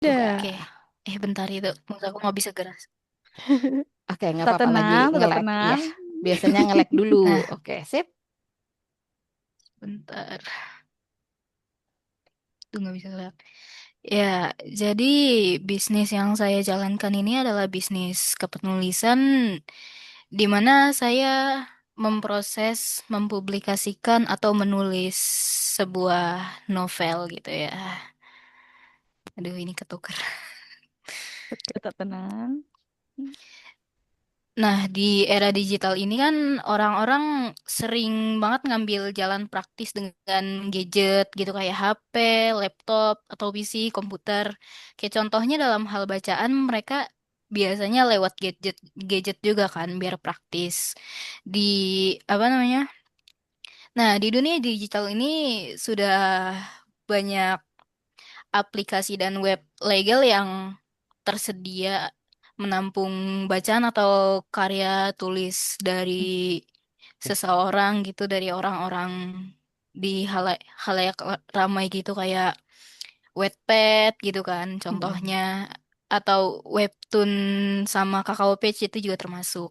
Udah. Oke. Bentar itu. Menurut aku nggak bisa gerak. Oke, nggak Tak apa-apa lagi tenang, tak nge-lag. Ya, tenang. biasanya nge-lag dulu. Nah, Oke, sip. bentar. Itu nggak bisa gerak. Ya, jadi bisnis yang saya jalankan ini adalah bisnis kepenulisan di mana saya memproses, mempublikasikan atau menulis sebuah novel gitu ya. Aduh, ini ketukar. Oke, tak tenang. Nah, di era digital ini kan orang-orang sering banget ngambil jalan praktis dengan gadget gitu kayak HP, laptop, atau PC, komputer. Kayak contohnya dalam hal bacaan mereka biasanya lewat gadget gadget juga kan biar praktis. Di apa namanya? Nah, di dunia digital ini sudah banyak aplikasi dan web legal yang tersedia menampung bacaan atau karya tulis dari seseorang gitu, dari orang-orang di halayak ramai gitu kayak Wattpad gitu kan Mm-mm. contohnya, atau webtoon sama Kakao Page itu juga termasuk.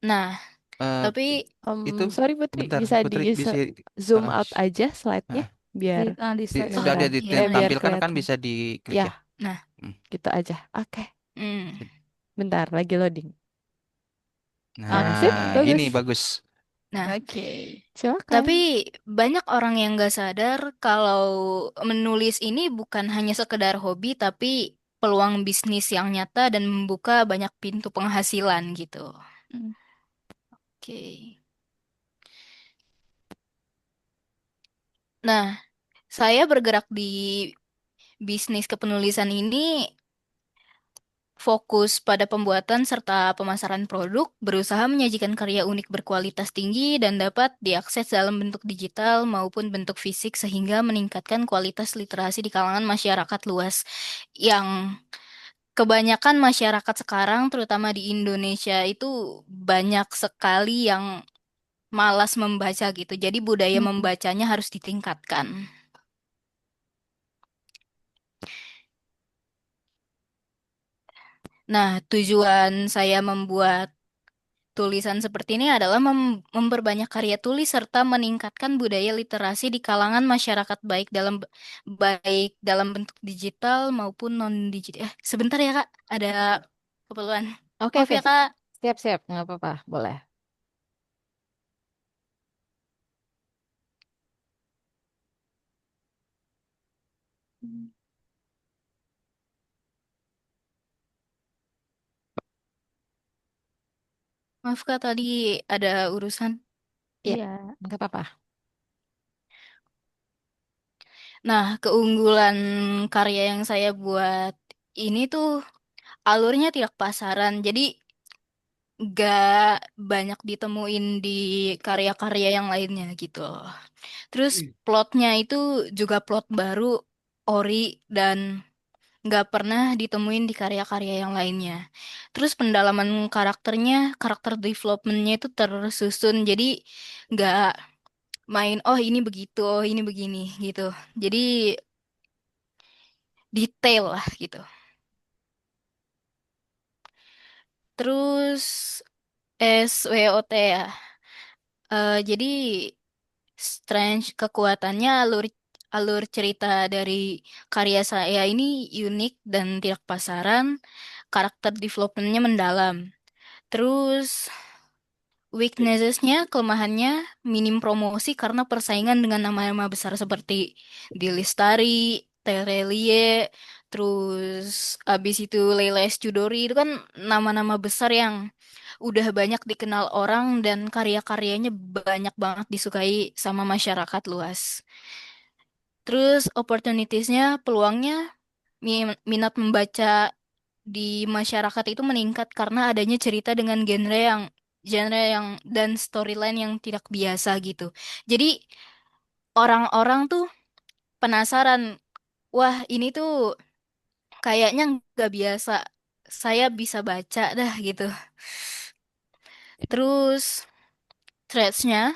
Nah, Eh, tapi itu Sorry Putri, bentar, bisa di Putri bisa zoom eh, out s- aja slide-nya ah, biar di slide sudah mana? ada kedengeran. Yang mana? Biar ditampilkan kan kelihatan. bisa diklik Ya, ya. Nah, Hmm. gitu aja. Oke, hmm. bentar lagi loading. Sip, Nah, ini bagus. bagus. Nah, Oke, tapi silakan. banyak orang yang gak sadar kalau menulis ini bukan hanya sekedar hobi, tapi peluang bisnis yang nyata dan membuka banyak pintu penghasilan gitu. Mm. Oke. Nah, saya bergerak di bisnis kepenulisan ini fokus pada pembuatan serta pemasaran produk, berusaha menyajikan karya unik berkualitas tinggi dan dapat diakses dalam bentuk digital maupun bentuk fisik sehingga meningkatkan kualitas literasi di kalangan masyarakat luas yang kebanyakan masyarakat sekarang, terutama di Indonesia, itu banyak sekali yang malas membaca gitu. Jadi budaya Mm-mm. membacanya harus ditingkatkan. Nah, tujuan saya membuat tulisan seperti ini adalah memperbanyak karya tulis serta meningkatkan budaya literasi di kalangan masyarakat baik dalam bentuk digital maupun non digital. Sebentar ya Kak, ada keperluan. Oke, Maaf oke. ya Kak. Siap-siap. Nggak apa-apa. Boleh. Maaf Kak, tadi ada urusan. Iya, Iya. nggak apa-apa. Nah, keunggulan karya yang saya buat ini tuh alurnya tidak pasaran, jadi gak banyak ditemuin di karya-karya yang lainnya gitu loh. Terus plotnya itu juga plot baru, ori, dan gak pernah ditemuin di karya-karya yang lainnya. Terus pendalaman karakternya, karakter developmentnya itu tersusun, jadi gak main, oh ini begitu, oh ini begini gitu. Jadi detail lah gitu. Terus SWOT ya. Jadi Strange kekuatannya alur cerita dari karya saya ini unik dan tidak pasaran. Karakter developmentnya mendalam. Terus weaknessesnya, kelemahannya minim promosi karena persaingan dengan nama-nama besar seperti Lestari, Terelie, terus abis itu Leila S. Chudori itu kan nama-nama besar yang udah banyak dikenal orang dan karya-karyanya banyak banget disukai sama masyarakat luas. Terus opportunitiesnya, peluangnya minat membaca di masyarakat itu meningkat karena adanya cerita dengan genre yang dan storyline yang tidak biasa gitu. Jadi orang-orang tuh penasaran, wah ini tuh kayaknya nggak biasa. Saya bisa baca dah gitu. Terus threads-nya,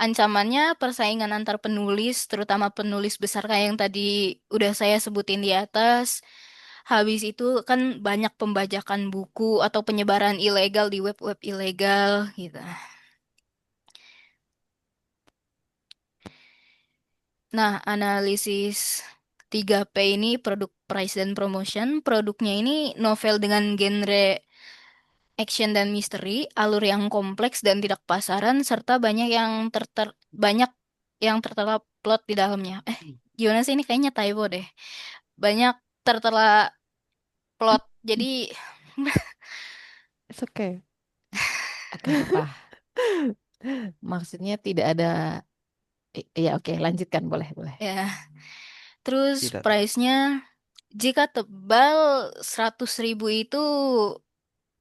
Ancamannya persaingan antar penulis, terutama penulis besar kayak yang tadi udah saya sebutin di atas. Habis itu kan banyak pembajakan buku atau penyebaran ilegal di web-web ilegal gitu. Nah, analisis 3P ini produk price dan promotion. Produknya ini novel dengan genre action dan misteri, alur yang kompleks dan tidak pasaran, serta banyak yang tertera plot di dalamnya. Gimana sih ini kayaknya typo deh. Banyak tertera plot. Jadi It's okay. Oke, Papa. Maksudnya tidak ada. Iya, oke, lanjutkan boleh, boleh. ya, terus Tidak. price-nya jika tebal 100.000 itu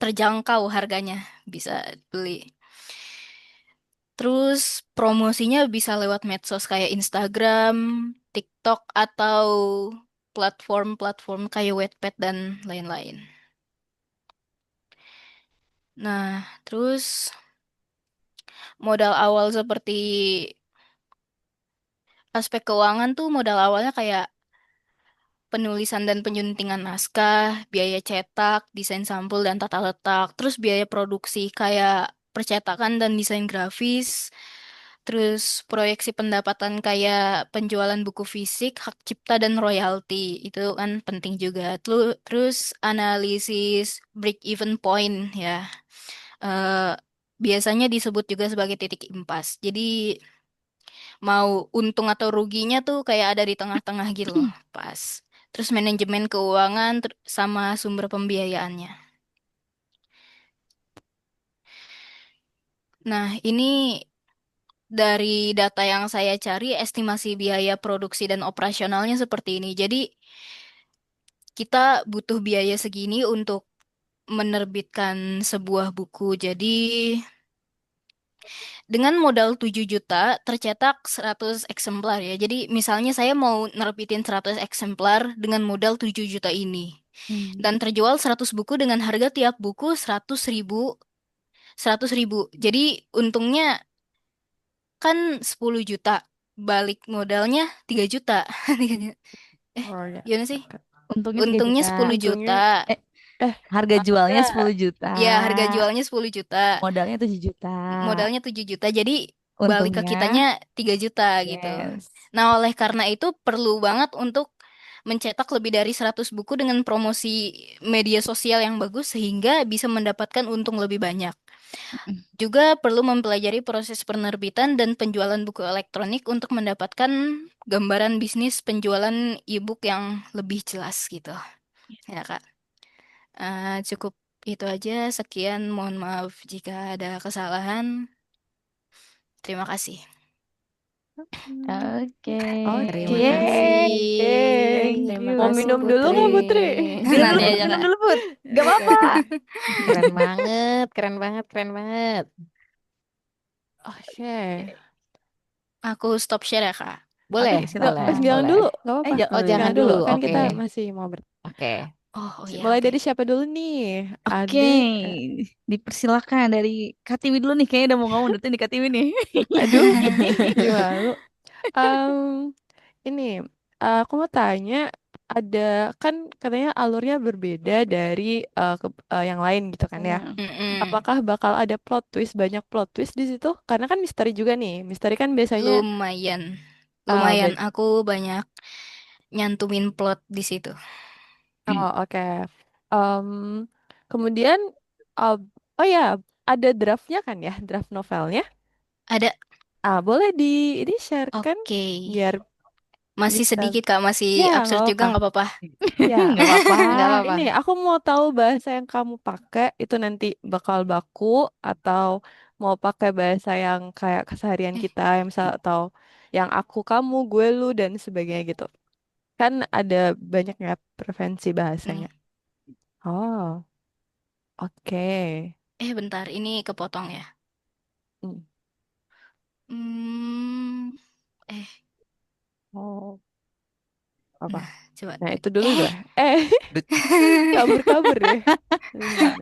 terjangkau harganya, bisa beli. Terus promosinya bisa lewat medsos kayak Instagram, TikTok, atau platform-platform kayak Wattpad dan lain-lain. Nah, terus modal awal seperti aspek keuangan tuh modal awalnya kayak penulisan dan penyuntingan naskah, biaya cetak, desain sampul dan tata letak, terus biaya produksi kayak percetakan dan desain grafis, terus proyeksi pendapatan kayak penjualan buku fisik, hak cipta dan royalti, itu kan penting juga. Terus analisis break even point ya. Eh, biasanya disebut juga sebagai titik impas. Jadi mau untung atau ruginya tuh kayak ada di tengah-tengah gitu loh, pas. Terus manajemen keuangan sama sumber pembiayaannya. Nah, ini dari data yang saya cari, estimasi biaya produksi dan operasionalnya seperti ini. Jadi, kita butuh biaya segini untuk menerbitkan sebuah buku. Jadi, dengan modal 7 juta, tercetak 100 eksemplar ya. Jadi, misalnya saya mau nerbitin 100 eksemplar dengan modal 7 juta ini. Dan terjual 100 buku dengan harga tiap buku 100.000. 100.000. Jadi, untungnya kan 10 juta. Balik modalnya 3 juta. Eh, Oh ya. gimana sih? Oke. Untungnya 3 Untungnya juta. 10 juta. Untungnya Harga jualnya harga 10 juta. Ya, harga jualnya 10 juta. Modalnya 7 juta. Modalnya 7 juta. Jadi balik ke Untungnya, kitanya 3 juta gitu. yes. Nah, oleh karena itu perlu banget untuk mencetak lebih dari 100 buku dengan promosi media sosial yang bagus sehingga bisa mendapatkan untung lebih banyak. Juga perlu mempelajari proses penerbitan dan penjualan buku elektronik untuk mendapatkan gambaran bisnis penjualan e-book yang lebih jelas gitu. Ya, Kak. Cukup itu aja. Sekian, mohon maaf jika ada kesalahan. Terima kasih. Oke. Terima Yeay. kasih. Thank Terima you. Mau kasih, minum dulu nggak Putri? Minum Nanti dulu, Put. aja, Minum Kak. dulu, Put. Gak Oke. apa-apa. Keren banget, keren banget, keren banget. Oke. Aku stop share ya, Kak. Boleh, Oke, boleh, Pas silakan. jangan boleh. dulu, nggak apa-apa. Oh, jangan Jangan dulu, dulu. kan Oke, kita masih mau oke. Oh iya, mulai oke. dari siapa dulu nih? Oke, Adik, dipersilakan dari Katiwi dulu nih. Kayaknya udah mau ngomong dari di Katiwi nih. aduh, jadi malu. Em, ini, aku mau tanya, ada kan katanya alurnya berbeda dari yang lain gitu kan ya? Hmm. Mm-mm. Apakah bakal ada plot twist, banyak plot twist di situ? Karena kan misteri juga nih. Misteri kan biasanya Lumayan. uh, Lumayan. ba- Aku banyak nyantumin plot di situ. oh oke. Em, kemudian uh, oh ya, ada draftnya kan ya, draft novelnya. Ada. Boleh di sharekan Oke. biar Masih bisa. sedikit, Kak. Masih Ya, nggak absurd juga, apa-apa. nggak apa-apa. Ya, Nggak apa-apa. Nggak apa-apa. ini aku mau tahu bahasa yang kamu pakai itu nanti bakal baku atau mau pakai bahasa yang kayak keseharian Eh, kita, yang misal atau yang aku, kamu, gue, lu dan sebagainya gitu. Kan ada banyaknya preferensi hmm. bahasanya. Oh, oke. Bentar. Ini kepotong ya. Hmm. Hmm. Eh, Oh, apa? nah, coba. Nah, itu dulu Eh. lah. Kabur-kabur deh. Sebentar.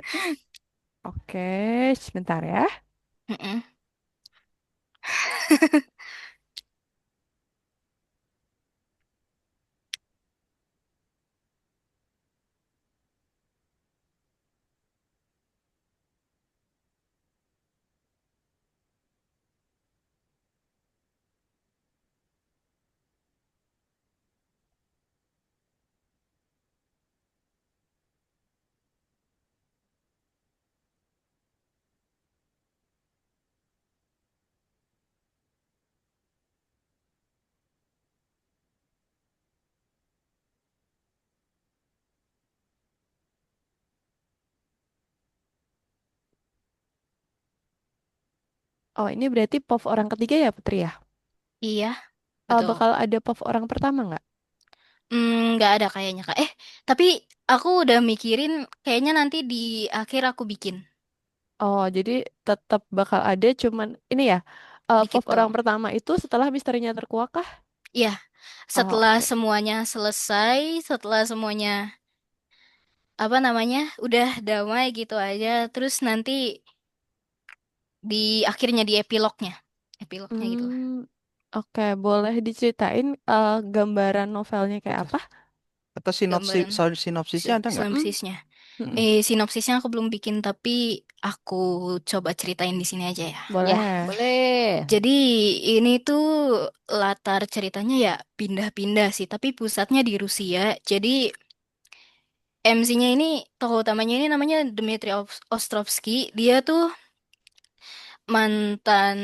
Oke, sebentar ya. Mm-mm. Oh, ini berarti POV orang ketiga ya, Putri ya? Iya, betul. Bakal ada POV orang pertama nggak? Nggak ada kayaknya, Kak. Tapi aku udah mikirin kayaknya nanti di akhir aku bikin. Oh, jadi tetap bakal ada, cuman ini ya, Dikit POV orang doang. pertama itu setelah misterinya terkuak kah? Iya, Oh, setelah oke. semuanya selesai, setelah semuanya apa namanya udah damai gitu aja, terus nanti di akhirnya di epilognya gitu lah. Hmm, oke, boleh diceritain gambaran novelnya kayak Atau, apa? atau Gambaran sinopsisnya ada nggak? Hmm, sinopsisnya. Mm-mm. Sinopsisnya aku belum bikin tapi aku coba ceritain di sini aja ya. Ya, boleh. boleh. Jadi ini tuh latar ceritanya ya pindah-pindah sih, tapi pusatnya di Rusia. Jadi MC-nya ini, tokoh utamanya ini namanya Dmitri Ostrovsky. Dia tuh mantan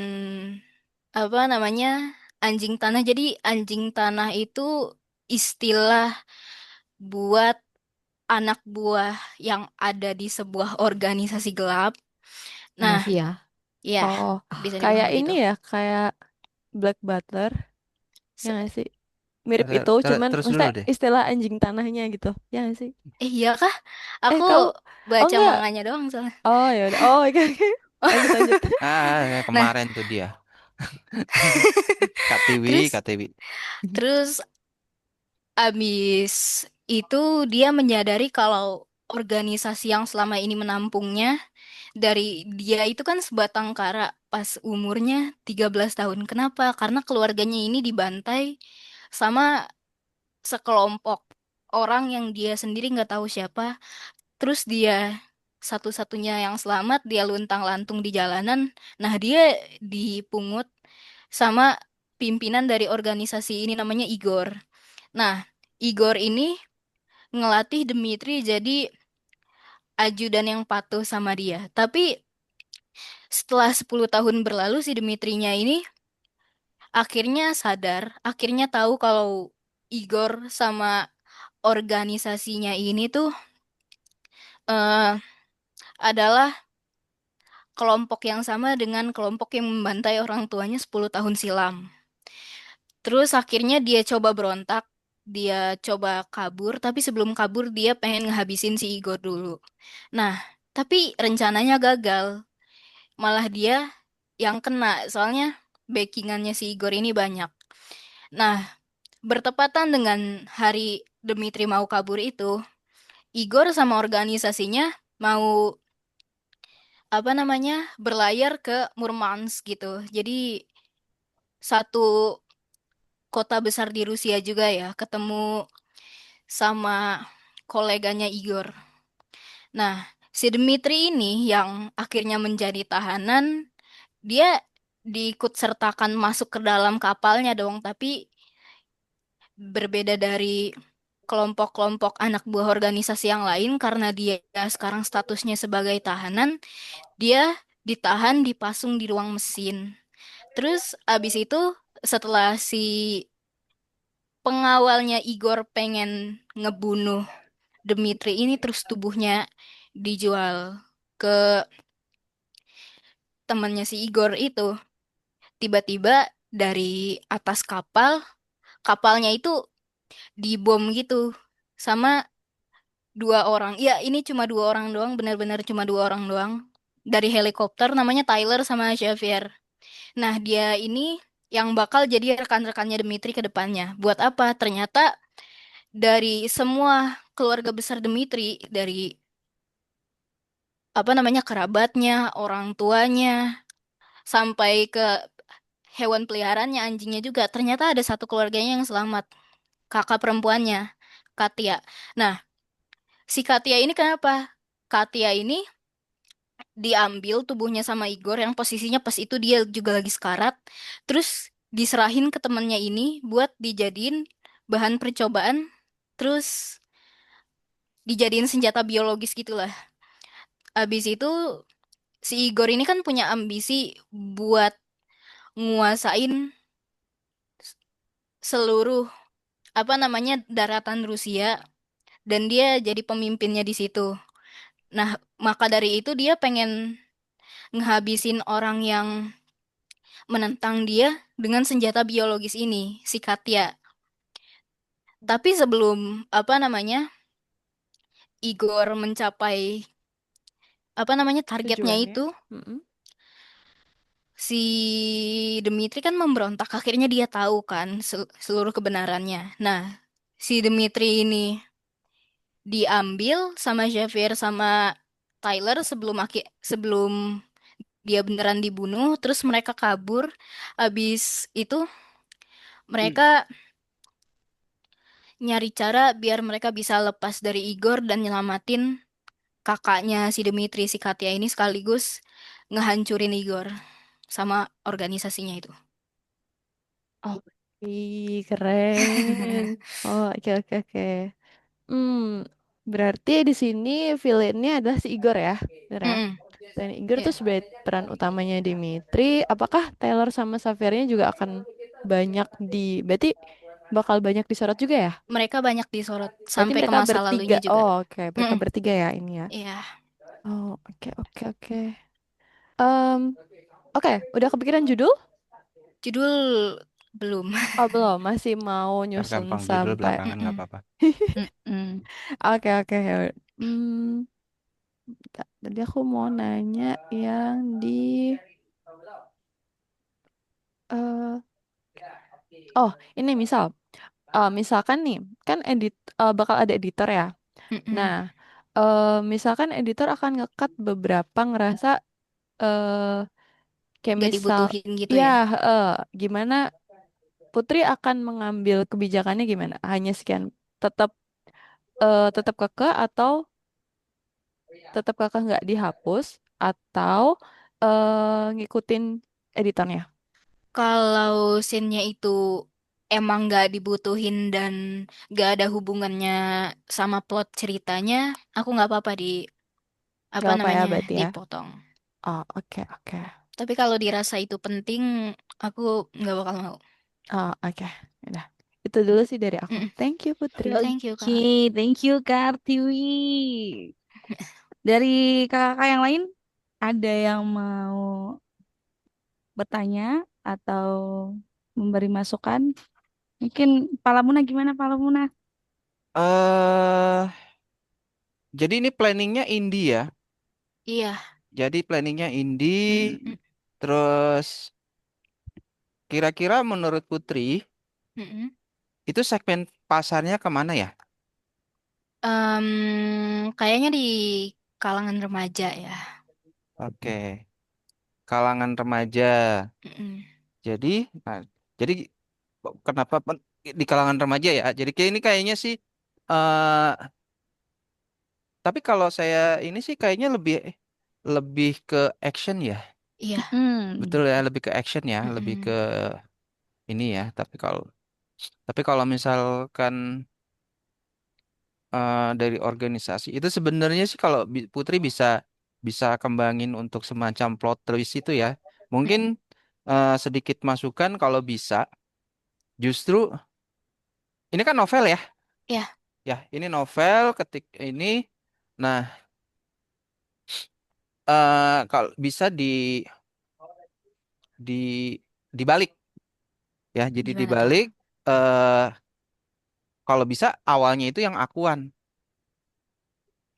apa namanya anjing tanah. Jadi anjing tanah itu istilah buat anak buah yang ada di sebuah organisasi gelap. Nah, Mafia. ya Oh, bisa dibilang kayak ini begitu. ya, kayak Black Butler, ya Se- nggak sih? Mirip itu, cuman Terus dulu maksudnya deh. istilah anjing tanahnya gitu, ya nggak sih? Iya kah? Aku Kamu, oh baca enggak, manganya doang soalnya. oh ya udah, oh oke oke, lanjut lanjut. Nah, Kemarin tuh dia. Kak Tiwi, terus Kak Tiwi. terus abis itu dia menyadari kalau organisasi yang selama ini menampungnya dari dia itu kan sebatang kara pas umurnya 13 tahun. Kenapa? Karena keluarganya ini dibantai sama sekelompok orang yang dia sendiri nggak tahu siapa. Terus dia satu-satunya yang selamat, dia luntang-lantung di jalanan. Nah, dia dipungut sama pimpinan dari organisasi ini namanya Igor. Nah, Igor ini ngelatih Dmitri jadi ajudan yang patuh sama dia. Tapi setelah 10 tahun berlalu si Dmitrinya ini akhirnya sadar, akhirnya tahu kalau Igor sama organisasinya ini tuh eh, adalah kelompok yang sama dengan kelompok yang membantai orang tuanya 10 tahun silam. Terus akhirnya dia coba berontak, dia coba kabur, tapi sebelum kabur dia pengen ngehabisin si Igor dulu. Nah, tapi rencananya gagal. Malah dia yang kena, soalnya backingannya si Igor ini banyak. Nah, bertepatan dengan hari Dmitri mau kabur itu, Igor sama organisasinya mau apa namanya berlayar ke Murmansk gitu. Jadi satu kota besar di Rusia juga ya, ketemu sama koleganya Igor. Nah, si Dmitri ini yang akhirnya menjadi tahanan, dia diikut sertakan masuk ke dalam kapalnya dong, tapi berbeda dari kelompok-kelompok anak buah organisasi yang lain karena dia sekarang statusnya sebagai tahanan, dia ditahan dipasung di ruang mesin. Terus abis itu setelah si pengawalnya Igor pengen ngebunuh Dmitri ini terus tubuhnya dijual ke temannya si Igor itu. Tiba-tiba dari atas kapal, kapalnya itu dibom gitu sama dua orang. Ya, ini cuma dua orang doang, benar-benar cuma dua orang doang. Dari helikopter namanya Tyler sama Xavier. Nah, dia ini yang bakal jadi rekan-rekannya Dmitri ke depannya. Buat apa? Ternyata dari semua keluarga besar Dmitri, dari apa namanya kerabatnya, orang tuanya, sampai ke hewan peliharaannya, anjingnya juga. Ternyata ada satu keluarganya yang selamat, kakak perempuannya, Katia. Nah, si Katia ini kenapa? Katia ini diambil tubuhnya sama Igor yang posisinya pas itu dia juga lagi sekarat, terus diserahin ke temennya ini buat dijadiin bahan percobaan, terus dijadiin senjata biologis gitulah. Abis itu si Igor ini kan punya ambisi buat nguasain seluruh apa namanya daratan Rusia, dan dia jadi pemimpinnya di situ. Nah, maka dari itu dia pengen ngehabisin orang yang menentang dia dengan senjata biologis ini, si Katya. Tapi sebelum apa namanya Igor mencapai apa namanya targetnya Tujuannya. itu, Mm-mm. si Dmitri kan memberontak. Akhirnya dia tahu kan seluruh kebenarannya. Nah, si Dmitri ini diambil sama Xavier sama Tyler sebelum dia beneran dibunuh. Terus mereka kabur. Abis itu mereka nyari cara biar mereka bisa lepas dari Igor dan nyelamatin kakaknya si Dmitri, si Katya ini, sekaligus ngehancurin Igor sama organisasinya itu. Oh, keren. Oh, oke oke oke. Hmm, berarti di sini villainnya adalah si Igor ya, bener ya? Mm-mm. Dan Igor Iya. tuh sebagai peran utamanya Dimitri. Apakah Taylor sama Xaviernya juga akan banyak berarti bakal banyak disorot juga ya? Mereka banyak disorot Berarti sampai ke mereka masa bertiga. lalunya juga. Oh, oke, mereka Mm-mm. bertiga ya ini ya. Iya. Oh, oke oke oke. Em, oke, udah kepikiran judul? Judul belum. Oh, belum, masih mau Ntar nyusun gampang judul sampai. belakangan nggak Mm-mm. apa-apa. Mm-mm. Oke oke. Hmm, tadi aku mau nanya yang di eh oh, ini misalkan nih, kan bakal ada editor ya. Mm-mm. Nah, misalkan editor akan ngekat beberapa ngerasa eh kayak Gak misal dibutuhin gitu ya ya. gimana Putri akan mengambil kebijakannya gimana? Hanya sekian tetap tetap kekeh atau tetap kekeh nggak dihapus atau ngikutin editornya? Kalau scene-nya itu emang gak dibutuhin dan gak ada hubungannya sama plot ceritanya, aku nggak apa-apa di apa Gak apa ya namanya berarti ya. dipotong. Oh, oke oke. Tapi kalau dirasa itu penting, aku nggak bakal mau. Oh, oke. Udah. Itu dulu sih dari aku. Mm-mm. Thank you, Putri. Thank you, Oke, Kak. thank you Kak Tiwi. Dari kakak-kakak yang lain, ada yang mau bertanya atau memberi masukan? Mungkin Palamuna gimana Palamuna? eh jadi ini planningnya indie ya. Iya. Jadi planningnya indie. Mm-mm. Terus kira-kira menurut Putri Mm-mm. itu segmen pasarnya kemana ya? Kayaknya di kalangan remaja ya. Oke, kalangan remaja. Mm-mm. Jadi, nah, jadi kenapa di kalangan remaja ya? Jadi kayak ini kayaknya sih. eh tapi kalau saya ini sih kayaknya lebih lebih ke action ya. Iya. Betul Hmm. ya, lebih ke action ya, lebih ke Mm-mm. ini ya. Tapi kalau misalkan dari organisasi itu sebenarnya sih kalau Putri bisa bisa kembangin untuk semacam plot twist itu ya. Mungkin Mm-mm. sedikit masukan kalau bisa. Justru ini kan novel ya. Iya. Ya, ini novel ketik ini. Nah, kalau bisa di dibalik ya. Jadi Gimana tuh? dibalik eh kalau bisa awalnya itu yang akuan.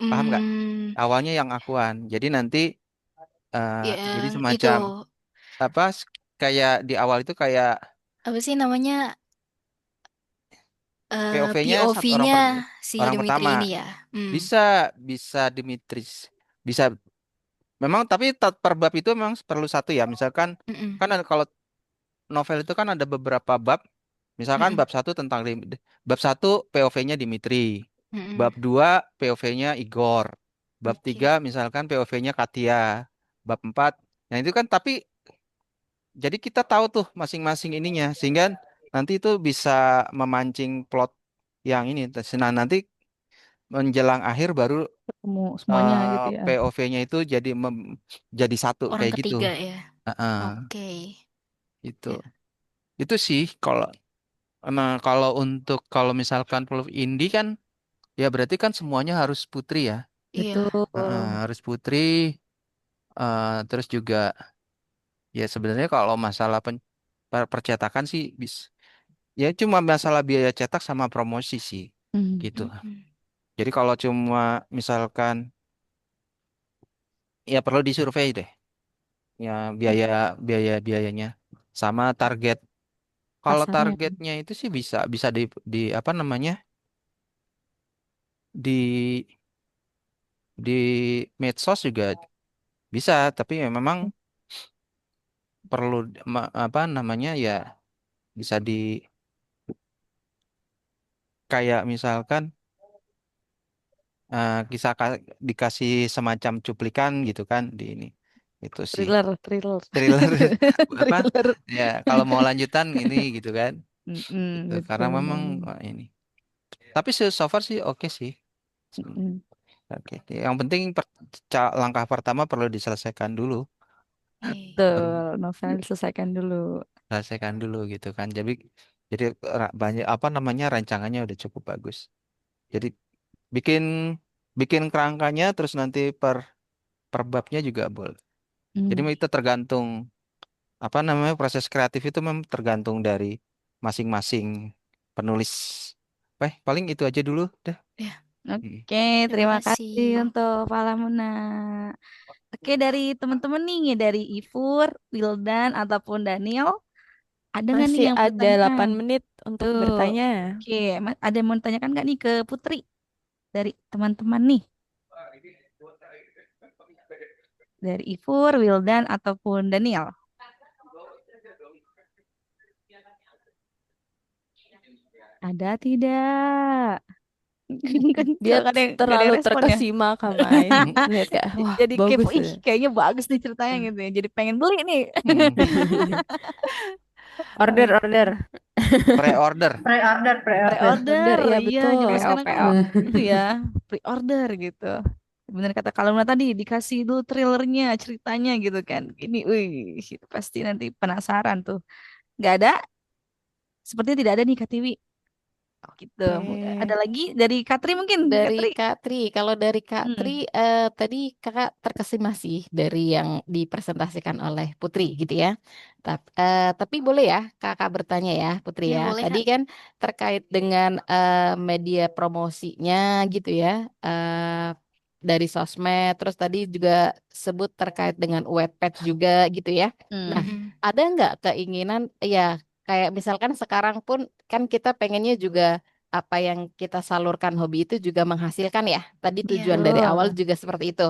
Paham nggak? Hmm, Awalnya yang akuan. Jadi nanti ya jadi itu semacam apa kayak di awal itu kayak apa sih namanya, POV-nya satu POV-nya si orang Dimitri pertama. ini ya. Hmm. Bisa bisa Dimitris. Bisa memang tapi per bab itu memang perlu satu ya. Misalkan Mm-mm. kan kalau novel itu kan ada beberapa bab. Misalkan Mm-mm. bab satu tentang bab satu POV-nya Dimitri, Mm-mm. bab 2 POV-nya Igor, bab 3 Oke. misalkan POV-nya Katia, bab 4. Nah itu kan tapi jadi kita tahu tuh masing-masing ininya sehingga nanti itu bisa memancing plot yang ini. Nah nanti menjelang akhir baru Ketemu semuanya gitu ya. POV-nya itu jadi satu Orang kayak gitu. ketiga ya. Heeh, Oke. itu. Ya. Itu sih kalau nah kalau misalkan peluk indie kan ya berarti kan semuanya harus putri ya. Iya. Heeh, Betul. harus putri terus juga ya sebenarnya kalau masalah percetakan sih ya cuma masalah biaya cetak sama promosi sih Hmm. gitu. Mm-mm. Jadi kalau cuma misalkan ya perlu disurvei deh ya biayanya sama target. Kalau Pasarnya. targetnya itu sih bisa bisa di apa namanya di di medsos juga bisa, tapi ya memang perlu apa namanya ya bisa kayak misalkan dikasih semacam cuplikan gitu kan di ini itu sih Thriller, thriller. thriller apa Thriller. ya kalau mau lanjutan ini gitu kan Mm-mm, gitu karena memang betul. ini tapi so far sih oke sih. Mm-mm. Oke yang penting langkah pertama perlu diselesaikan dulu Oke. perlu Betul, novel diselesaikan dulu. selesaikan dulu gitu kan jadi banyak apa namanya rancangannya udah cukup bagus jadi bikin bikin kerangkanya terus nanti per babnya juga boleh. Jadi Hmm. itu tergantung apa namanya proses kreatif itu memang tergantung dari masing-masing penulis. Paling itu aja dulu deh. Ya. Mm. Oke, Terima terima kasih kasih. untuk Pak Lamuna. Oke, dari teman-teman nih, dari Ifur, Wildan, ataupun Daniel, ada nggak nih Masih yang ada bertanya? 8 menit untuk Tuh, bertanya. oke, ada yang mau tanyakan nggak nih ke Putri dari teman-teman nih? Dari Ifur, Wildan, ataupun Daniel? Ada tidak? Kan Dia nggak ada terlalu yang respon ya. terkesima Kamai. Mm. Lihat kayak, wah Jadi kepo, bagus ih ya. kayaknya bagus nih ceritanya gitu ya. Jadi pengen beli nih. Mm. Order, order. Pre-order. Pre-order, pre-order. Order, Pre-order, ya iya betul. zaman PO sekarang kan PO. itu ya, pre-order gitu. Bener kata Kaluna tadi, dikasih dulu trailernya, ceritanya gitu kan. Ini, wih, itu pasti nanti penasaran tuh. Nggak ada, sepertinya tidak ada nih Kak Tiwi. Oh, gitu. Ada Oke. lagi dari Katri mungkin, Dari Katri. Kak Tri, kalau dari Kak Tri Hmm. tadi kakak terkesima sih dari yang dipresentasikan oleh Putri gitu ya. Tapi boleh ya kakak bertanya ya Putri Ya ya. boleh Tadi Kak. kan terkait dengan media promosinya gitu ya. Dari sosmed, terus tadi juga sebut terkait dengan webpad juga gitu ya. Nah, Hmm. Mm-mm. ada nggak keinginan ya kayak misalkan sekarang pun kan kita pengennya juga apa yang kita salurkan hobi itu juga menghasilkan ya. Tadi tujuan Ya. dari awal Betul. juga seperti itu.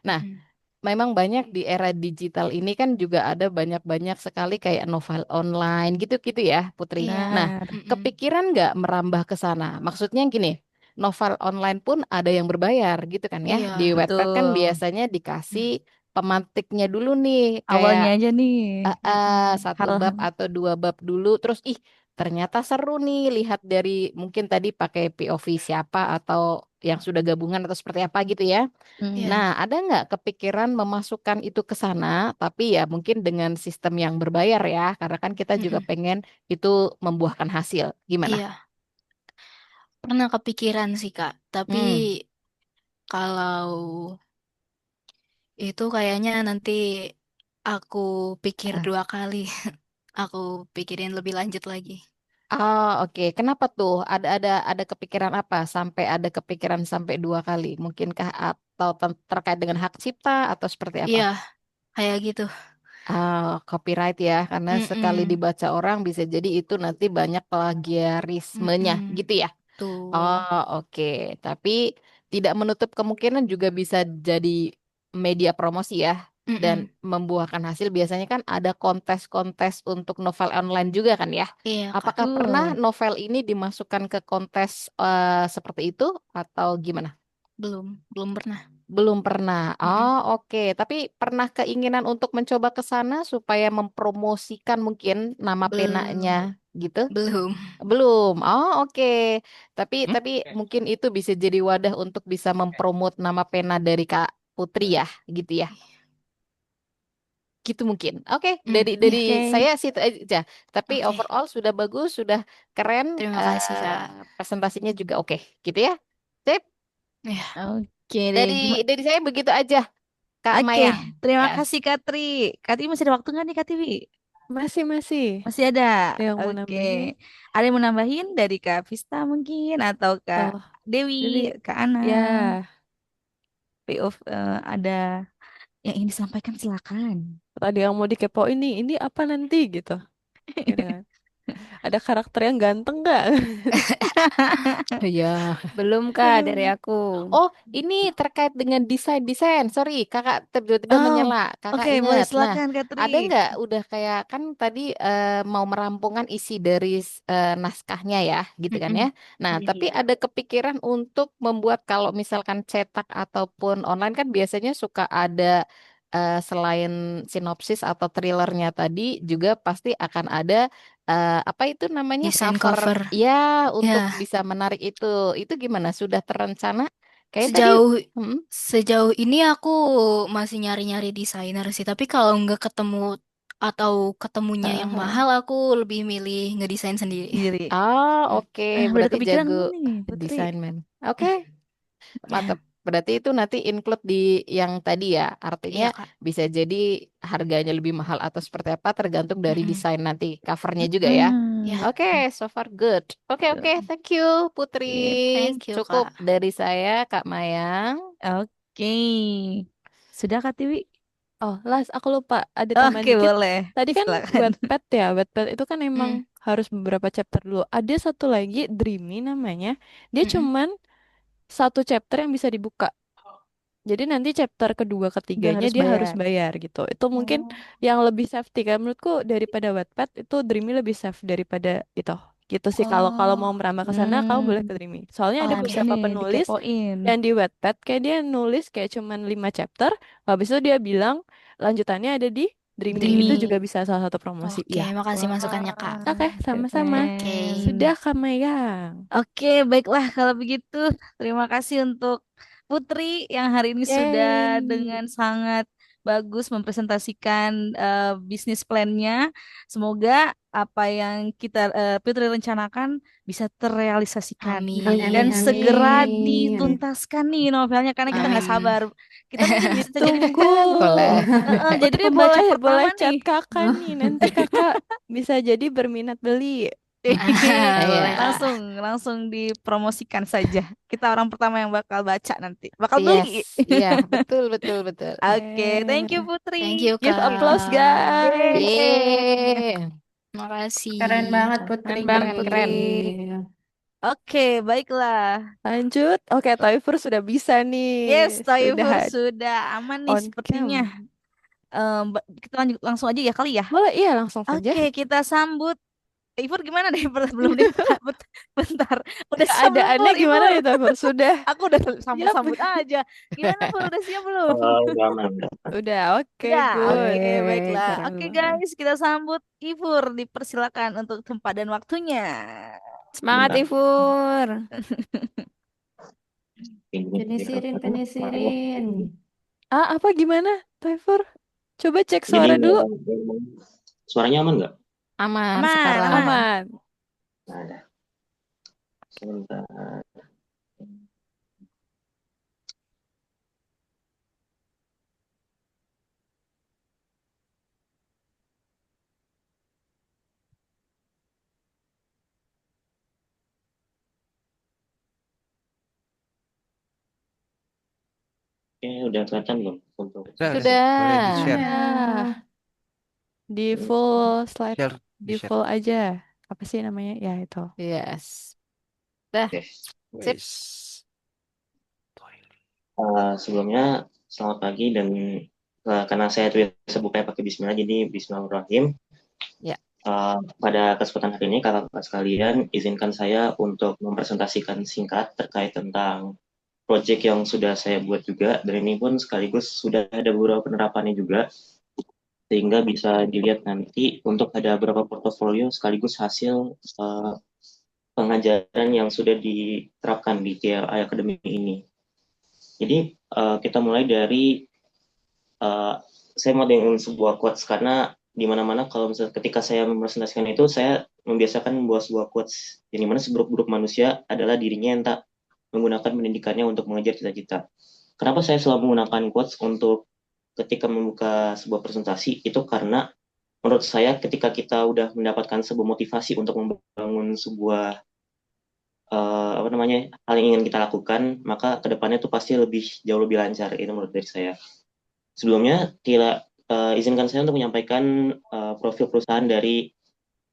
Nah, Mm-mm. memang banyak di era digital ini kan juga ada banyak-banyak sekali kayak novel online gitu-gitu ya, Putri. Iya. Nah, Benar. Mm-mm. kepikiran nggak merambah ke sana? Maksudnya gini, novel online pun ada yang berbayar gitu kan ya. Iya. Di Wattpad kan Betul. biasanya dikasih pemantiknya dulu nih, kayak Awalnya aja nih. satu Hal bab atau dua bab dulu terus ternyata seru nih lihat dari mungkin tadi pakai POV siapa atau yang sudah gabungan atau seperti apa gitu ya. Iya. Nah, ada nggak kepikiran memasukkan itu ke sana tapi ya mungkin dengan sistem yang berbayar ya karena kan kita juga Mm-mm. pengen itu membuahkan hasil. Gimana? Iya. Pernah kepikiran sih Kak. Tapi Hmm. kalau itu kayaknya nanti aku pikir Ah. 2 kali. Aku pikirin lebih lanjut lagi. Oh, oke. Kenapa tuh? Ada kepikiran apa sampai ada kepikiran sampai dua kali? Mungkinkah atau terkait dengan hak cipta atau seperti apa? Iya, kayak gitu. Copyright ya, karena sekali Mm-mm. dibaca orang bisa jadi itu nanti banyak plagiarismenya Mm-mm. gitu ya. Tuh. Oh, oke. Tapi tidak menutup kemungkinan juga bisa jadi media promosi ya. dan Mm-mm. membuahkan hasil. Biasanya kan ada kontes-kontes untuk novel online juga kan ya. Iya, Kak. Apakah pernah Betul. novel ini dimasukkan ke kontes seperti itu atau gimana? Belum pernah. Belum pernah. Mm-mm. Oh, oke. Tapi pernah keinginan untuk mencoba ke sana supaya mempromosikan mungkin nama penanya Belum. gitu? Belum. Belum. Oh, oke. Tapi Hmm? tapi mungkin itu bisa jadi wadah untuk bisa mempromot nama pena dari Kak Putri ya, gitu ya. Gitu mungkin. Oke, Mm, dari ya. saya situ aja. Tapi Oke. overall sudah bagus, sudah keren, Terima kasih, Kak. presentasinya juga oke, gitu ya. Sip. Ya. Oke deh. Dari Gimana? dari saya begitu aja, Kak Oke, Mayang. terima Ya. kasih Katri. Katri masih ada waktu nggak nih Katri? Masih. Masih ada. Ada yang mau Oke. nambahin? Ada yang mau nambahin dari Kak Vista mungkin atau Kak Oh, Dewi, jadi Kak ya Anang, POV ada yang ingin disampaikan silakan. ada yang mau dikepoin nih, ini apa nanti gitu. Gitu kan. Ada karakter yang ganteng nggak? Ya. Belum Kak dari Aduh. aku. Oh, ini terkait dengan desain-desain. Sorry, kakak tiba-tiba Oh, menyela. Kakak oke, boleh ingat. Nah, silakan Katri. ada nggak udah kayak kan tadi mau merampungkan isi dari naskahnya ya, gitu kan ya. Mm-mm. Nah, tapi ada kepikiran untuk membuat kalau misalkan cetak ataupun online kan biasanya suka ada selain sinopsis atau thrillernya tadi juga pasti akan ada apa itu namanya Desain cover cover. ya untuk Ya, bisa menarik itu. Itu gimana? Sudah terencana? Kayak tadi, sejauh hmm, sejauh ini aku masih nyari-nyari desainer sih. Tapi kalau nggak ketemu atau ketemunya yang uh, mahal, aku lebih milih ngedesain sendiri. Sendiri. ah oke, Udah berarti kepikiran jago belum nih, Putri? desain man. Oke, mantap. Ya, Berarti itu nanti include di yang tadi ya. Artinya iya, Kak. bisa jadi harganya lebih mahal atau seperti apa tergantung dari Mm-mm. desain nanti covernya juga ya. Ya, Hmm. Oke, so far good. Oke, oke, thank you Putri. Sip. thank you, Cukup Kak. dari saya, Kak Mayang. Oke. Sudah Kak Tiwi? Oh, Las, aku lupa ada tambahan Oke, dikit. boleh. Tadi kan Silakan. Wattpad ya, Wattpad itu kan emang Mm, harus beberapa chapter dulu. Ada satu lagi, Dreamy namanya. Dia mm-mm. cuman satu chapter yang bisa dibuka. Jadi nanti chapter kedua, Udah ketiganya harus dia harus bayar. bayar gitu. Itu mungkin Oh. yang lebih safety kan menurutku daripada Wattpad itu Dreamy lebih safe daripada itu. Gitu sih kalau kalau mau Oh, merambah ke sana kamu boleh ke Hmm. Dreamy. Soalnya ada Nah, bisa oke. beberapa nih penulis dikepoin. yang di Wattpad kayak dia nulis kayak cuman 5 chapter, habis itu dia bilang lanjutannya ada di Dreamy. Itu Dreamy. juga bisa salah satu promosi. Oke, Iya. makasih masukannya, Kak. Wah, Oke, sama-sama. Oke. Sudah keren. Kak Mayang. Oke, baiklah kalau begitu. Terima kasih untuk Putri yang hari ini sudah Yeay. dengan sangat bagus mempresentasikan bisnis plan-nya. Semoga apa yang Putri rencanakan bisa terrealisasikan dan Amin, Amin. segera amin. dituntaskan nih novelnya karena kita nggak Amin. sabar. Kita mungkin bisa jadi Ditunggu. Boleh. jadi Atau pembaca boleh pertama boleh nih. chat kakak nih. Nanti kakak bisa jadi berminat beli. Boleh, Iya. Kak. Langsung langsung dipromosikan saja. Kita orang pertama yang bakal baca nanti. Bakal Yes, beli. iya, betul, betul, betul. Oke, thank you Eh, Thank Putri. you, give applause Kak. guys. Yeay, Keren Makasih. banget Putri, keren, Bang keren, Putri. keren. Oke, baiklah. Lanjut. Oke, Toifer sudah bisa nih. Yes, Sudah Toifer sudah aman nih on sepertinya. cam. Kita lanjut langsung aja ya kali ya. Boleh, iya langsung saja. Oke, kita sambut Ivor gimana deh? Belum nih. Bentar. Udah siap belum, Keadaannya Pur, gimana Ivor? nih, Toifer? Sudah Aku udah siap. sambut-sambut aja. Gimana, Pur? Udah siap belum? Udah aman. Udah, oke, Udah, good. oke, Yeay, baiklah. Oke, keren. guys, kita sambut Ivur. Dipersilakan untuk tempat dan waktunya. Semangat Bentar. Ivur. Ini Penisirin, penisirin. Ah, apa gimana, Toifer? Coba cek Jadi suara dulu. suaranya aman nggak? Aman Aman, sekarang. aman. Aman. Ada. Sebentar. Oke, udah kelihatan belum untuk Sudah. Boleh di-share. Ya, di full slide, Share, di di-share. full aja. Apa sih namanya? Ya, itu. Yes. Dah, Oke. sip. Wis. Sebelumnya selamat pagi dan karena saya biasa bukanya pakai Bismillah, jadi Bismillahirrahmanirrahim. Ya. Pada kesempatan hari ini, kakak-kakak sekalian, izinkan saya untuk mempresentasikan singkat terkait tentang proyek yang sudah saya buat juga, dan ini pun sekaligus sudah ada beberapa penerapannya juga, sehingga bisa dilihat nanti untuk ada beberapa portofolio sekaligus hasil pengajaran yang sudah diterapkan di TLI Academy ini. Jadi kita mulai dari saya mau dengan sebuah quotes, karena di mana-mana kalau misalnya ketika saya mempresentasikan itu, saya membiasakan membuat sebuah quotes yang dimana seburuk-buruk manusia adalah dirinya yang tak menggunakan pendidikannya untuk mengejar cita-cita. Kenapa saya selalu menggunakan quotes untuk ketika membuka sebuah presentasi? Itu karena menurut saya ketika kita udah mendapatkan sebuah motivasi untuk membangun sebuah hal yang ingin kita lakukan, maka kedepannya itu pasti jauh lebih lancar. Itu menurut dari saya. Sebelumnya, izinkan saya untuk menyampaikan profil perusahaan dari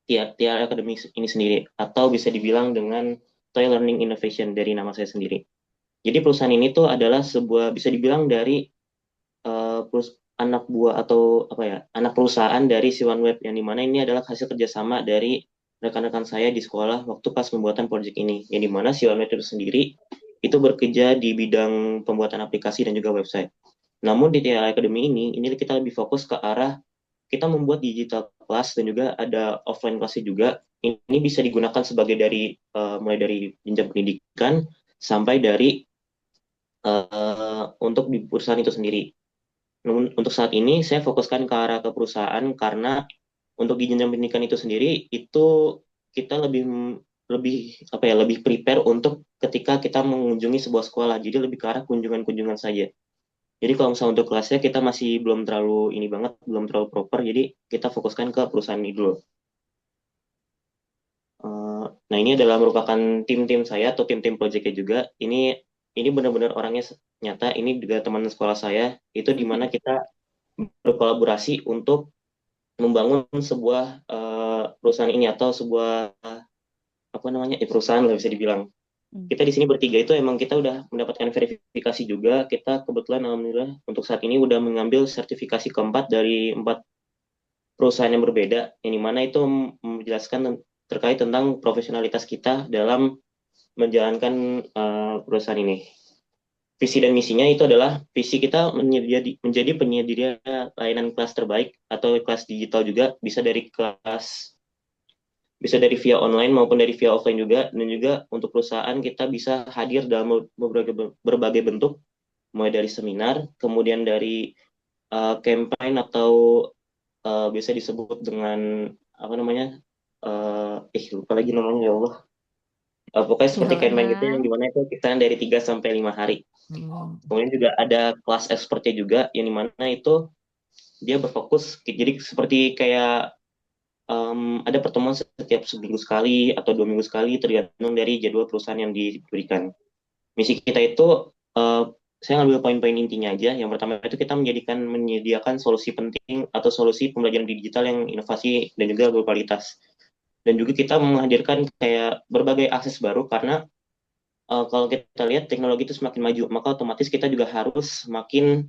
TR Academy ini sendiri, atau bisa dibilang dengan Toy Learning Innovation dari nama saya sendiri. Jadi perusahaan ini tuh adalah sebuah, bisa dibilang dari anak buah atau anak perusahaan dari Si1Web, yang dimana ini adalah hasil kerjasama dari rekan-rekan saya di sekolah waktu pas pembuatan proyek ini, yang dimana Si1Web itu sendiri itu bekerja di bidang pembuatan aplikasi dan juga website. Namun di TLI Academy ini kita lebih fokus ke arah kita membuat digital class dan juga ada offline class juga. Ini bisa digunakan sebagai mulai dari jenjang pendidikan sampai dari untuk di perusahaan itu sendiri. Namun untuk saat ini saya fokuskan ke arah ke perusahaan, karena untuk di jenjang pendidikan itu sendiri itu kita lebih prepare untuk ketika kita mengunjungi sebuah sekolah. Jadi lebih ke arah kunjungan-kunjungan saja. Jadi kalau misalnya untuk kelasnya kita masih belum terlalu belum terlalu proper, jadi kita fokuskan ke perusahaan ini dulu. Nah, ini adalah merupakan tim-tim saya atau tim-tim proyeknya juga. Ini benar-benar orangnya nyata. Ini juga teman sekolah saya. Itu di mana kita berkolaborasi untuk membangun sebuah perusahaan ini, atau sebuah perusahaan lah bisa dibilang. Kita di sini bertiga itu emang kita udah mendapatkan verifikasi juga. Kita kebetulan alhamdulillah untuk saat ini udah mengambil sertifikasi keempat dari 4 perusahaan yang berbeda, yang dimana itu menjelaskan terkait tentang profesionalitas kita dalam menjalankan perusahaan ini. Visi dan misinya itu adalah visi kita menjadi penyedia layanan kelas terbaik atau kelas digital juga, bisa dari via online maupun dari via offline juga. Dan juga untuk perusahaan kita bisa hadir dalam berbagai bentuk, mulai dari seminar, kemudian dari campaign atau bisa disebut dengan lupa lagi namanya, ya Allah. Pokoknya seperti campaign gitu, yang dimana itu kita dari 3 sampai 5 hari. Kemudian juga ada kelas expertnya juga, yang dimana itu dia berfokus, jadi seperti kayak ada pertemuan setiap seminggu sekali atau 2 minggu sekali, tergantung dari jadwal perusahaan yang diberikan. Misi kita itu, saya ngambil poin-poin intinya aja. Yang pertama itu kita menyediakan solusi penting atau solusi pembelajaran digital yang inovasi dan juga berkualitas. Dan juga kita menghadirkan kayak berbagai akses baru, karena kalau kita lihat teknologi itu semakin maju, maka otomatis kita juga harus semakin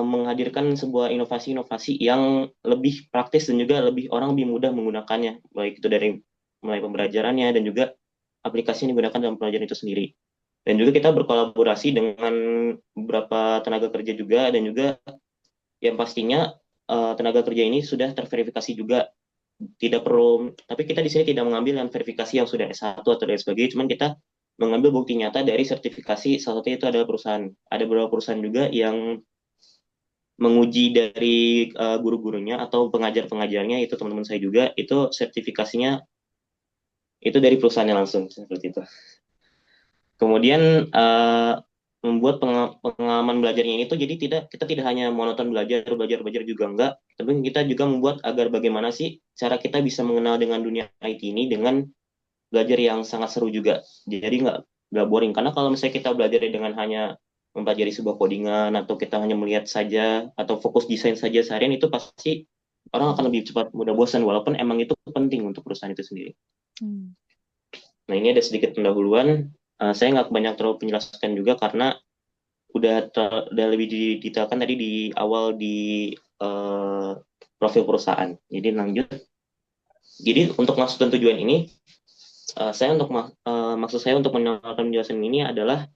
menghadirkan sebuah inovasi-inovasi yang lebih praktis dan juga orang lebih mudah menggunakannya, baik itu dari mulai pembelajarannya dan juga aplikasi yang digunakan dalam pelajaran itu sendiri. Dan juga kita berkolaborasi dengan beberapa tenaga kerja juga, dan juga yang pastinya tenaga kerja ini sudah terverifikasi juga. Tidak perlu, tapi kita di sini tidak mengambil yang verifikasi yang sudah S1 atau lain sebagainya, cuman kita mengambil bukti nyata dari sertifikasi. Salah satunya itu adalah perusahaan. Ada beberapa perusahaan juga yang menguji dari guru-gurunya atau pengajar-pengajarnya, itu teman-teman saya juga, itu sertifikasinya itu dari perusahaannya langsung, seperti itu. Kemudian membuat pengalaman belajarnya ini tuh jadi kita tidak hanya monoton belajar juga enggak, tapi kita juga membuat agar bagaimana sih cara kita bisa mengenal dengan dunia IT ini dengan belajar yang sangat seru juga. Jadi nggak boring, karena kalau misalnya kita belajar dengan hanya mempelajari sebuah codingan, atau kita hanya melihat saja atau fokus desain saja seharian, itu pasti orang akan lebih cepat mudah bosan, walaupun emang itu penting untuk perusahaan itu sendiri. Nah, ini ada sedikit pendahuluan. Saya nggak banyak terlalu penjelaskan juga, karena udah lebih didetailkan tadi di awal di profil perusahaan. Jadi lanjut. Jadi untuk maksud dan tujuan ini, maksud saya untuk menawarkan penjelasan ini adalah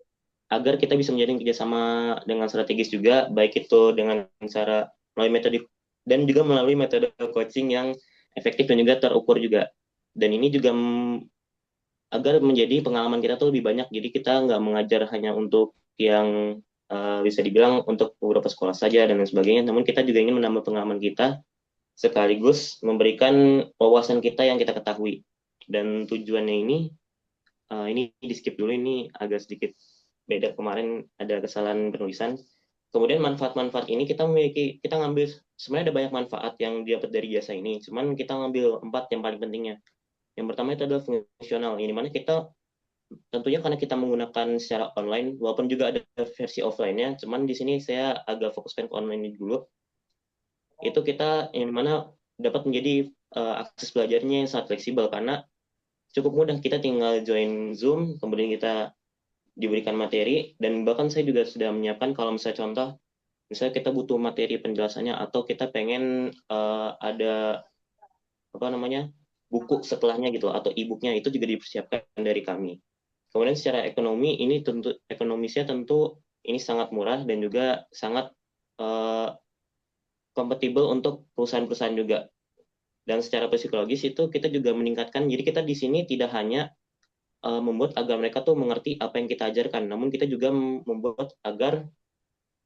agar kita bisa menjalin kerjasama dengan strategis juga, baik itu dengan cara melalui metode dan juga melalui metode coaching yang efektif dan juga terukur juga. Dan ini juga agar menjadi pengalaman kita tuh lebih banyak. Jadi kita nggak mengajar hanya untuk yang bisa dibilang untuk beberapa sekolah saja dan lain sebagainya, namun kita juga ingin menambah pengalaman kita sekaligus memberikan wawasan kita yang kita ketahui. Dan tujuannya ini di skip dulu, ini agak sedikit beda, kemarin ada kesalahan penulisan. Kemudian manfaat-manfaat ini kita ngambil, sebenarnya ada banyak manfaat yang didapat dari jasa ini, cuman kita ngambil 4 yang paling pentingnya. Yang pertama itu adalah fungsional, ini mana kita tentunya karena kita menggunakan secara online, walaupun juga ada versi offline-nya, cuman di sini saya agak fokuskan ke online dulu. Itu kita yang mana dapat menjadi akses belajarnya yang sangat fleksibel, karena cukup mudah, kita tinggal join Zoom, kemudian kita diberikan materi, dan bahkan saya juga sudah menyiapkan kalau misalnya contoh, misalnya kita butuh materi penjelasannya atau kita pengen ada buku setelahnya gitu atau e-booknya, itu juga dipersiapkan dari kami. Kemudian secara ekonomi ini ekonomisnya tentu ini sangat murah dan juga sangat kompatibel untuk perusahaan-perusahaan juga. Dan secara psikologis itu kita juga meningkatkan, jadi kita di sini tidak hanya membuat agar mereka tuh mengerti apa yang kita ajarkan, namun kita juga membuat agar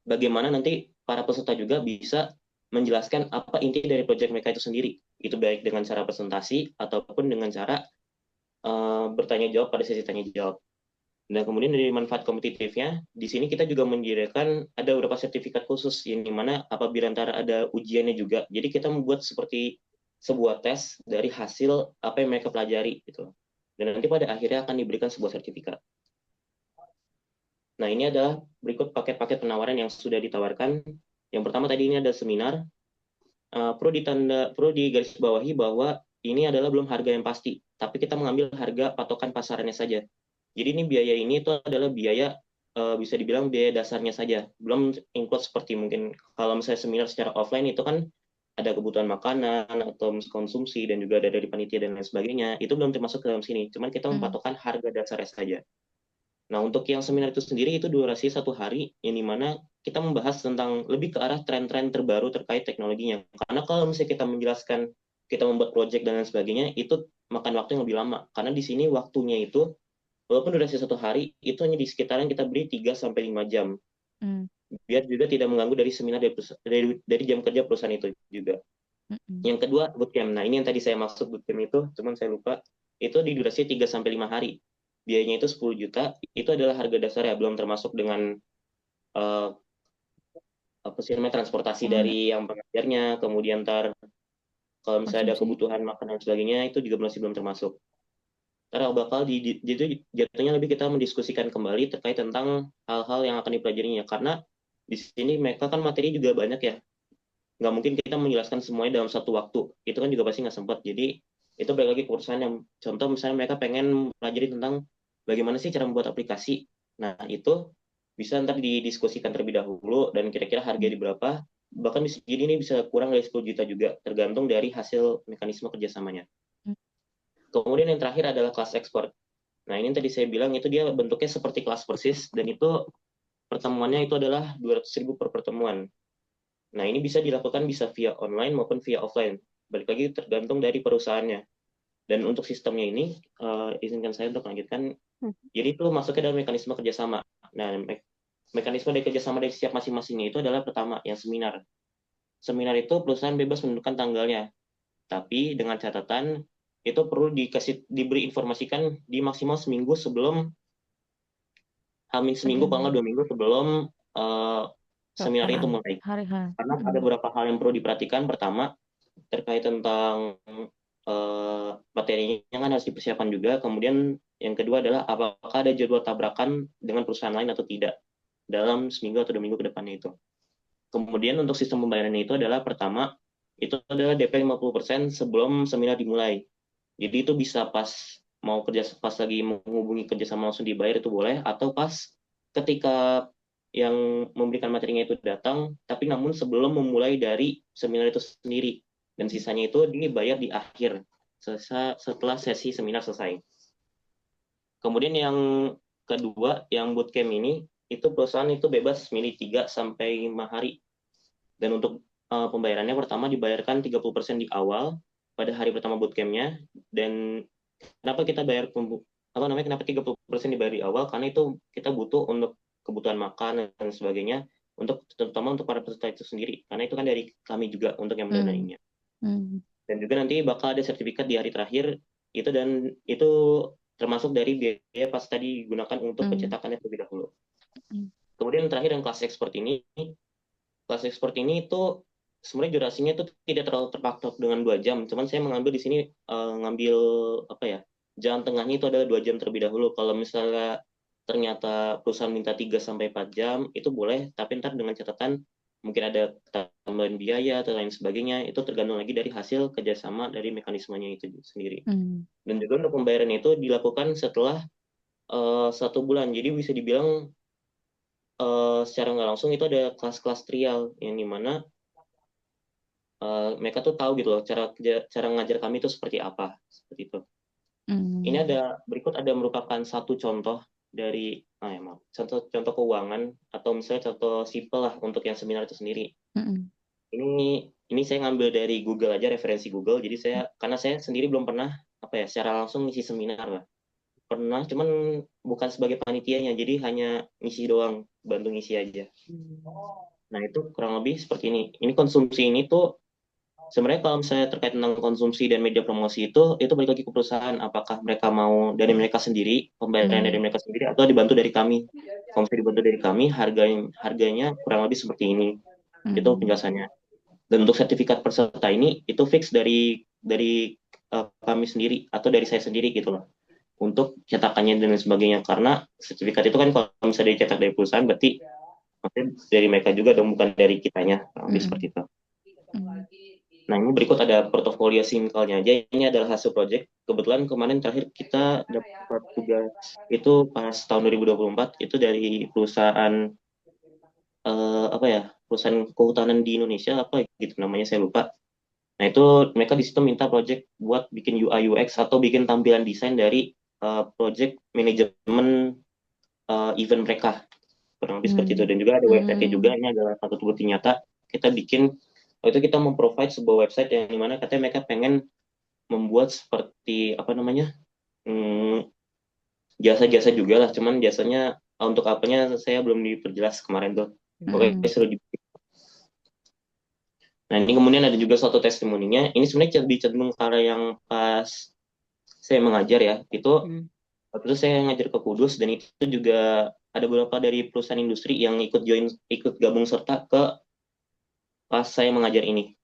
bagaimana nanti para peserta juga bisa menjelaskan apa inti dari proyek mereka itu sendiri. Itu baik dengan cara presentasi ataupun dengan cara bertanya jawab pada sesi tanya jawab. Dan kemudian dari manfaat kompetitifnya, di sini kita juga menyediakan ada beberapa sertifikat khusus yang dimana apabila antara ada ujiannya juga. Jadi kita membuat seperti sebuah tes dari hasil apa yang mereka pelajari gitu. Dan nanti pada akhirnya akan diberikan sebuah sertifikat. Nah, ini adalah berikut paket-paket penawaran yang sudah ditawarkan. Yang pertama tadi ini ada seminar. Perlu digarisbawahi bahwa ini adalah belum harga yang pasti, tapi kita mengambil harga patokan pasarannya saja. Jadi ini biaya ini itu adalah biaya bisa dibilang biaya dasarnya saja, belum include seperti mungkin kalau misalnya seminar secara offline itu kan ada kebutuhan makanan atau konsumsi dan juga ada dari panitia dan lain sebagainya, itu belum termasuk ke dalam sini. Cuman kita mempatokkan harga dasarnya saja. Nah, untuk yang seminar itu sendiri itu durasi 1 hari, yang dimana kita membahas tentang lebih ke arah tren-tren terbaru terkait teknologinya. Karena kalau misalnya kita menjelaskan, kita membuat project dan lain sebagainya, itu makan waktu yang lebih lama. Karena di sini waktunya itu, walaupun durasi 1 hari, itu hanya di sekitaran kita beri 3-5 jam. Biar juga tidak mengganggu dari seminar dari jam kerja perusahaan itu juga. Yang kedua, bootcamp. Nah, ini yang tadi saya maksud bootcamp itu, cuman saya lupa. Itu di durasi 3-5 hari. Biayanya itu 10 juta, itu adalah harga dasar ya, belum termasuk dengan transportasi dari yang pengajarnya, kemudian kalau misalnya ada kebutuhan makan dan sebagainya, itu juga masih belum termasuk. Bakal jatuhnya lebih kita mendiskusikan kembali terkait tentang hal-hal yang akan dipelajarinya, karena di sini mereka kan materi juga banyak ya, nggak mungkin kita menjelaskan semuanya dalam satu waktu, itu kan juga pasti nggak sempat. Jadi itu balik lagi ke perusahaan yang contoh misalnya mereka pengen pelajari tentang bagaimana sih cara membuat aplikasi. Nah, itu bisa ntar didiskusikan terlebih dahulu dan kira-kira harga di berapa. Bahkan jadi ini bisa kurang dari 10 juta juga, tergantung dari hasil mekanisme kerjasamanya. Kemudian yang terakhir adalah kelas ekspor. Nah, ini yang tadi saya bilang itu dia bentuknya seperti kelas persis, dan itu pertemuannya itu adalah 200.000 per pertemuan. Nah, ini bisa dilakukan bisa via online maupun via offline. Balik lagi tergantung dari perusahaannya. Dan untuk sistemnya ini, izinkan saya untuk lanjutkan. Jadi itu masuknya dalam mekanisme kerjasama. Nah, mekanisme dari kerjasama dari setiap masing-masingnya itu adalah pertama, yang seminar. Seminar itu perusahaan bebas menentukan tanggalnya. Tapi dengan catatan, itu perlu diberi informasikan di maksimal seminggu sebelum, seminggu, kalau nggak 2 minggu sebelum seminar itu mulai. Karena ada beberapa hal yang perlu diperhatikan. Pertama, terkait tentang materinya kan harus dipersiapkan juga. Kemudian yang kedua adalah apakah ada jadwal tabrakan dengan perusahaan lain atau tidak dalam seminggu atau 2 minggu ke depannya itu. Kemudian untuk sistem pembayarannya itu adalah pertama, itu adalah DP 50% sebelum seminar dimulai. Jadi itu bisa pas lagi menghubungi kerjasama langsung dibayar itu boleh, atau pas ketika yang memberikan materinya itu datang, tapi namun sebelum memulai dari seminar itu sendiri. Dan sisanya itu dibayar di akhir, setelah sesi seminar selesai. Kemudian yang kedua, yang bootcamp ini, itu perusahaan itu bebas milih 3 sampai 5 hari. Dan untuk pembayarannya pertama dibayarkan 30% di awal pada hari pertama bootcampnya. Dan kenapa kita bayar kenapa 30% dibayar di awal? Karena itu kita butuh untuk kebutuhan makan dan sebagainya, terutama untuk para peserta itu sendiri. Karena itu kan dari kami juga untuk yang mendanainya. Dan juga nanti bakal ada sertifikat di hari terakhir itu, dan itu termasuk dari biaya pas tadi digunakan untuk pencetakannya terlebih dahulu. Kemudian terakhir yang kelas ekspor ini. Kelas ekspor ini itu sebenarnya durasinya itu tidak terlalu terpatok dengan 2 jam. Cuman saya mengambil di sini ngambil jalan tengahnya itu adalah 2 jam terlebih dahulu. Kalau misalnya ternyata perusahaan minta 3 sampai 4 jam itu boleh, tapi ntar dengan catatan mungkin ada tambahan biaya atau lain sebagainya, itu tergantung lagi dari hasil kerjasama dari mekanismenya itu sendiri. Dan juga untuk pembayaran itu dilakukan setelah 1 bulan. Jadi bisa dibilang secara nggak langsung itu ada kelas-kelas trial yang dimana mereka tuh tahu gitu loh cara ngajar kami itu seperti apa, seperti itu. Ini berikut ada merupakan satu contoh dari contoh keuangan atau misalnya contoh simple lah untuk yang seminar itu sendiri. Ini saya ngambil dari Google aja, referensi Google. Jadi karena saya sendiri belum pernah secara langsung ngisi seminar lah. Pernah, cuman bukan sebagai panitianya, jadi hanya ngisi doang, bantu ngisi aja. Nah itu kurang lebih seperti ini. Ini konsumsi ini tuh sebenarnya kalau misalnya terkait tentang konsumsi dan media promosi itu balik lagi ke perusahaan, apakah mereka mau dari mereka sendiri, pembayaran dari mereka sendiri, atau dibantu dari kami. Kalau misalnya dibantu dari kami, harganya kurang lebih seperti ini. Itu penjelasannya. Dan untuk sertifikat peserta ini itu fix dari kami sendiri atau dari saya sendiri gitu loh, untuk cetakannya dan sebagainya. Karena sertifikat itu kan kalau misalnya dicetak dari perusahaan berarti maksudnya dari mereka juga dong, bukan dari kitanya. Lebih seperti itu. Nah ini berikut ada portofolio singkalnya aja. Ini adalah hasil project. Kebetulan kemarin terakhir kita dapat tugas itu pas tahun 2024 itu dari perusahaan perusahaan kehutanan di Indonesia apa gitu namanya, saya lupa. Nah itu mereka di situ minta project buat bikin UI UX atau bikin tampilan desain dari project manajemen event mereka, kurang lebih seperti itu. Dan juga ada website juga. Ini adalah satu bukti nyata kita bikin. Waktu itu kita memprovide sebuah website yang dimana katanya mereka pengen membuat seperti jasa-jasa juga lah, cuman jasanya untuk apanya saya belum diperjelas kemarin tuh. Pokoknya seru dibikin. Nah ini kemudian ada juga suatu testimoninya. Ini sebenarnya lebih cenderung karena yang pas saya mengajar ya, itu waktu itu saya ngajar ke Kudus, dan itu juga ada beberapa dari perusahaan industri yang ikut gabung serta ke pas saya mengajar ini.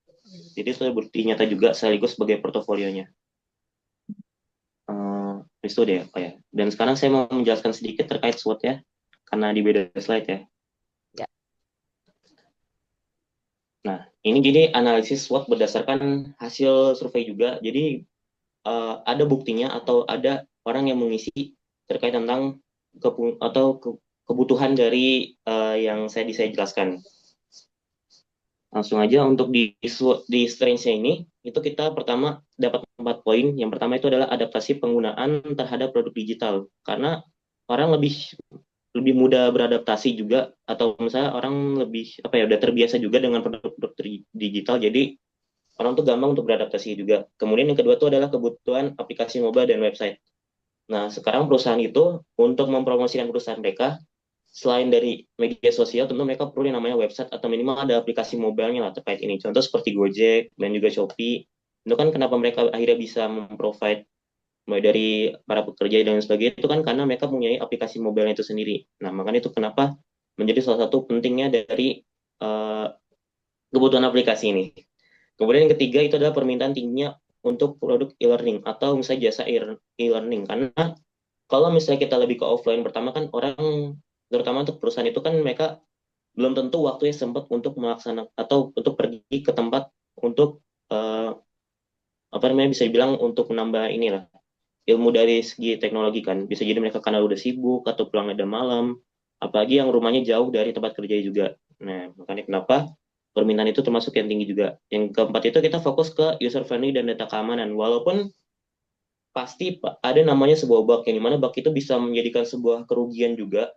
Jadi itu bukti nyata juga sekaligus sebagai portofolionya. Itu deh Dan sekarang saya mau menjelaskan sedikit terkait SWOT ya, karena di beda slide ya. Nah, ini jadi analisis SWOT berdasarkan hasil survei juga. Jadi ada buktinya atau ada orang yang mengisi terkait tentang kebutuhan dari yang saya jelaskan. Langsung aja untuk di strength-nya ini, itu kita pertama dapat 4 poin. Yang pertama itu adalah adaptasi penggunaan terhadap produk digital. Karena orang lebih mudah beradaptasi juga, atau misalnya orang lebih udah terbiasa juga dengan produk-produk digital, jadi orang tuh gampang untuk beradaptasi juga. Kemudian yang kedua itu adalah kebutuhan aplikasi mobile dan website. Nah, sekarang perusahaan itu untuk mempromosikan perusahaan mereka, selain dari media sosial, tentu mereka perlu yang namanya website atau minimal ada aplikasi mobile-nya lah terkait ini. Contoh seperti Gojek dan juga Shopee. Itu kan kenapa mereka akhirnya bisa memprovide mulai dari para pekerja dan sebagainya, itu kan karena mereka punya aplikasi mobile itu sendiri. Nah, makanya itu kenapa menjadi salah satu pentingnya dari kebutuhan aplikasi ini. Kemudian yang ketiga itu adalah permintaan tingginya untuk produk e-learning atau misalnya jasa e-learning. Karena kalau misalnya kita lebih ke offline, pertama kan orang, terutama untuk perusahaan itu kan mereka belum tentu waktunya sempat untuk melaksanakan atau untuk pergi ke tempat untuk bisa dibilang untuk menambah inilah ilmu dari segi teknologi kan. Bisa jadi mereka karena udah sibuk atau pulang ada malam. apalagi yang rumahnya jauh dari tempat kerja juga. Nah, makanya kenapa permintaan itu termasuk yang tinggi juga. Yang keempat itu kita fokus ke user friendly dan data keamanan. Walaupun pasti ada namanya sebuah bug, yang dimana bug itu bisa menjadikan sebuah kerugian juga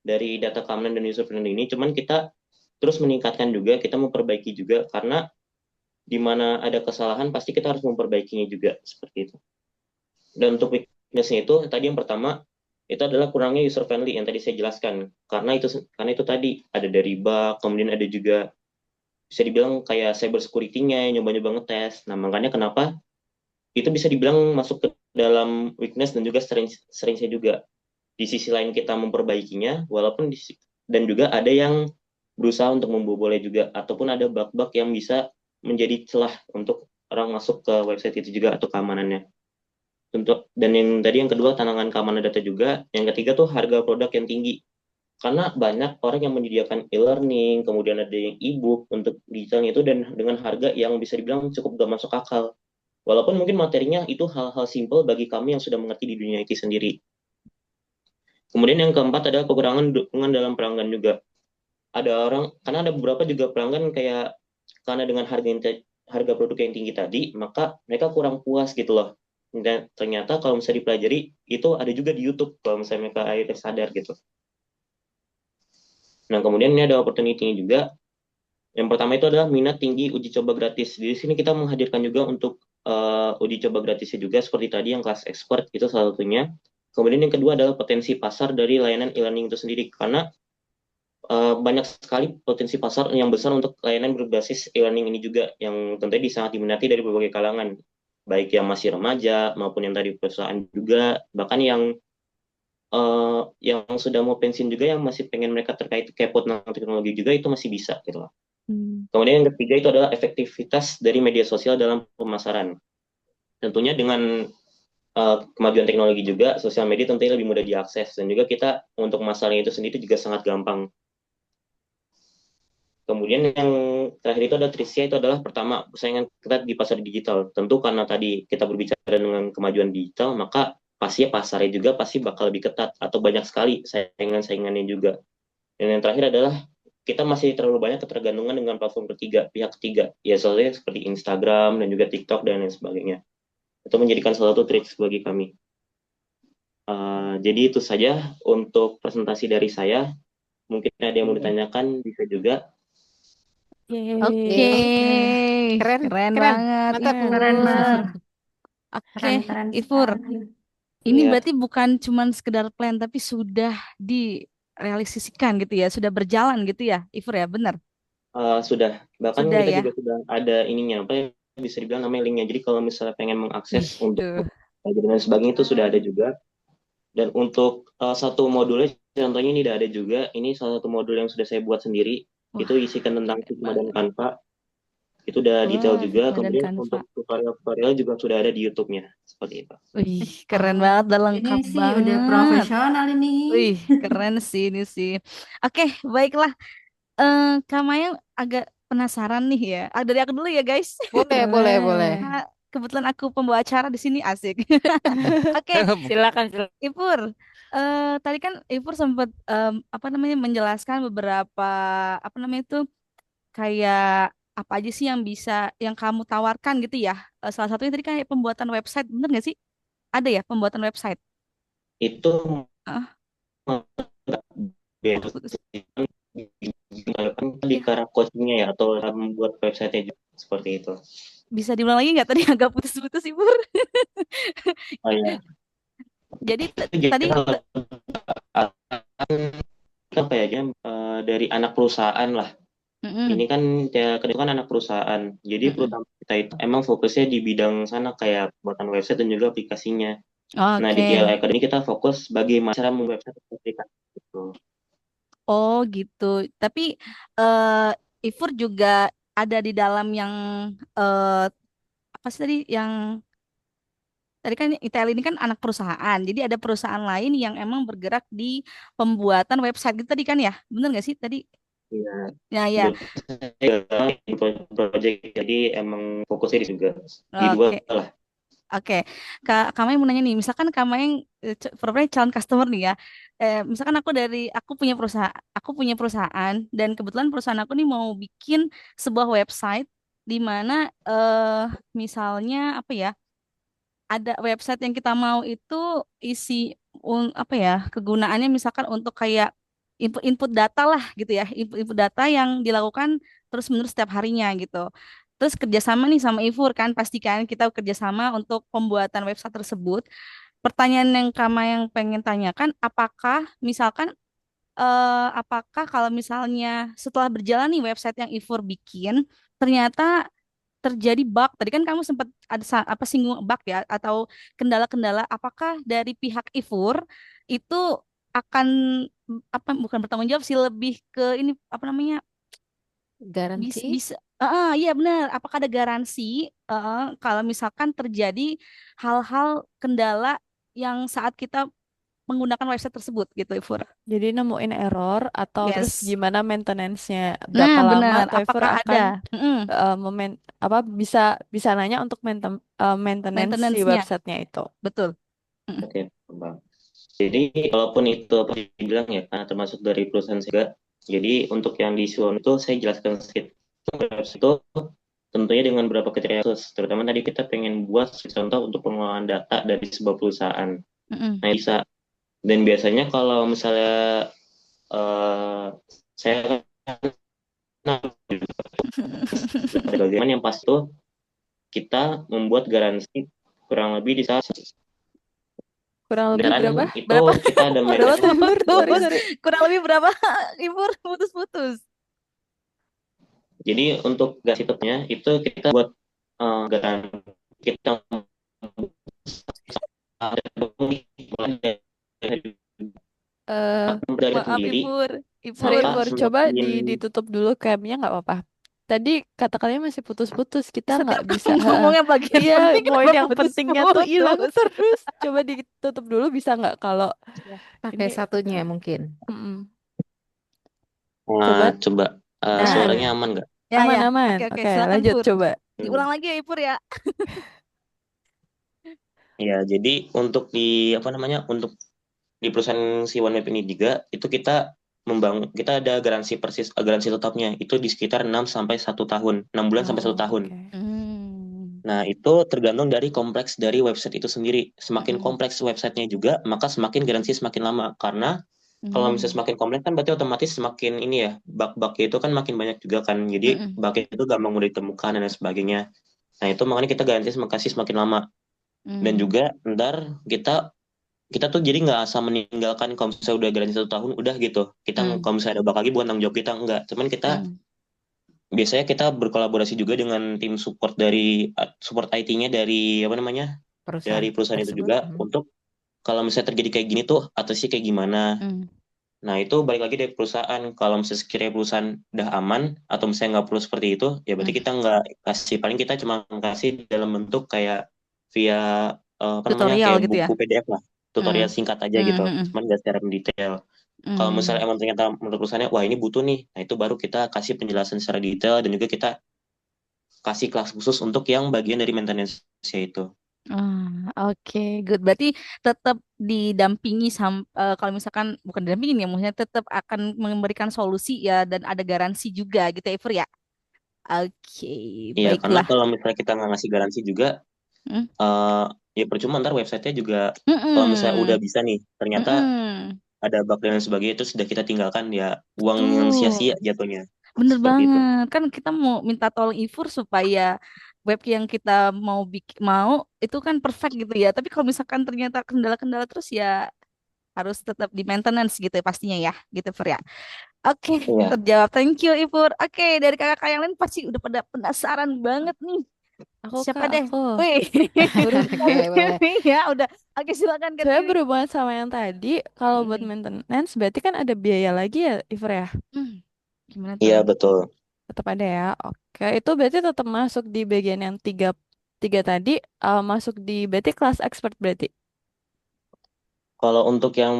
dari data keamanan dan user friendly ini. Cuman kita terus meningkatkan juga, kita memperbaiki juga, karena di mana ada kesalahan pasti kita harus memperbaikinya juga, seperti itu. Dan untuk weakness-nya itu tadi yang pertama itu adalah kurangnya user friendly yang tadi saya jelaskan. Karena itu tadi ada dari bug, kemudian ada juga bisa dibilang kayak cyber security-nya, nyoba-nyoba ngetes. Nah, makanya kenapa itu bisa dibilang masuk ke dalam weakness dan juga strength-nya juga. Di sisi lain kita memperbaikinya, walaupun dan juga ada yang berusaha untuk membobolnya juga, ataupun ada bug-bug yang bisa menjadi celah untuk orang masuk ke website itu juga atau keamanannya. Dan yang tadi yang kedua tantangan keamanan data juga. Yang ketiga tuh harga produk yang tinggi. Karena banyak orang yang menyediakan e-learning, kemudian ada yang e-book untuk digitalnya itu, dan dengan harga yang bisa dibilang cukup gak masuk akal. Walaupun mungkin materinya itu hal-hal simple bagi kami yang sudah mengerti di dunia IT sendiri. Kemudian yang keempat adalah kekurangan dukungan dalam pelanggan juga. Karena ada beberapa juga pelanggan kayak, karena dengan harga produk yang tinggi tadi, maka mereka kurang puas gitu loh. Dan ternyata kalau misalnya dipelajari, itu ada juga di YouTube kalau misalnya mereka akhirnya sadar gitu. Nah, kemudian ini ada opportunity-nya juga. Yang pertama itu adalah minat tinggi uji coba gratis. Di sini kita menghadirkan juga untuk uji coba gratisnya juga, seperti tadi yang kelas expert, itu salah satunya. Kemudian yang kedua adalah potensi pasar dari layanan e-learning itu sendiri. Karena banyak sekali potensi pasar yang besar untuk layanan berbasis e-learning ini juga, yang tentunya sangat diminati dari berbagai kalangan. Baik yang masih remaja, maupun yang tadi perusahaan juga, bahkan yang sudah mau pensiun juga, yang masih pengen mereka terkait kepo tentang teknologi juga, itu masih bisa gitu loh. Kemudian yang ketiga itu adalah efektivitas dari media sosial dalam pemasaran. Tentunya dengan kemajuan teknologi juga, sosial media tentunya lebih mudah diakses, dan juga kita untuk masalahnya itu sendiri juga sangat gampang. Kemudian yang terakhir itu ada Trisia, itu adalah pertama persaingan ketat di pasar digital. Tentu karena tadi kita berbicara dengan kemajuan digital, maka pasti pasarnya juga pasti bakal lebih ketat, atau banyak sekali saingan-saingannya juga. Dan yang terakhir adalah kita masih terlalu banyak ketergantungan dengan platform pihak ketiga. Ya soalnya seperti Instagram dan juga TikTok dan lain sebagainya. Itu menjadikan salah satu trik bagi kami. Jadi itu saja untuk presentasi dari saya. Mungkin ada yang mau ditanyakan, bisa juga. Oke, Keren, keren keren. banget, Mantap. Ifur. Keren banget. Oke, Keren-keren Ifur. sekali. Ini Iya. berarti bukan cuman sekedar plan, tapi sudah direalisasikan gitu ya, sudah berjalan gitu ya, Ifur ya, benar? Sudah. Bahkan Sudah kita ya. juga sudah ada ininya, apa ya, bisa dibilang namanya linknya. Jadi kalau misalnya pengen mengakses untuk Tuh. belajar dan sebagainya, itu sudah ada juga. Dan untuk satu modulnya, contohnya ini udah ada juga. Ini salah satu modul yang sudah saya buat sendiri. Wah, Itu isikan tentang keren Figma dan banget. Canva. Itu udah detail Wah, juga. Figma dan Kemudian Canva. untuk tutorial-tutorial juga sudah ada di YouTube-nya. Seperti itu. Wih, keren banget, udah Ini lengkap sih udah banget. profesional ini. Wih, keren sih ini sih. Oke, baiklah. Kak Mayang agak penasaran nih ya. Dari aku dulu ya, guys. Boleh, boleh, boleh. Boleh. Kebetulan aku pembawa acara di sini, asik. Oke, Silakan, silakan. Ipur. Tadi kan Ipur sempat apa namanya menjelaskan beberapa apa namanya itu kayak apa aja sih yang bisa yang kamu tawarkan gitu ya. Salah satunya tadi kayak pembuatan website, bener nggak sih? Ada ya pembuatan website? Itu Ah, beda putus. kan di Ya, cara coachingnya ya, atau membuat website-nya juga, seperti itu. bisa diulang lagi nggak tadi agak putus-putus Ipur? Oh iya. Jadi Itu tadi jadi apa ya, dia dari anak perusahaan lah. mm-mm, Ini kan ya, kedua kan anak perusahaan. Jadi mm-mm. perusahaan kita itu emang fokusnya di bidang sana, kayak pembuatan website dan juga aplikasinya. Nah, di GL Oke. Academy kita fokus bagaimana cara membuat website dan aplikasi gitu. Oh gitu. Tapi Ipur juga ada di dalam yang eh, apa sih tadi kan Italia ini kan anak perusahaan. Jadi ada perusahaan lain yang emang bergerak di pembuatan website gitu tadi kan ya? Bener nggak sih tadi? Ya, Ya ya. menurut saya project, jadi emang fokusnya di juga di dua Oke. lah. Oke, Kak Mayang mau nanya nih, misalkan Kak Mayang pura-pura calon customer nih ya. Misalkan aku punya perusahaan dan kebetulan perusahaan aku nih mau bikin sebuah website di mana misalnya apa ya? Ada website yang kita mau itu isi apa ya? Kegunaannya misalkan untuk kayak input data lah gitu ya, input data yang dilakukan terus-menerus setiap harinya gitu. Terus kerjasama nih sama Ifur kan, pastikan kita kerjasama untuk pembuatan website tersebut. Pertanyaan yang Kama yang pengen tanyakan, apakah kalau misalnya setelah berjalan nih website yang Ifur bikin, ternyata terjadi bug. Tadi kan kamu sempat ada apa singgung bug ya atau kendala-kendala. Apakah dari pihak Ifur itu akan apa bukan bertanggung jawab sih, lebih ke ini apa namanya, bisa Garansi. bisa iya benar. Apakah ada garansi kalau misalkan terjadi hal-hal kendala yang saat kita menggunakan website tersebut gitu, Ifur? Jadi nemuin error atau terus Yes. gimana maintenance-nya, Nah, berapa lama benar. Twitter Apakah akan ada mm, apa bisa bisa nanya untuk maintenance si maintenance-nya? websitenya itu. Betul. Mm, Oke, Bang. Jadi walaupun itu apa dibilang ya, karena termasuk dari perusahaan saya juga. Jadi untuk yang di Suwon itu saya jelaskan sedikit. Website itu tentunya dengan beberapa kriteria khusus. Terutama tadi kita pengen buat contoh untuk pengelolaan data dari sebuah perusahaan. mm, Nah bisa. Dan biasanya kalau misalnya saya ada bagaimana yang pas itu kita membuat garansi kurang lebih di saat Kurang lebih dan berapa? itu Berapa? kita ada Berapa tuh? maintenance. Sorry, Putus. sorry. Kurang lebih berapa, Ifur? Putus-putus. Jadi untuk gas hitupnya itu kita buat garansi kita Eh, dari Maaf, sendiri, Ifur. sorry, Ifur. maka Pur, coba semakin ditutup dulu camnya nggak apa-apa. Tadi kata-katanya masih putus-putus, kita nggak Setiap bisa. kamu ngomongnya bagian Iya, penting, poin kenapa yang pentingnya tuh hilang putus-putus? terus. Coba ditutup dulu bisa nggak kalau Ya, pakai ini? satunya mungkin. Mm-mm. Coba. coba suaranya Nah, aman nggak? Ya, ya. Aman-aman. Oke, oke. Oke, Silakan, lanjut Fur. coba. Diulang lagi ya, Ifur ya. Ya, jadi untuk di apa namanya untuk di perusahaan si OneWeb ini juga itu kita kita ada garansi persis garansi tetapnya itu di sekitar 6 sampai 1 tahun, 6 bulan sampai 1 tahun. Oke. Nah, itu tergantung dari kompleks dari website itu sendiri. Semakin kompleks websitenya juga, maka semakin garansi semakin lama. Karena kalau misalnya semakin kompleks kan berarti otomatis semakin ini ya, bug-bugnya itu kan makin banyak juga kan. Jadi bugnya itu gampang mudah ditemukan dan lain sebagainya. Nah, itu makanya kita garansi kasih semakin lama. Dan juga ntar kita tuh jadi nggak asal meninggalkan kalau misalnya udah garansi 1 tahun, udah gitu. Kita kalau misalnya ada bug lagi bukan tanggung jawab kita, enggak. Cuman kita biasanya kita berkolaborasi juga dengan tim support support IT-nya dari apa namanya dari perusahaan itu tersebut. juga untuk kalau misalnya terjadi kayak gini tuh atau sih kayak gimana. Nah itu balik lagi dari perusahaan. Kalau misalnya sekiranya perusahaan udah aman atau misalnya nggak perlu seperti itu, ya berarti kita nggak kasih. Paling kita cuma kasih dalam bentuk kayak via apa namanya Tutorial kayak gitu ya. buku PDF lah, tutorial singkat aja gitu. Cuman nggak secara mendetail. Kalau misalnya emang ternyata menurut perusahaannya, wah ini butuh nih, nah itu baru kita kasih penjelasan secara detail dan juga kita kasih kelas khusus untuk yang bagian dari maintenance-nya itu. Oke, good. Berarti tetap didampingi kalau misalkan bukan didampingi ya, maksudnya tetap akan memberikan solusi ya dan ada garansi juga gitu ya, Ifur ya. Oke, Iya, karena baiklah. kalau misalnya kita nggak ngasih garansi juga, Hmm? ya percuma ntar websitenya juga, kalau misalnya udah Mm-mm. bisa nih, ternyata Mm-mm. ada bug dan lain sebagainya, itu sudah kita tinggalkan, ya uang yang Tuh. sia-sia jatuhnya. Bener Seperti itu. banget. Kan kita mau minta tolong Ifur supaya web yang kita mau itu kan perfect gitu ya. Tapi kalau misalkan ternyata kendala-kendala terus ya harus tetap di maintenance gitu ya pastinya ya, gitu Fur ya. Oke, Iya. terjawab. Thank you Ifur. Oke, dari kakak-kakak yang lain pasti udah pada penasaran banget nih. Aku Siapa Kak, deh? aku. Wih. Oke, boleh. Ya udah. Oke, silakan Kak Saya Tiwi. berhubungan sama yang tadi, kalau buat maintenance berarti kan ada biaya lagi ya, Iver ya? Gimana Iya, tuh? betul. Tetap ada ya. Oke, itu berarti tetap masuk di bagian yang tiga tadi, masuk di berarti kelas expert berarti. Kalau untuk yang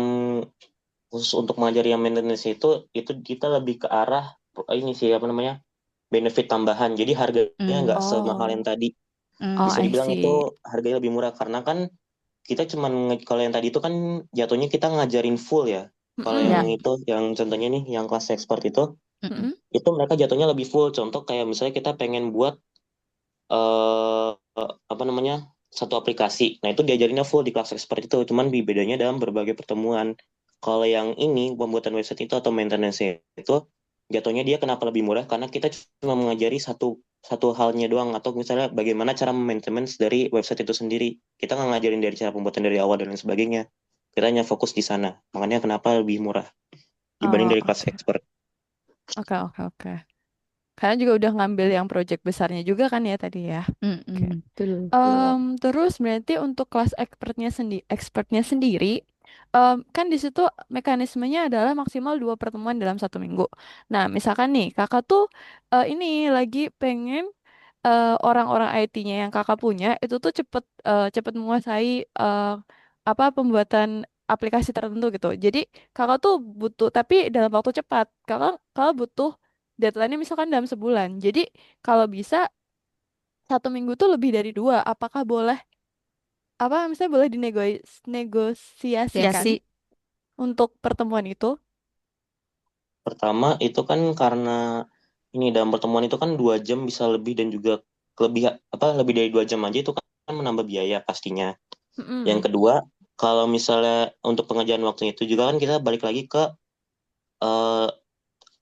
khusus untuk mengajari yang maintenance itu kita lebih ke arah ini sih apa namanya benefit tambahan. Jadi harganya nggak semahal Oh, yang tadi. Oh, Bisa I dibilang see. itu harganya lebih murah karena kan kita cuman kalau yang tadi itu kan jatuhnya kita ngajarin full ya. Kalau Mm-mm. yang Ya. itu, yang contohnya nih, yang kelas expert Mm-mm. itu mereka jatuhnya lebih full. Contoh kayak misalnya kita pengen buat apa namanya, satu aplikasi. Nah itu diajarinnya full di kelas expert itu, cuman bedanya dalam berbagai pertemuan. Kalau yang ini pembuatan website itu atau maintenance itu jatuhnya dia kenapa lebih murah? Karena kita cuma mengajari satu satu halnya doang, atau misalnya bagaimana cara maintenance dari website itu sendiri. Kita nggak ngajarin dari cara pembuatan dari awal dan lain sebagainya. Kita hanya fokus di sana. Makanya kenapa lebih murah dibanding Oh, dari kelas oke. expert. Oke. Karena juga udah ngambil yang project besarnya juga kan ya tadi ya. Oke. Mm-mm. Betul. Terus berarti untuk kelas expertnya sendiri, kan di situ mekanismenya adalah maksimal 2 pertemuan dalam 1 minggu. Nah, misalkan nih kakak tuh ini lagi pengen orang-orang IT-nya yang kakak punya itu tuh cepet menguasai apa pembuatan aplikasi tertentu gitu. Jadi kakak tuh butuh tapi dalam waktu cepat. Kakak butuh deadline-nya misalkan dalam sebulan. Jadi kalau bisa 1 minggu tuh lebih dari 2. Apakah boleh apa misalnya boleh Ya dinegosiasikan sih. untuk pertemuan itu? Pertama itu kan karena ini dalam pertemuan itu kan 2 jam bisa lebih, dan juga lebih apa, lebih dari 2 jam aja itu kan menambah biaya pastinya. Yang Mm-mm. kedua, kalau misalnya untuk pengerjaan waktunya itu juga kan kita balik lagi ke eh,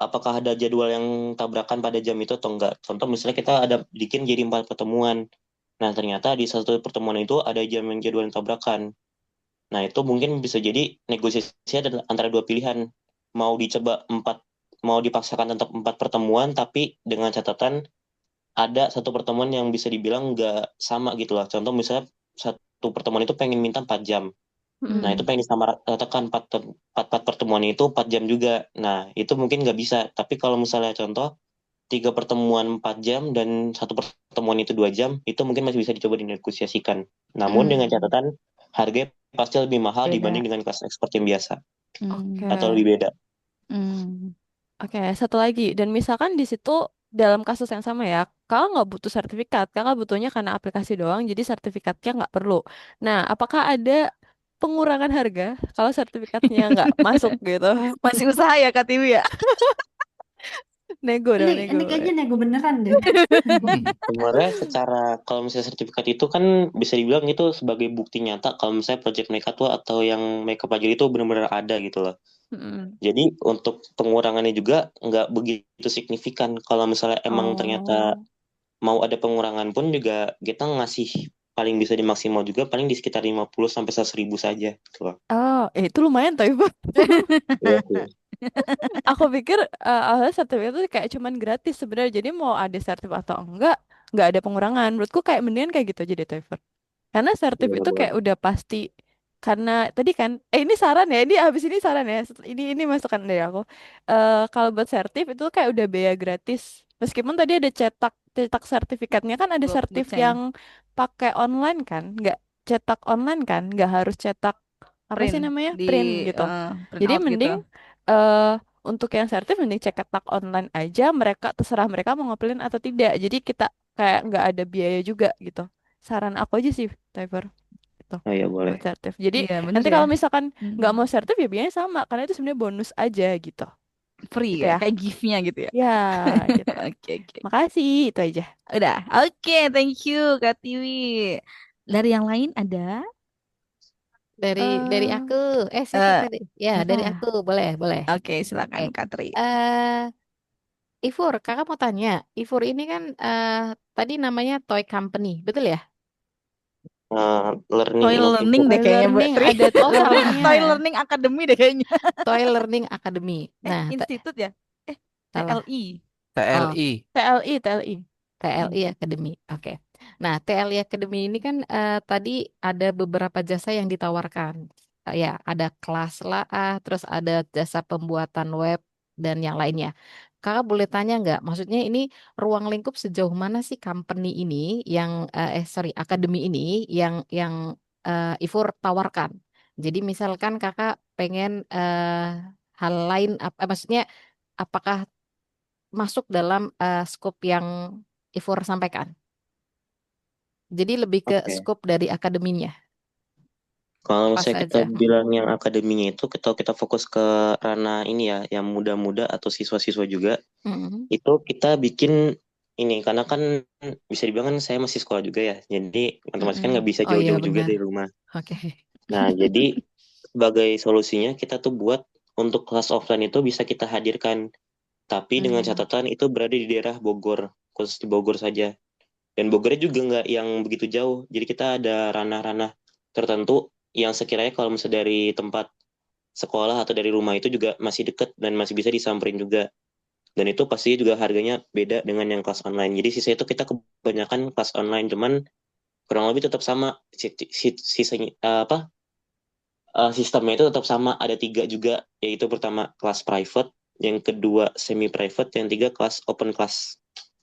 apakah ada jadwal yang tabrakan pada jam itu atau enggak. Contoh misalnya kita ada bikin jadi 4 pertemuan. Nah ternyata di satu pertemuan itu ada jadwal yang tabrakan. Nah itu mungkin bisa jadi negosiasi ada antara dua pilihan. Mau dicoba mau dipaksakan untuk 4 pertemuan, tapi dengan catatan ada satu pertemuan yang bisa dibilang nggak sama gitu lah. Contoh misalnya satu pertemuan itu pengen minta 4 jam. Nah, itu Mm-mm. pengen disamaratakan empat pertemuan itu 4 jam juga. Nah, itu mungkin nggak bisa. Tapi kalau misalnya contoh 3 pertemuan 4 jam dan satu pertemuan itu 2 jam, itu mungkin masih bisa dicoba dinegosiasikan. Namun dengan Mm. catatan harganya pasti lebih mahal Beda. dibanding dengan kelas expert yang biasa Oke. atau lebih beda. Mm. Oke, satu lagi. Dan misalkan di situ dalam kasus yang sama ya, kakak nggak butuh sertifikat, kakak butuhnya karena aplikasi doang, jadi sertifikatnya nggak perlu. Nah, apakah ada pengurangan harga kalau sertifikatnya nggak masuk gitu? Masih usaha ya Kak Tiwi ya? Nego Ini dong, nego. ini kayaknya nego beneran deh. Sebenarnya secara kalau misalnya sertifikat itu kan bisa dibilang itu sebagai bukti nyata kalau misalnya project mereka tuh atau yang mereka pelajari itu benar-benar ada gitu loh. Mm-mm. Jadi untuk pengurangannya juga nggak begitu signifikan. Kalau misalnya emang ternyata Oh. mau ada pengurangan pun juga kita ngasih paling bisa dimaksimal juga paling di sekitar 50 sampai 100 ribu saja gitu loh. Oh, itu lumayan tuh Ibu. Iya sih. Aku pikir awalnya sertifikat itu kayak cuman gratis sebenarnya. Jadi mau ada sertif atau enggak ada pengurangan. Menurutku kayak mendingan kayak gitu aja deh, Toiver. Karena sertif Boleh, itu kayak boleh. udah pasti. Karena tadi kan, ini saran ya, ini habis ini saran ya. Ini masukan dari aku. Kalau buat sertif itu kayak udah biaya gratis. Meskipun tadi ada cetak cetak sertifikatnya kan ada Betul, sertif desain yang pakai online kan, nggak cetak online kan, nggak harus cetak apa sih print namanya di print gitu. print Jadi out gitu. mending eh untuk yang sertif mending cetak online aja. Mereka terserah mereka mau ngeprint atau tidak. Jadi kita kayak nggak ada biaya juga gitu. Saran aku aja sih, Typer gitu Oh ya boleh. buat sertif. Jadi Iya, bener nanti ya. kalau misalkan Mm. nggak mau sertif ya biayanya sama karena itu sebenarnya bonus aja gitu. Free Gitu ya, ya. kayak gift-nya gitu ya. Ya, gitu. Oke, oke. Makasih, itu aja. Udah. Oke, thank you Kak Tiwi. Dari yang lain ada? Dari eh aku, siapa Eh, tadi? Ya, dari Eva. aku, boleh, boleh. oke, silakan Oke. Kak Tri. eh Ivur, kakak mau tanya, Ivur ini kan tadi namanya Toy Company, betul ya? Learning Toy learning Institute. deh Toy kayaknya Mbak learning Tri. ada Oh, salah. Toy learningnya. learning academy deh kayaknya. Toy Learning Academy. Nah, Institut ya? salah. TLI. Oh, TLI. TLI. TLI Academy. Oke. Nah, TLI Academy ini kan tadi ada beberapa jasa yang ditawarkan. Ya, ada kelas lah, terus ada jasa pembuatan web dan yang lainnya. Kakak boleh tanya nggak? Maksudnya ini ruang lingkup sejauh mana sih company ini yang sorry, akademi ini yang Ivur tawarkan. Jadi misalkan kakak pengen hal lain, maksudnya apakah masuk dalam skop yang Ivor sampaikan. Jadi lebih ke Oke. scope dari akademinya. Kalau Pas misalnya kita aja. bilang yang akademinya itu, kita fokus ke ranah ini ya, yang muda-muda atau siswa-siswa juga, Mm-mm. itu kita bikin ini, karena kan bisa dibilang kan saya masih sekolah juga ya, jadi otomatis kan nggak Mm-mm. bisa Oh iya jauh-jauh juga benar. dari rumah. Oke. Nah, jadi sebagai solusinya kita tuh buat untuk kelas offline itu bisa kita hadirkan, tapi dengan Hmm. catatan itu berada di daerah Bogor, khusus di Bogor saja. Dan Bogornya juga nggak yang begitu jauh, jadi kita ada ranah-ranah tertentu yang sekiranya kalau misalnya dari tempat sekolah atau dari rumah itu juga masih deket dan masih bisa disamperin juga. Dan itu pasti juga harganya beda dengan yang kelas online. Jadi sisa itu kita kebanyakan kelas online, cuman kurang lebih tetap sama sisanya sistemnya itu tetap sama, ada tiga juga, yaitu pertama kelas private, yang kedua semi private, yang tiga kelas open class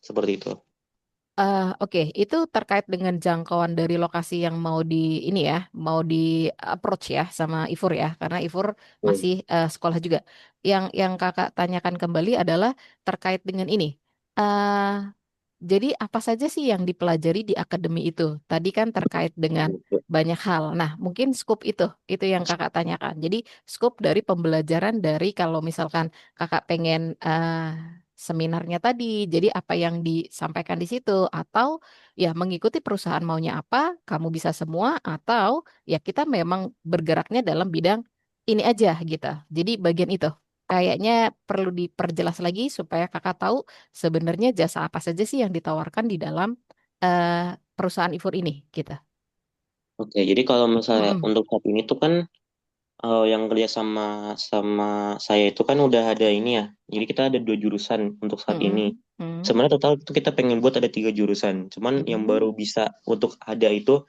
seperti itu. Oke, itu terkait dengan jangkauan dari lokasi yang mau di ini ya, mau di approach ya sama Ifur ya, karena Ifur masih sekolah juga. Yang kakak tanyakan kembali adalah terkait dengan ini. Eh jadi apa saja sih yang dipelajari di akademi itu? Tadi kan terkait dengan banyak hal. Nah, mungkin scope itu yang kakak tanyakan. Jadi scope dari pembelajaran dari kalau misalkan kakak pengen seminarnya tadi, jadi apa yang disampaikan di situ, atau ya mengikuti perusahaan maunya apa, kamu bisa semua, atau ya kita memang bergeraknya dalam bidang ini aja gitu. Jadi bagian itu. Kayaknya perlu diperjelas lagi supaya kakak tahu sebenarnya jasa apa saja sih yang ditawarkan di dalam eh, perusahaan Ifur ini gitu. Oke, jadi kalau misalnya Mm-mm. untuk saat ini tuh kan yang kerja sama sama saya itu kan udah ada ini ya. Jadi kita ada dua jurusan untuk saat ini. Mm-mm. Mm-mm. Sebenarnya total itu kita pengen buat ada tiga jurusan. Cuman yang baru Mm-mm. bisa untuk ada itu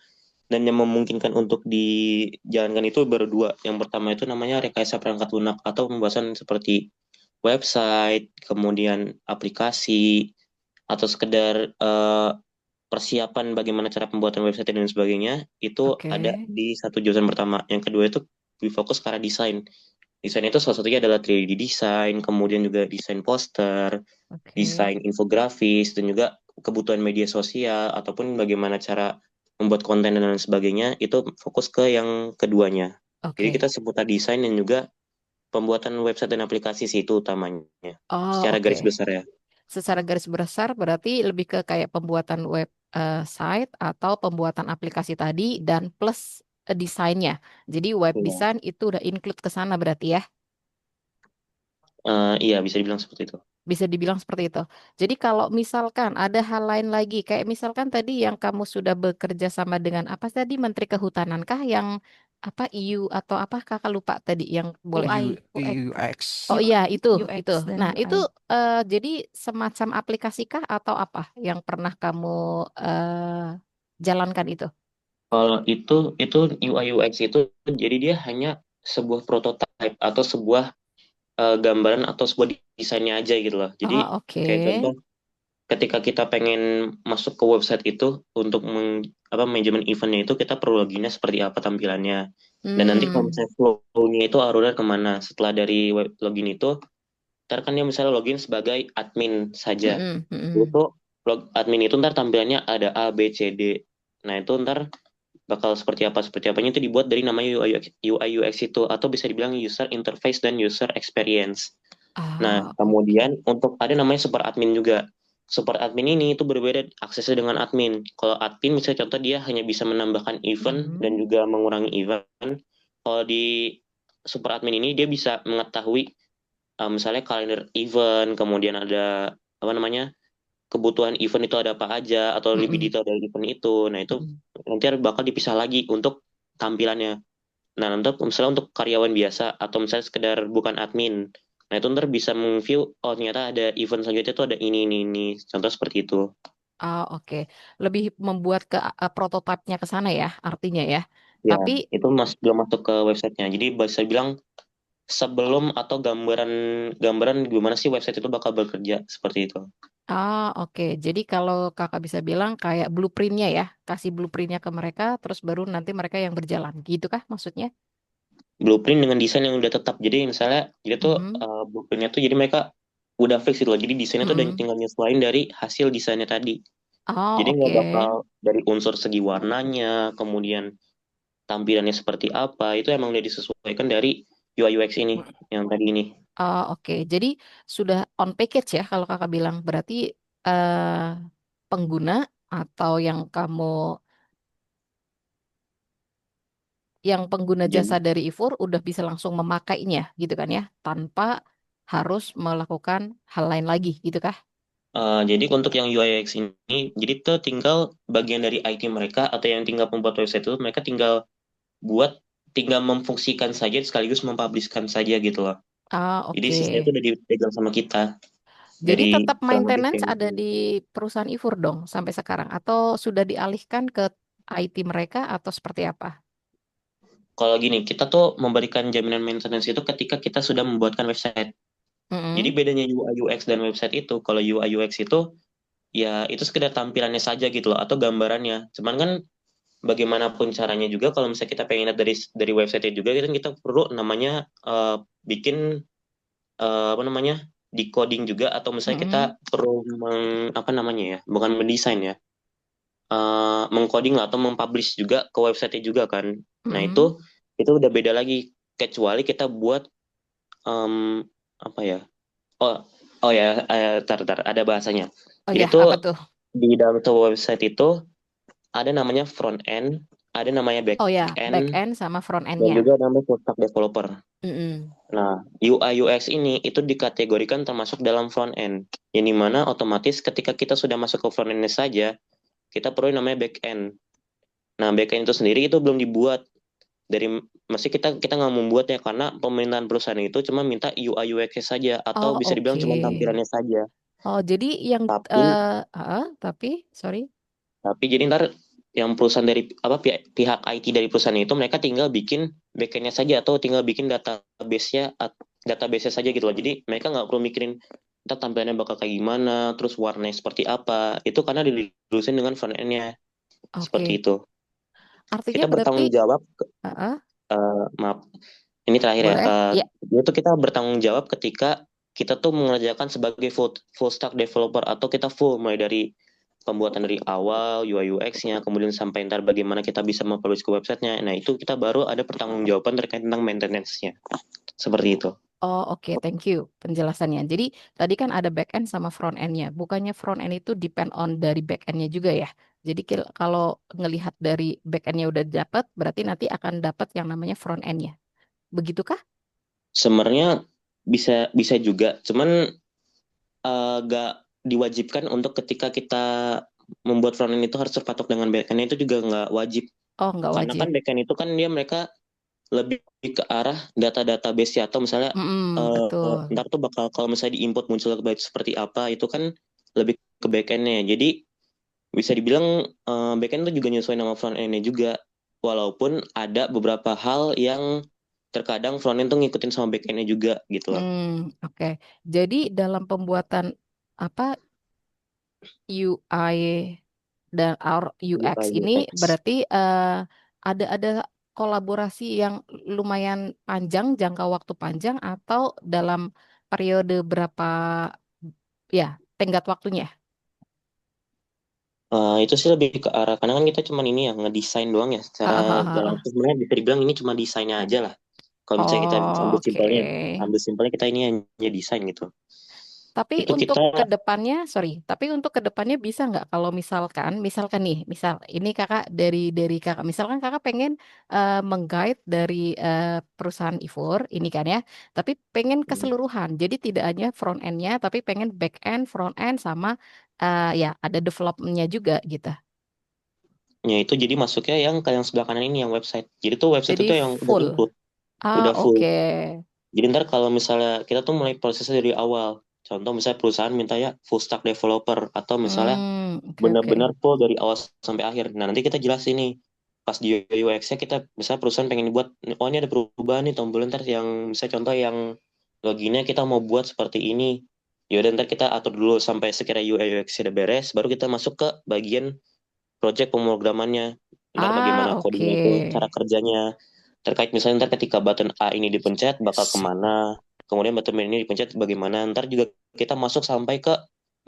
dan yang memungkinkan untuk dijalankan itu baru dua. Yang pertama itu namanya rekayasa perangkat lunak atau pembahasan seperti website, kemudian aplikasi, atau sekedar persiapan bagaimana cara pembuatan website dan sebagainya. Itu Oke, ada di satu jurusan pertama. Yang kedua itu lebih fokus ke arah desain. Desain itu salah satunya adalah 3D design, kemudian juga desain poster, oke, desain infografis, dan juga kebutuhan media sosial, ataupun bagaimana cara membuat konten dan lain sebagainya, itu fokus ke yang keduanya. Jadi oke. kita seputar desain dan juga pembuatan website dan aplikasi sih itu utamanya. Oh, Secara oke. garis besar ya. Secara garis besar berarti lebih ke kayak pembuatan web site atau pembuatan aplikasi tadi dan plus desainnya. Jadi web Iya. design itu udah include ke sana berarti ya. Iya, bisa dibilang seperti itu. Bisa dibilang seperti itu. Jadi kalau misalkan ada hal lain lagi, kayak misalkan tadi yang kamu sudah bekerja sama dengan apa tadi Menteri Kehutanan kah yang apa EU atau apa kakak lupa tadi yang boleh. UI, UX, UX. Oh iya UX itu. dan Nah itu UI. jadi semacam aplikasi kah atau apa yang pernah kamu jalankan itu? Kalau itu UI UX itu jadi dia hanya sebuah prototype atau sebuah gambaran atau sebuah desainnya aja gitu loh. Jadi Oh oke. kayak contoh ketika kita pengen masuk ke website itu untuk manajemen eventnya itu kita perlu loginnya seperti apa tampilannya. Dan nanti kalau Hmm. misalnya flow-nya itu alurnya kemana setelah dari web login itu, ntar kan dia misalnya login sebagai admin saja. Mm-mm, Itu mm-mm. admin itu ntar tampilannya ada A, B, C, D. Nah itu ntar bakal seperti apanya itu dibuat dari namanya UI UX itu, atau bisa dibilang user interface dan user experience. Nah, Ah oke. kemudian untuk ada namanya super admin juga. Super admin ini itu berbeda aksesnya dengan admin. Kalau admin misalnya contoh dia hanya bisa menambahkan event dan Mm-mm. juga mengurangi event. Kalau di super admin ini dia bisa mengetahui misalnya kalender event, kemudian ada apa namanya kebutuhan event itu ada apa aja atau lebih Mm-mm, detail dari event itu. Nah, itu mm-mm. nanti bakal dipisah lagi untuk tampilannya. Nah, untuk misalnya untuk karyawan biasa atau misalnya sekedar bukan admin. Nah, itu ntar bisa meng-view, oh ternyata ada event selanjutnya itu ada ini. Contoh seperti itu. Ah oke. Lebih membuat ke prototipenya ke sana ya artinya ya. Ya, Tapi itu belum masuk ke websitenya. Jadi bisa bilang sebelum atau gambaran gambaran gimana sih website itu bakal bekerja seperti itu. oke. Jadi kalau kakak bisa bilang kayak blueprintnya ya, kasih blueprintnya ke mereka, terus baru nanti mereka yang berjalan. Gitu kah maksudnya? Blueprint dengan desain yang udah tetap. Jadi misalnya, jadi tuh Mhm, blueprintnya tuh jadi mereka udah fix gitu loh. Jadi desainnya tuh udah mhm. tinggal nyesuaiin dari hasil desainnya tadi. Oh, Jadi nggak bakal oke. dari unsur segi warnanya, kemudian tampilannya seperti apa, itu emang udah disesuaikan dari UI UX ini, yang tadi ini. Oh, oke. Jadi sudah on package ya kalau kakak bilang. Berarti eh, pengguna atau yang pengguna jasa Jadi, dari Ivur udah bisa langsung memakainya gitu kan ya, tanpa harus melakukan hal lain lagi gitu kah? jadi untuk yang UI UX ini, jadi itu tinggal bagian dari IT mereka atau yang tinggal membuat website itu, mereka tinggal memfungsikan saja sekaligus mempublishkan saja gitu loh. Ah, Jadi oke. sisanya itu udah dipegang sama kita Jadi dari tetap maintenance bagian ada itu. di perusahaan Ivur dong sampai sekarang atau sudah dialihkan ke IT mereka atau seperti apa? Kalau gini, kita tuh memberikan jaminan maintenance itu ketika kita sudah membuatkan website. Jadi Mm-mm. bedanya UI UX dan website itu, kalau UI UX itu ya itu sekedar tampilannya saja gitu loh atau gambarannya. Cuman kan bagaimanapun caranya juga kalau misalnya kita pengen lihat dari website juga kita perlu namanya bikin apa namanya decoding juga atau misalnya kita Mm-mm. perlu apa namanya ya bukan mendesain ya mengcoding lah atau mempublish juga ke website juga kan. Nah Mm-mm. itu udah beda lagi kecuali kita buat em, apa ya oh oh ya tar ada bahasanya. Oh Jadi ya, tuh apa tuh? di dalam sebuah website itu ada namanya front end, ada namanya back Oh ya, end, back end sama front dan end-nya. juga namanya full stack developer. Mm-mm. Nah, UI UX ini itu dikategorikan termasuk dalam front end, yang dimana otomatis ketika kita sudah masuk ke front end saja, kita perlu yang namanya back end. Nah, back end itu sendiri itu belum dibuat dari masih kita nggak membuatnya karena pemerintahan perusahaan itu cuma minta UI UX saja atau Oh, bisa dibilang oke. cuma tampilannya saja. Oh, jadi yang Tapi tapi sorry. tapi jadi ntar yang perusahaan dari apa pihak IT dari perusahaan itu mereka tinggal bikin backendnya saja atau tinggal bikin database-nya saja gitu loh. Jadi mereka nggak perlu mikirin ntar tampilannya bakal kayak gimana, terus warnanya seperti apa. Itu karena dilurusin dengan front end-nya seperti Oke. itu. Artinya Kita berarti bertanggung jawab, uh, maaf, ini terakhir ya. boleh? Ya. Itu kita bertanggung jawab ketika kita tuh mengerjakan sebagai full stack developer atau kita full mulai dari pembuatan dari awal UI UX-nya kemudian sampai ntar bagaimana kita bisa mempublish ke websitenya. Nah itu kita baru ada pertanggungjawaban terkait tentang maintenance-nya seperti itu. Oh, oke, thank you penjelasannya. Jadi tadi kan ada back end sama front end-nya. Bukannya front end itu depend on dari back end-nya juga ya? Jadi kalau ngelihat dari back end-nya udah dapat, berarti nanti akan dapat yang namanya front end-nya. Begitukah? Sebenarnya bisa bisa juga, cuman gak diwajibkan untuk ketika kita membuat front end itu harus terpatok dengan back end itu juga nggak wajib. Oh, nggak Karena wajib. kan back end itu kan mereka lebih ke arah data-database ya atau misalnya Mm-mm, betul. ntar tuh bakal kalau misalnya di input muncul seperti apa itu kan lebih ke backendnya jadi bisa dibilang backend tuh juga nyesuaiin nama front endnya juga walaupun ada beberapa hal yang terkadang front end tuh ngikutin sama backendnya juga gitu loh. Oke. Jadi dalam pembuatan apa UI dan our UX UI ini UX. berarti ada kolaborasi yang lumayan panjang, jangka waktu panjang atau dalam periode berapa ya tenggat waktunya? Itu sih lebih ke arah karena kan kita cuma ini ya ngedesain doang ya secara Ah, ah, gak ah, ah. langsung sebenarnya bisa dibilang ini cuma desainnya aja lah. Kalau misalnya kita Oh, oke. ambil simpelnya kita ini hanya desain gitu. Tapi Itu untuk kita kedepannya, sorry, tapi untuk kedepannya bisa nggak kalau misalkan nih, ini kakak dari kakak, misalkan kakak pengen menggait dari perusahaan Ivor ini kan ya, tapi pengen keseluruhan, jadi tidak hanya front end-nya, tapi pengen back end, front end sama ya ada development-nya juga gitu. ya itu jadi masuknya yang kayak yang sebelah kanan ini yang website. Jadi tuh website Jadi itu yang udah full. include, Ah, udah full. oke. Jadi ntar kalau misalnya kita tuh mulai prosesnya dari awal. Contoh misalnya perusahaan minta ya full stack developer atau misalnya Oke, oke. benar-benar full dari awal sampai akhir. Nah nanti kita jelasin nih pas di UX-nya kita misalnya perusahaan pengen dibuat oh ini ada perubahan nih tombol ntar yang misalnya contoh yang loginnya kita mau buat seperti ini. Ya udah ntar kita atur dulu sampai sekira UI UX udah beres baru kita masuk ke bagian project pemrogramannya. Ntar Ah, bagaimana oke. codingnya itu, cara kerjanya. Terkait misalnya ntar ketika button A ini dipencet bakal kemana. Kemudian button B ini dipencet bagaimana. Ntar juga kita masuk sampai ke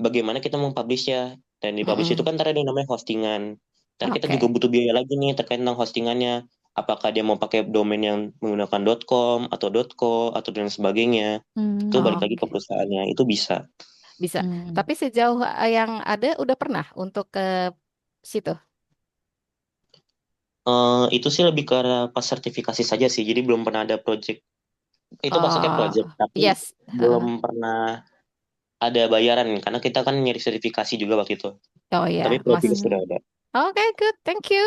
bagaimana kita mempublishnya. Dan di publish itu Mm-mm. kan ntar ada yang namanya hostingan. Ntar kita Oke. juga butuh biaya lagi nih terkait tentang hostingannya. Apakah dia mau pakai domain yang menggunakan .com atau .co atau dan sebagainya. Itu Hmm. balik lagi ke Oke. perusahaannya. Itu bisa. Bisa. Hmm. Tapi sejauh yang ada udah pernah untuk ke situ. Itu sih lebih ke arah pas sertifikasi saja sih. Jadi belum pernah ada project. Itu masuknya Oh, project. Tapi yes. belum pernah ada bayaran. Karena kita kan nyari sertifikasi juga waktu itu. Oh Tapi ya, Mas. project sudah ada. Oke, good. Thank you.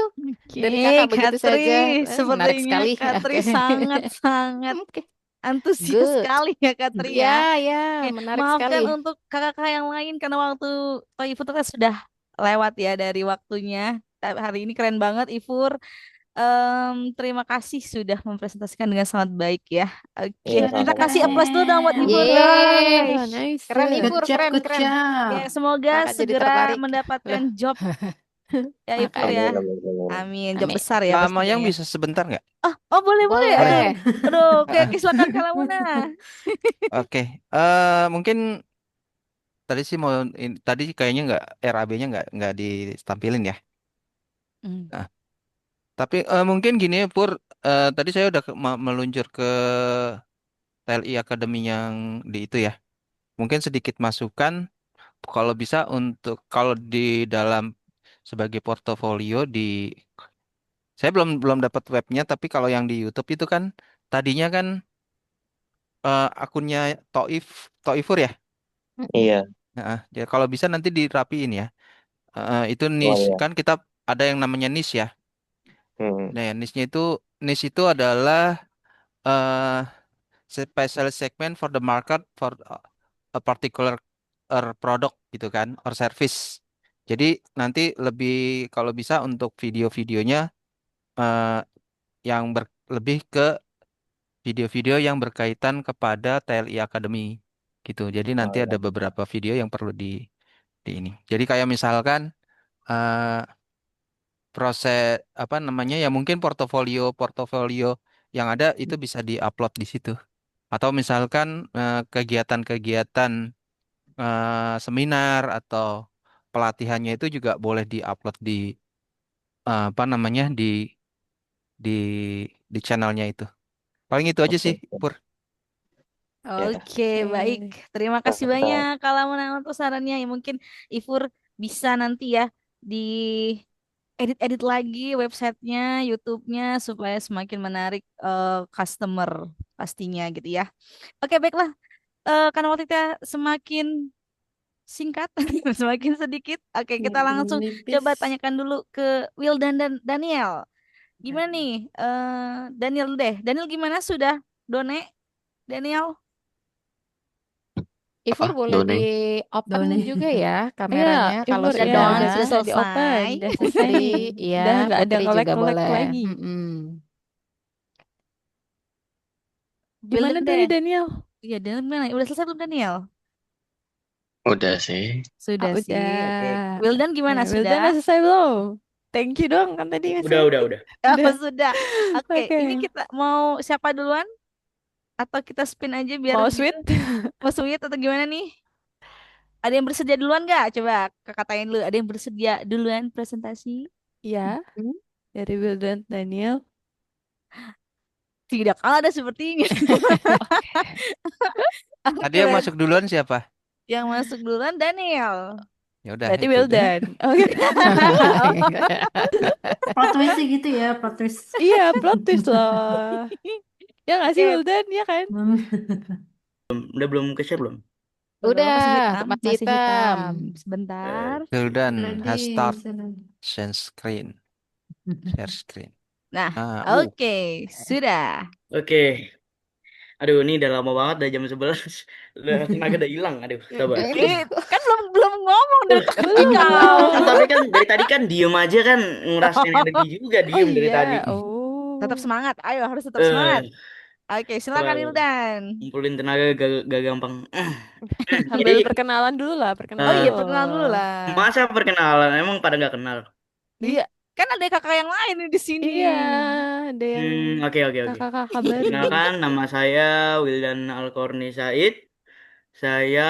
Dari Oke, kakak begitu Katri, saja. Menarik sepertinya sekali. Katri Oke. sangat-sangat Oke, antusias good. sekali ya Katri Ya, ya. ya, Oke, menarik maafkan sekali. untuk kakak-kakak yang lain karena waktu Toy Ifur kita sudah lewat ya dari waktunya. Tapi hari ini keren banget Ifur. Terima kasih sudah mempresentasikan dengan sangat baik ya. Oke, Iya, kita kasih sama-sama. applause dulu dong buat Ifur dong. Yeay. Yeah, nice. Keren Good Ifur, job, keren, good keren. Oke, job. semoga Kakak jadi segera tertarik. mendapatkan Loh, job ya Ifur makanya. ya. Amin, amin, amin. Amin, job Amin. besar ya pastinya Mayang ya. bisa sebentar nggak? Oh boleh boleh. Aduh, Boleh. aduh. Oke, Ah, oke, silakan Kak Lamuna. Oke. Mungkin tadi sih tadi kayaknya nggak RAB-nya nggak ditampilin ya. Hmm. Nah, tapi mungkin gini ya Pur. Tadi saya udah meluncur ke TLI Academy yang di itu ya. Mungkin sedikit masukan kalau bisa untuk kalau di dalam sebagai portofolio saya belum belum dapat webnya tapi kalau yang di YouTube itu kan tadinya kan akunnya Toifur ya. Mm-mm. Iya. Nah, ya kalau bisa nanti dirapiin ya. Itu Oh niche iya. kan kita ada yang namanya niche ya. Hmm. Nah, ya, niche itu adalah eh special segment for the market for a particular product gitu kan or service. Jadi nanti lebih kalau bisa untuk video-videonya eh, yang lebih ke video-video yang berkaitan kepada TLI Academy gitu. Jadi nanti Oh ada iya. beberapa video yang perlu di ini. Jadi kayak misalkan eh, proses apa namanya ya mungkin portofolio yang ada itu bisa diupload di situ. Atau misalkan kegiatan-kegiatan seminar atau pelatihannya itu juga boleh diupload di apa namanya di di channelnya itu. Paling itu aja Oke, sih, oke. Pur. Ya. Oke, baik. Oke. Terima Nah, kasih kita banyak Kak Lamuna untuk sarannya. Ya, mungkin Ifur bisa nanti ya di edit-edit lagi websitenya, YouTube-nya supaya semakin menarik customer pastinya gitu ya. Oke, baiklah. Karena waktu kita semakin singkat, semakin sedikit. Oke, kita Makin langsung menipis. coba tanyakan dulu ke Wildan dan Daniel. Gimana nih? Daniel dulu deh. Daniel gimana sudah? Done? Daniel? Ifur Apa? boleh di Done. open Done. juga ya Iya, kameranya kalau Ibur Sudah ya sudah dong, udah sudah bisa di-open, selesai. udah selesai Putri, nih. ya Udah nggak ada Putri juga ngelek-ngelek boleh. lagi. Mm-mm. Gimana Wildan tadi deh. Daniel? Iya, Daniel gimana? Udah selesai belum Daniel? Udah sih. Sudah Udah. sih. Oke. Wildan Ya, gimana Wildan udah sudah? selesai belum? Thank you dong kan tadi Udah, ngasih. udah. Apa Udah. sudah? Oke, Oke. ini kita mau siapa duluan? Atau kita spin aja biar Mau gitu? sweet? Mau sweet atau gimana nih? Ada yang bersedia duluan nggak? Coba kakak tanyain dulu. Ada yang bersedia duluan presentasi? Ya, Hmm? dari Wildan Daniel. Tidak ada sepertinya. Tadi Oke, yang masuk duluan siapa? yang masuk duluan Daniel. Ya udah Berarti itu udah. Wildan. Oke. Plot twist sih gitu ya, plot twist. Iya, plot twist loh. Ya nggak sih Oke, Wildan? Ya kan? Udah belum ke-share belum? belum Udah, masih hitam, masih masih hitam. hitam. Sebentar. Wildan Ready, has start sana. share screen. Nah, Ah, oke, sudah. Oke. Aduh, ini udah lama banget, udah jam 11. Udah tenaga udah hilang. Aduh, sabar. Kan belum ngomong dari tadi Belum kau. Kan dong. tapi kan dari tadi kan diem aja kan ngerasain energi juga Oh diem dari iya. tadi. Tetap Oh. semangat, ayo harus tetap semangat. Eh, Oke, silakan kalau Ildan. ngumpulin tenaga gak gampang. Jadi Sambil perkenalan dulu lah, Oh perkenalan iya, eh, perkenalan dulu dulu. lah. masa perkenalan emang pada nggak kenal? Ih, Iya, kan ada kakak yang lain nih di sini. iya, ada yang Oke. kakak-kakak baru. Kenalkan, nama saya Wildan Alkorni Said. Saya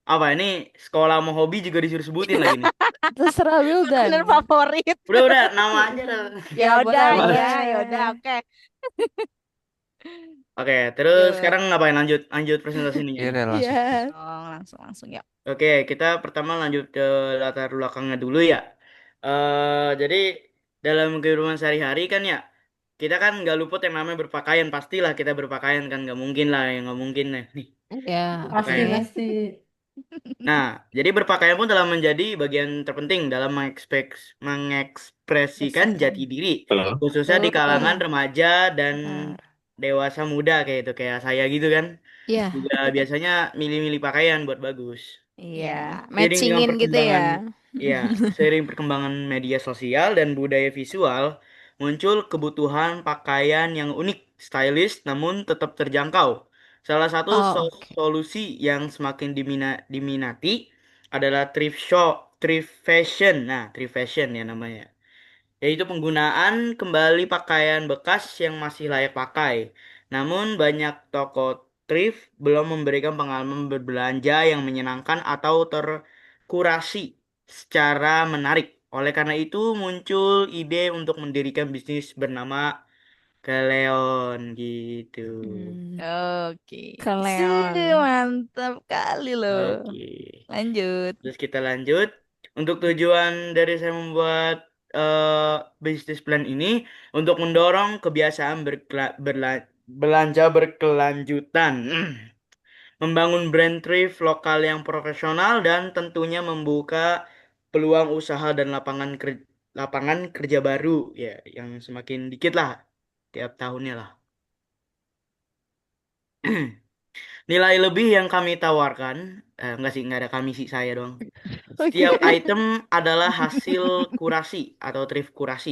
Apa ini sekolah mau hobi juga disuruh sebutin lagi nih. Terserah Wildan. Makanan favorit. Udah nama aja dah. Ya udah, boleh. ya udah, oke. Oke, terus Yuk. sekarang ngapain lanjut presentasinya. Iya deh, langsung. Yes. Langsung ya. Oke, kita pertama lanjut ke latar belakangnya dulu ya. Jadi dalam kehidupan sehari-hari kan ya, kita kan nggak luput yang namanya berpakaian. Pastilah kita berpakaian kan, nggak mungkin lah yang nggak mungkin nih. Ya, Pasti, Berpakaian. pasti. Nah, jadi berpakaian pun telah menjadi bagian terpenting dalam mengekspresikan jati diri, Halo. khususnya di kalangan betul. remaja dan Benar. dewasa muda kayak itu kayak saya gitu kan. Iya, Juga biasanya milih-milih pakaian buat bagus. iya, Seiring dengan matchingin gitu ya. perkembangan, ya, seiring perkembangan media sosial dan budaya visual, muncul kebutuhan pakaian yang unik, stylish, namun tetap terjangkau. Salah satu Oh, oke. solusi yang semakin diminati adalah thrift fashion. Nah, thrift fashion ya namanya, yaitu penggunaan kembali pakaian bekas yang masih layak pakai. Namun banyak toko thrift belum memberikan pengalaman berbelanja yang menyenangkan atau terkurasi secara menarik. Oleh karena itu muncul ide untuk mendirikan bisnis bernama Keleon gitu. Hmm, Oke. Keleon. Mantap kali loh. Oke. Lanjut. Terus kita lanjut. Untuk tujuan dari saya membuat bisnis plan ini untuk mendorong kebiasaan belanja berkelanjutan, membangun brand thrift lokal yang profesional dan tentunya membuka peluang usaha dan lapangan kerja baru ya yang semakin dikit lah tiap tahunnya lah. Nilai lebih yang kami tawarkan, enggak sih, enggak ada kami sih saya dong. Oke. Setiap item adalah hasil kurasi atau thrift kurasi,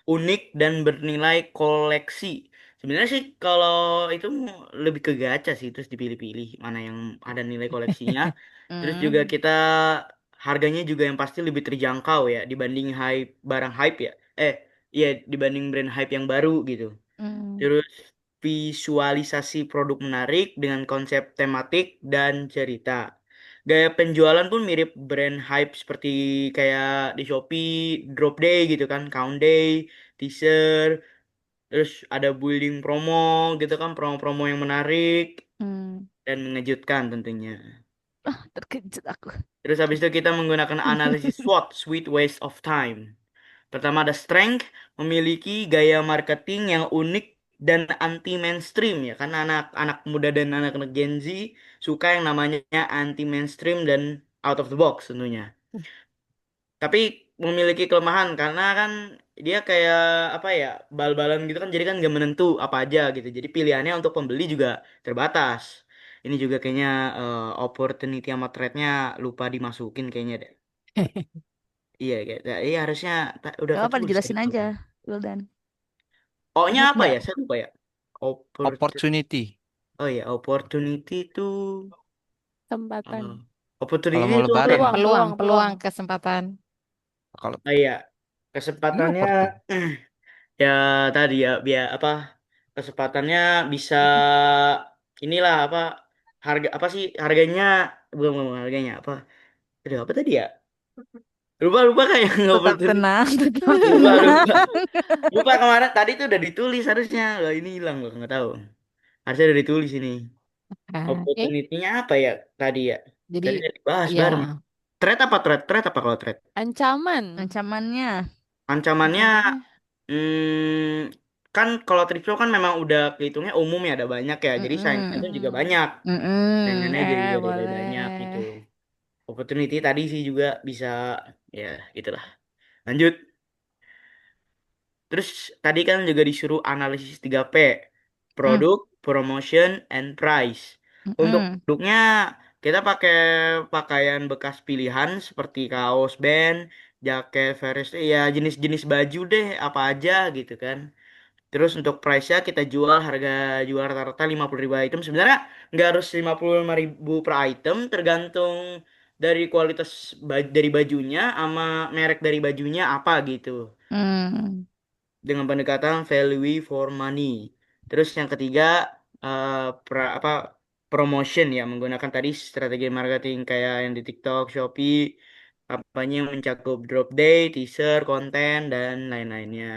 unik dan bernilai koleksi. Sebenarnya sih kalau itu lebih ke gacha sih, terus dipilih-pilih mana yang ada nilai koleksinya. Terus juga Hmm. kita harganya juga yang pasti lebih terjangkau ya dibanding barang hype ya. Iya dibanding brand hype yang baru gitu. Hmm. Terus visualisasi produk menarik dengan konsep tematik dan cerita. Gaya penjualan pun mirip brand hype seperti kayak di Shopee, Drop Day gitu kan, Count Day, teaser, terus ada building promo gitu kan, promo-promo yang menarik Hmm. dan mengejutkan tentunya. Terkejut aku. Terus habis itu kita menggunakan analisis SWOT, Sweet Waste of Time. Pertama ada strength, memiliki gaya marketing yang unik dan anti mainstream ya, karena anak-anak muda dan anak-anak Gen Z suka yang namanya anti mainstream dan out of the box tentunya. Tapi memiliki kelemahan karena kan dia kayak apa ya, bal-balan gitu kan, jadi kan gak menentu apa aja gitu. Jadi pilihannya untuk pembeli juga terbatas. Ini juga kayaknya opportunity sama threat-nya lupa dimasukin kayaknya deh. Iya kayak, iya harusnya udah Gak apa-apa ketulis tadi dijelasin aja, kalau. Wildan. O-nya Ingat apa nggak? ya? Saya lupa ya. Opportunity. Oh ya, opportunity itu Kesempatan. uh, Kalau opportunity mau itu apa ya? lebaran, Peluang, Peluang, peluang, peluang. peluang, kesempatan. kalau Oh iya, ini kesempatannya opportunity. ya tadi ya biar apa? Kesempatannya bisa inilah apa? Harga apa sih harganya? Belum harganya apa? Aduh, apa tadi ya? Lupa lupa kayak nggak Tetap opportunity. tenang, tetap Lupa tenang. lupa. Lupa kemarin tadi tuh udah ditulis harusnya. Lah ini hilang loh, nggak tahu. Harusnya udah ditulis ini. Oke. Opportunity-nya apa ya tadi ya? Jadi, Tadi udah dibahas ya, bareng. Threat apa threat? Threat apa kalau threat? Ancaman. Ancamannya. Ancamannya ancamannya. kan kalau Triplo kan memang udah kehitungnya umum ya ada banyak ya. Jadi saingannya Mm-mm. tuh juga banyak. Mm-mm. Saingannya juga lebih banyak gitu. Boleh. Opportunity tadi sih juga bisa ya gitulah. Lanjut. Terus tadi kan juga disuruh analisis 3P. Mm. Produk, promotion, and price. Untuk Mm-mm. produknya kita pakai pakaian bekas pilihan seperti kaos band, jaket, Veres, ya jenis-jenis baju deh apa aja gitu kan. Terus untuk price-nya kita jual harga jual rata-rata 50.000 item. Sebenarnya nggak harus 55.000 per item, tergantung dari kualitas dari bajunya sama merek dari bajunya apa gitu Mm. dengan pendekatan value for money. Terus yang ketiga apa promotion ya, menggunakan tadi strategi marketing kayak yang di TikTok, Shopee, kampanye yang mencakup drop day, teaser, konten, dan lain-lainnya.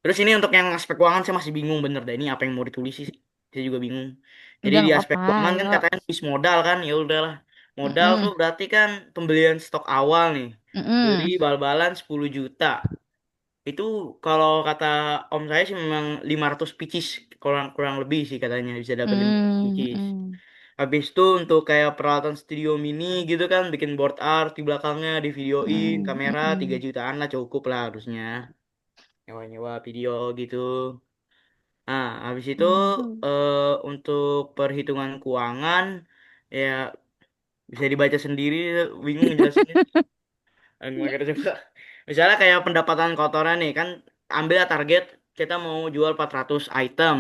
Terus ini untuk yang aspek keuangan saya masih bingung bener deh, ini apa yang mau ditulis sih? Saya juga bingung. Jadi Udah di nggak aspek apa-apa, keuangan kan ayo. katanya habis modal kan, ya udahlah. Modal Mm-mm. tuh berarti kan pembelian stok awal nih. Beli Mm-mm. bal-balan 10 juta. Itu kalau kata om saya sih memang 500 pieces kurang kurang lebih sih katanya bisa dapat 500 pieces. Mm-mm. Habis itu untuk kayak peralatan studio mini gitu kan bikin board art di belakangnya di videoin kamera 3 Mm-mm. jutaan lah cukup lah harusnya. Nyewa-nyewa video gitu. Nah, habis itu Mhm. eh, untuk perhitungan keuangan ya bisa dibaca sendiri bingung jelasinnya. Makanya coba. Misalnya kayak pendapatan kotoran nih kan ambil target kita mau jual 400 item.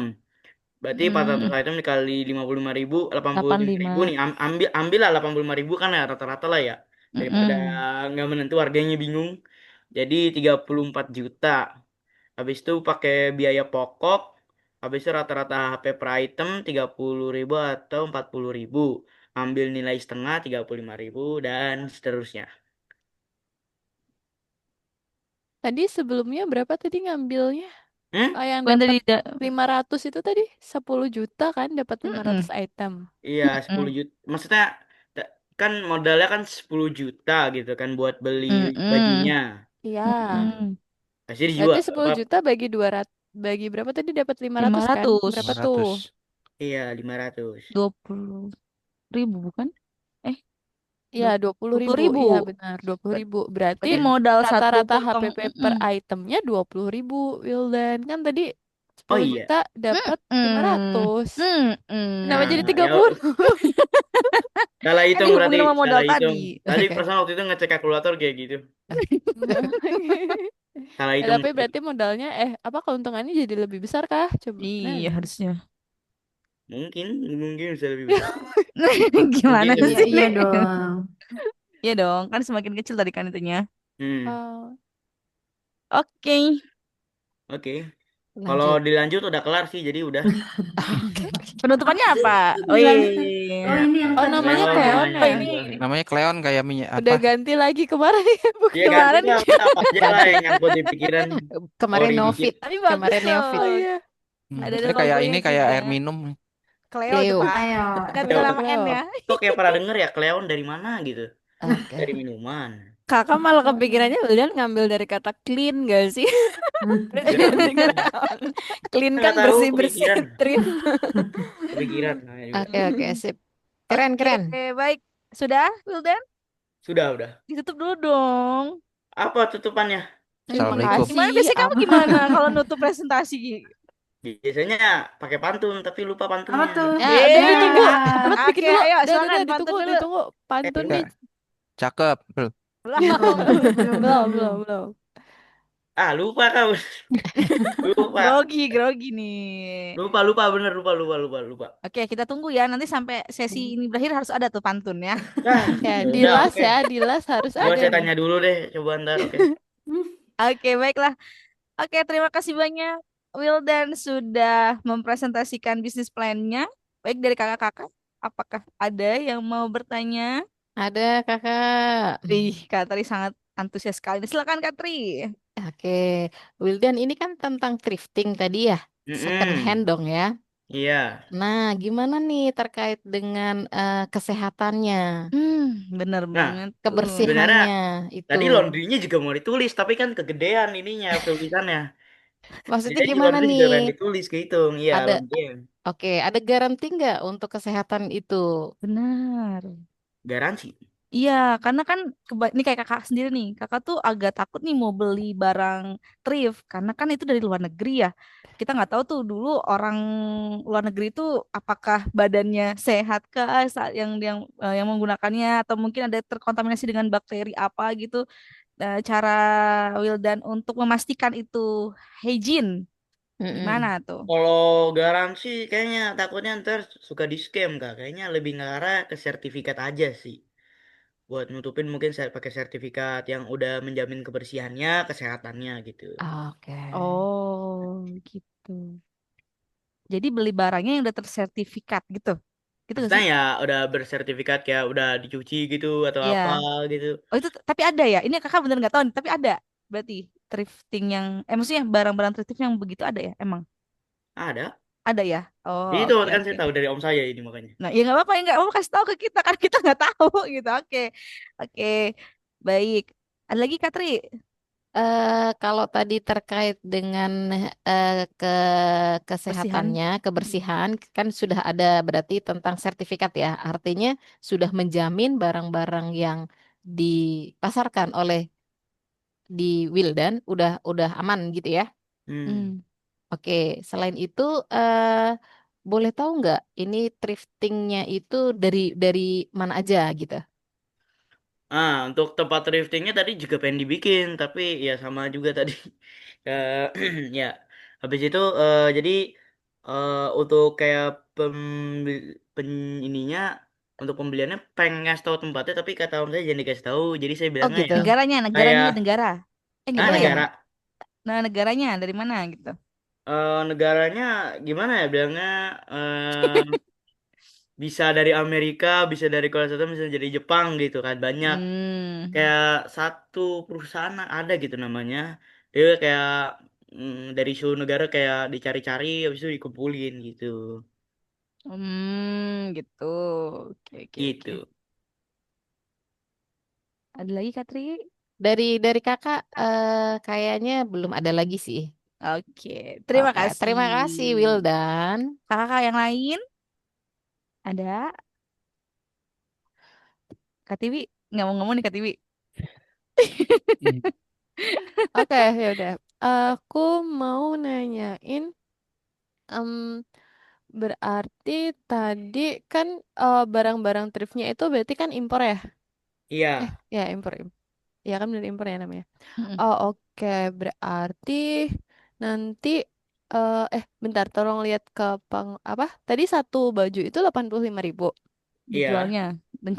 Berarti 400 Mm-mm. item dikali 55.000, 85.000 85. nih. Ambil lah 85.000 kan ya rata-rata lah ya. Daripada Mm-mm. nggak menentu harganya bingung. Jadi 34 juta. Habis itu pakai biaya pokok. Habis itu rata-rata HP per item 30.000 atau 40.000. Ambil nilai setengah 35.000 dan seterusnya. Tadi sebelumnya berapa tadi ngambilnya? Hmm? Yang Bukan dapat tadi 500 itu tadi 10 juta kan dapat Mm-mm. 500 item. Iya, 10 Mm-mm. juta. Maksudnya kan modalnya kan 10 juta gitu kan buat beli bajunya. Mm-mm. Iya. Mm-mm. Pasti Berarti dijual 10 juta bagi 200 bagi berapa tadi dapat 500 kan? Berapa tuh? 500. 500. iya 500. 20.000 bukan? Eh, Iya, 20 dua puluh ribu. ribu. Iya benar, 20 ribu. Berarti Berarti modal satu rata-rata potong. HPP per Mm-mm. itemnya 20 ribu, Wildan. Kan tadi Oh 10 iya. juta dapat Mm-mm. 500. Kenapa Nah, jadi Mm-mm. tiga ya puluh? salah Kan hitung berarti, dihubungin sama modal salah tadi. hitung. Tadi Oke. perasaan waktu itu ngecek kalkulator kayak gitu. Salah hitung. Tapi berarti modalnya apa keuntungannya jadi lebih besar kah? Coba. Iya, harusnya. Mungkin, mungkin bisa lebih besar. Mungkin Gimana lebih Iya, sih? iya besar. dong. Iya dong, kan semakin kecil tadi kan itunya. Hmm, Oh, Oke, oke. Kalau lanjut. dilanjut udah kelar sih, jadi udah. Oke, oke. penutupannya apa? Bilang, Wih, oh ini yang Oh, tadi namanya apa Cleon ya? Cleon namanya. ya? ini Namanya Cleon kayak minyak Udah apa? ganti lagi kemarin ya, bukan? Iya ganti kemarin lah, apa aja lah Ganti. yang nyangkut di pikiran. Kemarin Ori dikit. Novit. tapi bagus Kemarin Novit. Oh loh. iya, Ada Ini kayak logonya ini kayak juga. air minum. Cleo itu Cleo. Pak. Ayo, Ganti Cleo nama N Cleo. ya. kok kayak pernah denger ya Cleon dari mana gitu? Oke. Dari minuman. Kakak malah kepikirannya Wildan ngambil dari kata clean gak sih? Terus Gak jadi tahu. Cleon. Clean Nggak kan tahu bersih-bersih, kepikiran. trim. Kepikiran namanya juga. Oke, oke, sip. Keren, Oke, keren. baik. Sudah, Wildan? Udah. Ditutup dulu dong. Apa tutupannya? Terima Assalamualaikum. Gimana kasih. biasanya kamu gimana kalau nutup presentasi? Biasanya pakai pantun, tapi lupa apa pantunnya. tuh? Ya, udah Yeay. ditunggu. Ya, Dapat bikin Oke, dulu. ayo Udah, silakan ditunggu, pantun dulu. ditunggu. Pantun nih. Enggak. Cakep. Belum. belum, belum, Belum, belum. belum, belum. Lupa kau. Lupa. Grogi nih. Lupa bener lupa. Oke, kita tunggu ya. Nanti sampai sesi ini berakhir harus ada tuh pantun ya. Ya, Ya di udah, las oke. ya, di las harus Coba ada saya nih. tanya dulu deh, coba ntar, oke. Oke, baiklah. Oke, terima kasih banyak Wildan sudah mempresentasikan bisnis plan-nya. Baik dari kakak-kakak, apakah ada yang mau bertanya? Ada kakak. Kak Tri sangat antusias sekali. Silakan Kak Tri. Oke, Wildan ini kan tentang thrifting tadi ya, second hand Mm-mm. dong ya. Iya. Nah, gimana nih terkait dengan kesehatannya, Bener Nah, banget tuh. sebenarnya kebersihannya itu? tadi laundrynya juga mau ditulis, tapi kan kegedean ininya tulisannya. Maksudnya Jadi gimana laundry nih? juga pengen ditulis, kehitung. Iya, Ada, laundry. oke, ada garansi nggak untuk kesehatan itu? Benar. Garansi. Iya, karena kan ini kayak kakak sendiri nih. Kakak tuh agak takut nih mau beli barang thrift karena kan itu dari luar negeri ya. Kita nggak tahu tuh dulu orang luar negeri itu apakah badannya sehat kah saat yang menggunakannya atau mungkin ada terkontaminasi dengan bakteri apa gitu. Cara Wildan untuk memastikan itu hygiene gimana Mm-mm. tuh? Kalau garansi kayaknya takutnya ntar suka di scam kak. Kayaknya lebih ngarah ke sertifikat aja sih. Buat nutupin mungkin saya pakai sertifikat yang udah menjamin kebersihannya, kesehatannya gitu. Oke. Oh, gitu. Jadi beli barangnya yang udah tersertifikat gitu. Gitu gak Maksudnya sih? ya udah bersertifikat kayak udah dicuci gitu atau apa Iya. gitu. Oh itu tapi ada ya? Ini kakak bener nggak tahu nih, tapi ada. Berarti thrifting yang, maksudnya barang-barang thrifting yang begitu ada ya? Emang Ada. ada ya? Oh Itu oke kan oke. saya tahu dari om saya ini makanya. Nah ya nggak apa-apa ya, nggak apa-apa kasih tahu ke kita kan kita nggak tahu gitu. Oke oke baik. Ada lagi Katri? Kalau tadi terkait dengan eh, ke Bersihan. kesehatannya, Mm. kebersihan, kan sudah ada berarti tentang sertifikat ya. Artinya sudah menjamin barang-barang yang dipasarkan oleh di Wildan udah aman gitu ya. Hmm. Hmm. Oke, selain itu boleh tahu nggak ini thriftingnya itu dari mana aja gitu? Untuk tempat thriftingnya tadi juga pengen dibikin, tapi ya sama juga tadi. Ya, habis itu jadi untuk kayak ininya, untuk pembeliannya pengen ngasih tahu tempatnya, tapi kata om saya jangan dikasih tahu. Jadi saya Oh bilangnya gitu. ya Negaranya kayak di negara. Nggak boleh ya? negara. Nah negaranya dari mana gitu? Negaranya gimana ya bilangnya, bisa dari Amerika, bisa dari Korea Selatan, bisa dari Jepang gitu kan banyak. Hmm. Kayak satu perusahaan ada gitu namanya, dia kayak dari seluruh negara kayak dicari-cari habis itu dikumpulin gitu Gitu. Oke oke oke. gitu. Ada lagi Katri? Dari kakak kayaknya belum ada lagi sih. Oke, terima Oke, kasih. terima kasih Wildan. Kakak yang lain ada? Kak Tiwi nggak mau ngomong nih Kak Tiwi. Hmm. Oke, ya udah. Aku mau nanyain, em, berarti tadi kan barang-barang thriftnya itu berarti kan impor ya? Iya, Ya impor. Ya kan bener impor ya namanya. Mm-mm. Oh oke, berarti nanti bentar, tolong lihat ke apa? Tadi satu baju itu 85.000. iya. Dijualnya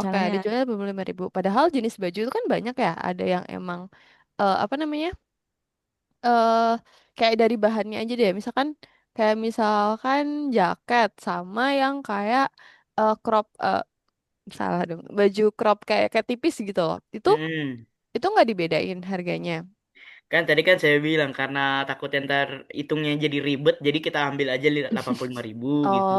Oke, rencananya. dijualnya 85.000. Padahal jenis baju itu kan banyak ya. Ada yang emang apa namanya? eh Kayak dari bahannya aja deh. Misalkan jaket sama yang kayak crop, salah dong. Baju crop kayak tipis gitu loh. Mm-mm. Itu nggak dibedain harganya. Kan tadi kan saya bilang karena takut ntar hitungnya jadi ribet, jadi kita ambil aja 85.000 gitu.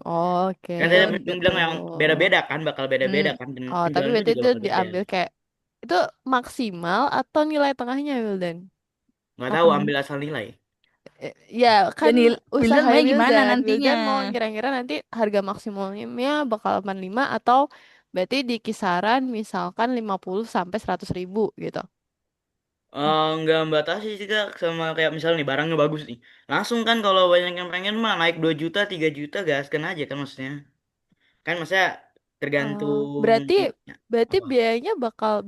Oh, oke Kan saya gitu. bilang yang beda-beda kan, bakal Hmm. beda-beda kan, dan Oh, tapi penjualannya berarti juga itu bakal beda. diambil kayak itu maksimal atau nilai tengahnya, Wildan? Nggak tahu, Apanya? ambil asal nilai. Ya kan Dan Wildan usaha maunya gimana Wildan. nantinya? Wildan mau kira-kira nanti harga maksimumnya bakal 85 atau berarti di kisaran misalkan 50 sampai 100.000 gitu. Nggak membatasi sih Kak, sama kayak misalnya nih barangnya bagus nih. Langsung kan kalau banyak yang pengen mah naik 2 juta, 3 juta gaskan aja kan maksudnya. Kan maksudnya Oh, tergantung berarti ya, berarti apa.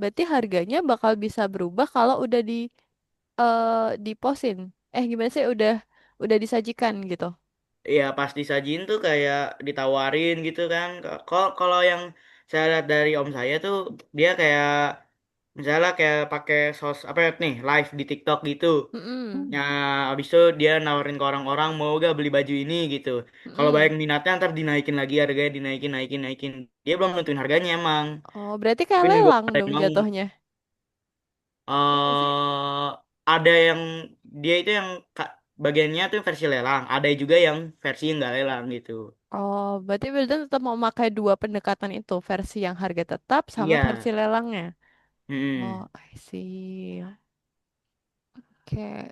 berarti harganya bakal bisa berubah kalau udah eh diposin. Gimana sih, udah disajikan gitu. Ya pas disajiin tuh kayak ditawarin gitu kan. Kalau kalau yang saya lihat dari om saya tuh dia kayak misalnya kayak pakai sos apa ya nih live di TikTok gitu. Mm-mm. Nah, abis itu dia nawarin ke orang-orang mau gak beli baju ini gitu. Kalau banyak Mm-mm. minatnya ntar dinaikin lagi harganya, dinaikin, naikin, naikin. Dia belum nentuin harganya emang. Oh, berarti Tapi kayak nunggu lelang ada yang dong mau. jatuhnya. Ya nggak sih? eh ada yang dia itu yang bagiannya tuh versi lelang. Ada juga yang versi yang nggak lelang gitu. Oh, berarti Wildan tetap mau pakai dua pendekatan itu, versi yang harga tetap sama Iya. versi lelangnya. Oh, Mm-mm. I see. Oke.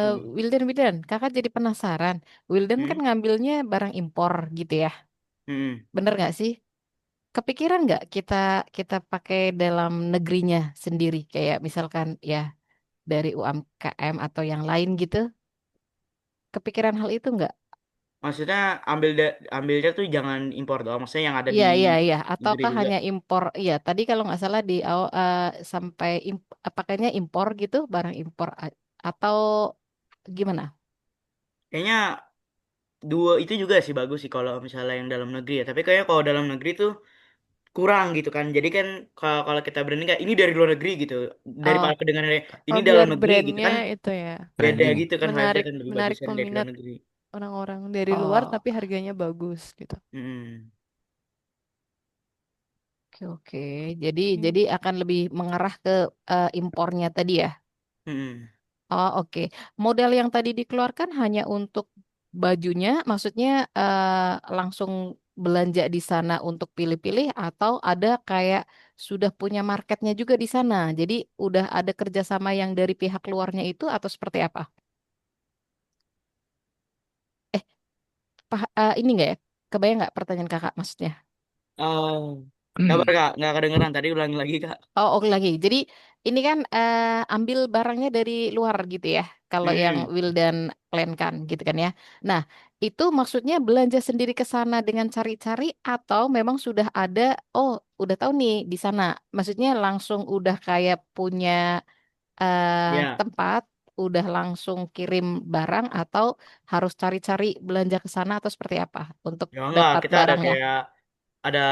Tuh. Wildan, kakak jadi penasaran. Wildan kan Mm-mm. ngambilnya barang impor gitu ya. Mm-mm. Bener nggak sih? Kepikiran nggak kita kita pakai dalam negerinya sendiri, kayak misalkan ya dari UMKM atau yang lain gitu? Kepikiran hal itu nggak? Maksudnya ambilnya tuh jangan impor doang. Maksudnya yang ada di Iya. negeri Ataukah juga. hanya impor? Iya, tadi kalau nggak salah di awal sampai pakainya impor gitu, barang impor atau gimana? Kayaknya dua itu juga sih bagus sih kalau misalnya yang dalam negeri ya. Tapi kayaknya kalau dalam negeri tuh kurang gitu kan. Jadi kan kalau kalau kita branding kayak ini dari luar negeri gitu. Oh, Daripada kedengarannya ini oh dalam biar negeri gitu brandnya kan. itu ya Beda Branding. gitu kan vibesnya menarik kan lebih menarik bagusan dari luar peminat. negeri. orang-orang dari luar Oh, tapi harganya bagus gitu. Mm. oke oke. Jadi akan lebih mengarah ke impornya tadi ya. Mm. Oh, oke. Model yang tadi dikeluarkan hanya untuk bajunya, maksudnya langsung belanja di sana untuk pilih-pilih atau ada kayak sudah punya marketnya juga di sana. Jadi udah ada kerjasama yang dari pihak luarnya itu atau seperti apa? Eh, ini nggak ya? Kebayang nggak pertanyaan kakak maksudnya? Oh, kabar Kak, nggak kedengeran tadi ulangi lagi Kak. Oh, oke lagi. Jadi ini kan ambil barangnya dari luar gitu ya. Kalau yang Mm. Wildan plan kan gitu kan ya. Nah, itu maksudnya belanja sendiri ke sana dengan cari-cari atau memang sudah ada, oh, udah tahu nih di sana. Maksudnya langsung udah kayak punya Ya, tempat, udah langsung kirim barang atau harus cari-cari belanja ke sana atau seperti apa untuk ya enggak, dapat kita ada barangnya? kayak ada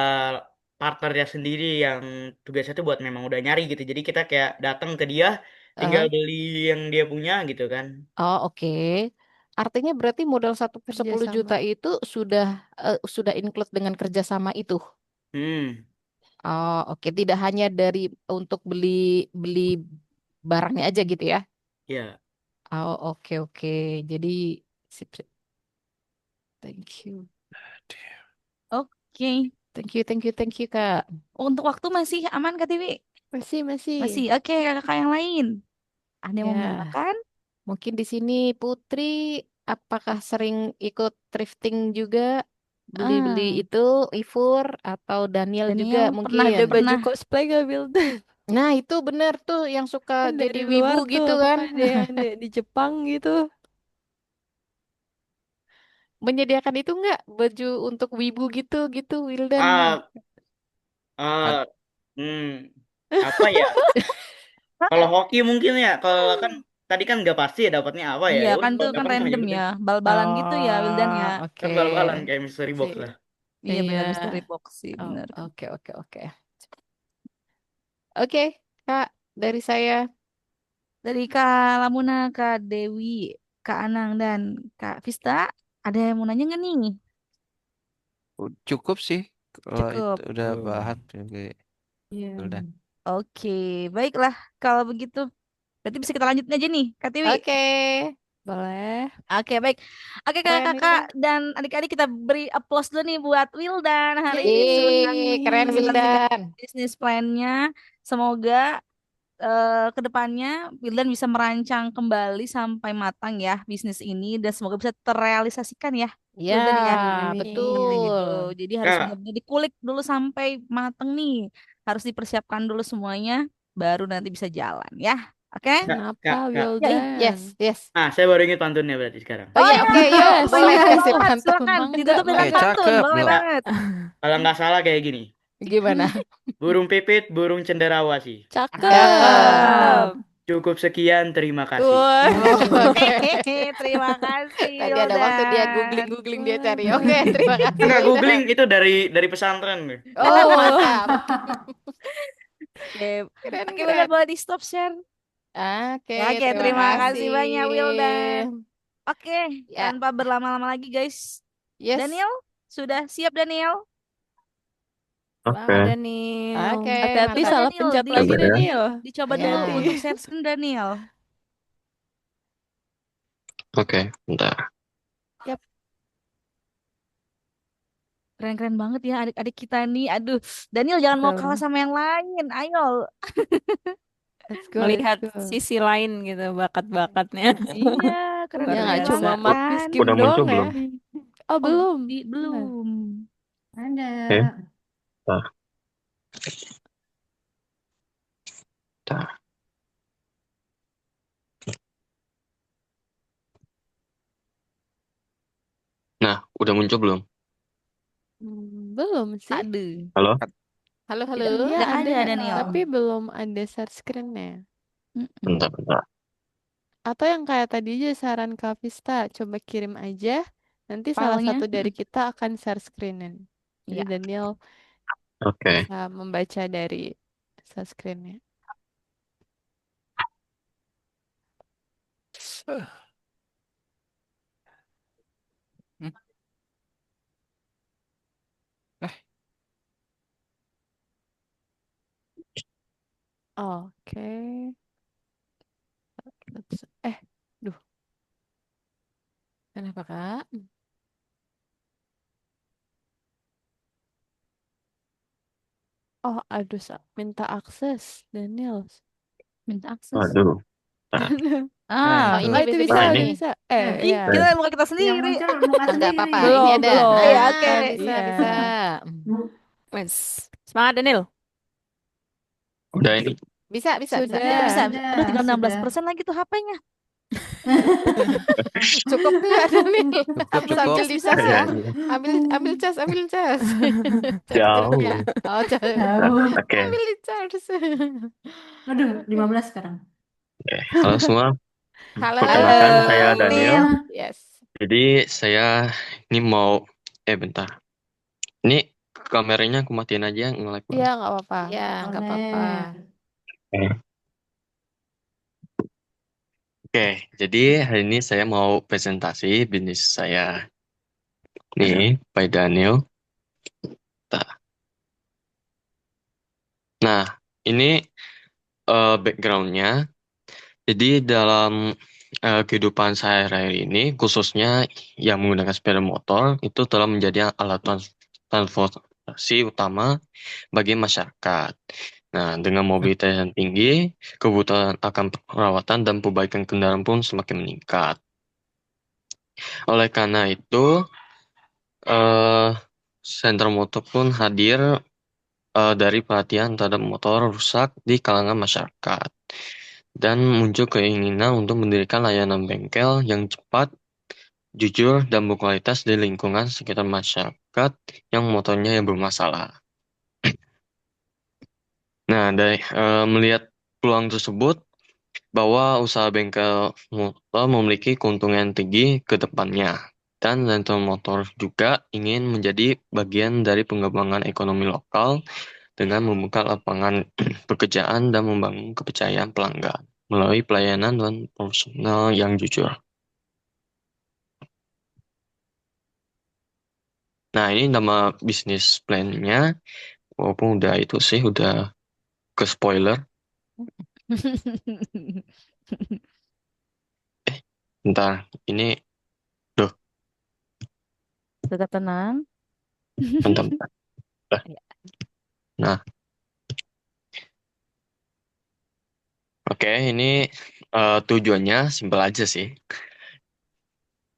partnernya sendiri yang tugasnya tuh buat memang udah nyari gitu. Jadi kita kayak datang ke dia, tinggal Eh, beli yang dia punya gitu kan. Oh, oke. Artinya berarti modal 10 juta Kerjasama. itu sudah include dengan kerjasama itu. Hmm, Oh, oke. Tidak hanya dari untuk beli beli barangnya aja gitu ya. ya. Oh, oke oke. Jadi sip, sip. Thank you. Oke. Thank you, thank you, thank you, Kak. Untuk waktu masih aman Kak Tiwi? Masih. Masih. Oke, kakak yang lain. Ada yang mau Ya, menambahkan? mungkin di sini Putri apakah sering ikut thrifting juga? Beli-beli Ah, itu Ifur atau Daniel juga Daniel pernah mungkin. Ada baju pernah cosplay gak, Wildan? Nah, itu bener tuh yang suka Kan jadi dari wibu luar tuh, gitu kan. apakah ada yang di Jepang gitu? Menyediakan itu enggak baju untuk wibu gitu gitu, Wildan. Ah, Ad- ah, hmm, apa ya? Kalau hoki mungkin ya, kalau kan tadi kan nggak pasti ya dapatnya apa ya. Iya Ya kan udah tuh kalau kan dapat mah ya random udah. ya. Bal-balan gitu ya Wildan ya. Oh, oke. Kan bal-balan kayak mystery box Sih. lah. Iya Iya. benar misteri box sih Oh, benar. oke oke oke. Oke, Kak, dari saya. Dari Kak Lamuna, Kak Dewi, Kak Anang dan Kak Vista, ada yang mau nanya nggak nih? Cukup sih kalau itu Cukup. udah Oh. bahas juga. Iya. Udah. Oke, baiklah kalau begitu. Berarti bisa kita lanjutin aja nih, Kak Tiwi. Oke. Boleh. Oke, baik. Oke, Keren, kakak-kakak Wildan. dan adik-adik kita beri applause dulu nih buat Wildan hari ini sudah Keren presentasikan Wildan. bisnis plan-nya. Semoga ke depannya Wildan bisa merancang kembali sampai matang ya bisnis ini dan semoga bisa terrealisasikan ya Ya, Wildan ya. Kayak Amin. gitu. betul. Jadi harus Kak, benar-benar dikulik dulu sampai mateng nih. Harus dipersiapkan dulu semuanya baru nanti bisa jalan ya. Oke? Kenapa, kak. Ya, ih. Wildan? Yes, yes. Ah, saya baru ingat pantunnya berarti sekarang. Oh Oh ya, ya, oke, yuk, Yes, oh ya, boleh boleh kasih banget. pantun. Silakan mangga, ditutup dengan Eh, mangga. pantun, cakep boleh loh. banget. Kalau nggak salah kayak gini. Gimana? Burung pipit, burung cenderawasih. Cakep. Cakep. Cukup sekian, terima kasih. Wah. Oh, oke. Terima kasih, Tadi ada waktu dia Wildan. googling-googling dia cari. Oke, terima kasih Enggak Wildan. googling itu dari pesantren. Oh, Oh. mantap. Oke, Keren, oke Wildan keren. boleh di stop share. Oke, Oke, terima terima kasih banyak Wildan. kasih. Oke, Ya, tanpa berlama-lama lagi guys. yes. Daniel, sudah siap Daniel? Semangat, Oke, Daniel. Oke, Hati-hati Coba mantap. salah Daniel, pencet di lagi, sabar ya. Daniel. dicoba dulu untuk Ya. share screen Daniel. Oke, bentar. Yap, Keren-keren banget ya adik-adik kita nih. Aduh, Daniel jangan mau kalah betul. sama yang lain. Ayo. Let's go, let's Melihat go. sisi lain gitu, bakat-bakatnya. Iya, Ya keren-keren nggak Bentar. cuma banget Mark kan. Miskin Udah muncul doang ya. belum? Oh, Oh, belum. Benar. belum. Ada. Oke, bentar, bentar. Nah, udah muncul belum? Belum sih. Aduh. Halo? Halo, halo. Iya Udah ada, ada Daniel. tapi belum ada share screen-nya. Mm-mm. Bentar, bentar. Atau yang kayak tadi aja saran Kak Vista, coba kirim aja. Nanti salah Filenya. satu dari kita akan share screen-in. Jadi Iya. Daniel Oke, bisa membaca dari share screen-nya. Oke. Duh, Kenapa, Kak? aduh, minta akses, Daniel. Minta akses. Waduh. Nah, Ah, Oh, ini itu bisa, bisa, Nah, bisa itu ini bisa. ih, Ya. kita muka kita Yang sendiri. muncul muka Enggak sendiri. apa-apa. Ini Belum, ada. belum. Ya, oke. Bisa, Iya. bisa. Wes. Semangat Daniel. udah ini. Bisa, bisa, bisa. Ya Sudah. bisa. Sudah, Aduh, tinggal sudah. 16% lagi tuh HP-nya. Cukup nggak, Daniel? Cukup, Sambil cukup. di Bisa cas Iya, ya? kok. iya. Ambil cas, ambil cas. Jauh. Chargernya. Oh, Nah, Jauh. Oke. ambil di charge. Aduh, 15 sekarang. Oke. Halo semua. Halo, Perkenalkan saya Halo. Daniel. yes. Jadi saya ini mau bentar. Ini kameranya aku matiin aja nge-lag Iya, banget. nggak apa-apa. Ya, nggak apa-apa. Boleh. Oke, jadi hari ini saya mau presentasi bisnis saya. Nih, by Daniel. Nah, ini backgroundnya. Jadi dalam kehidupan sehari-hari ini, khususnya yang menggunakan sepeda motor, itu telah menjadi alat transportasi utama bagi masyarakat. Nah, dengan mobilitas yang tinggi, kebutuhan akan perawatan dan perbaikan kendaraan pun semakin meningkat. Oleh karena itu, eh Sentra Motor pun hadir dari perhatian terhadap motor rusak di kalangan masyarakat. Dan muncul keinginan untuk mendirikan layanan bengkel yang cepat, jujur, dan berkualitas di lingkungan sekitar masyarakat yang motornya yang bermasalah. Nah, dari melihat peluang tersebut, bahwa usaha bengkel motor memiliki keuntungan yang tinggi ke depannya. Dan rental motor juga ingin menjadi bagian dari pengembangan ekonomi lokal dengan membuka lapangan pekerjaan dan membangun kepercayaan pelanggan melalui pelayanan dan profesional yang jujur. Nah, ini nama bisnis plan-nya, walaupun udah itu sih, udah ke spoiler. Bentar, ini, duh, Tetap tenang. bentar, bentar. Nah, oke, ini tujuannya simpel aja sih.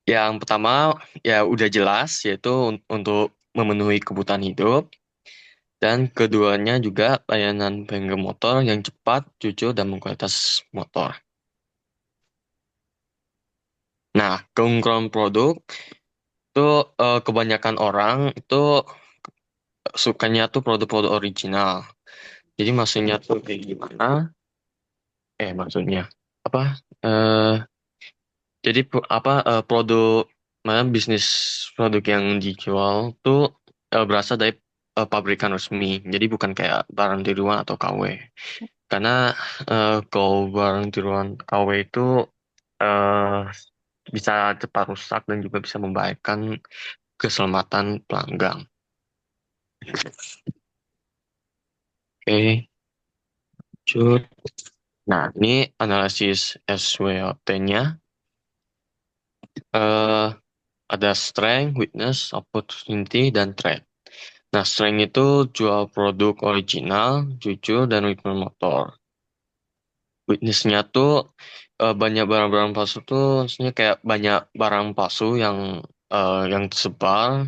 Yang pertama, ya udah jelas, yaitu untuk memenuhi kebutuhan hidup. Dan keduanya juga layanan bengkel motor yang cepat, jujur, dan berkualitas motor. Nah, keunggulan produk itu kebanyakan orang itu sukanya tuh produk-produk original. Jadi maksudnya tuh kayak gimana? Maksudnya apa? Eh, jadi produk mana bisnis produk yang dijual tuh berasal dari pabrikan resmi. Jadi bukan kayak barang tiruan atau KW. Karena kalau barang tiruan KW itu eh, bisa cepat rusak dan juga bisa membahayakan keselamatan pelanggan. Oke, lanjut. Nah, ini analisis SWOT-nya. Ada strength, weakness, opportunity, dan threat. Nah, strength itu jual produk original, jujur, dan ritme motor. Weakness-nya tuh banyak barang-barang palsu tuh, maksudnya kayak banyak barang palsu yang tersebar,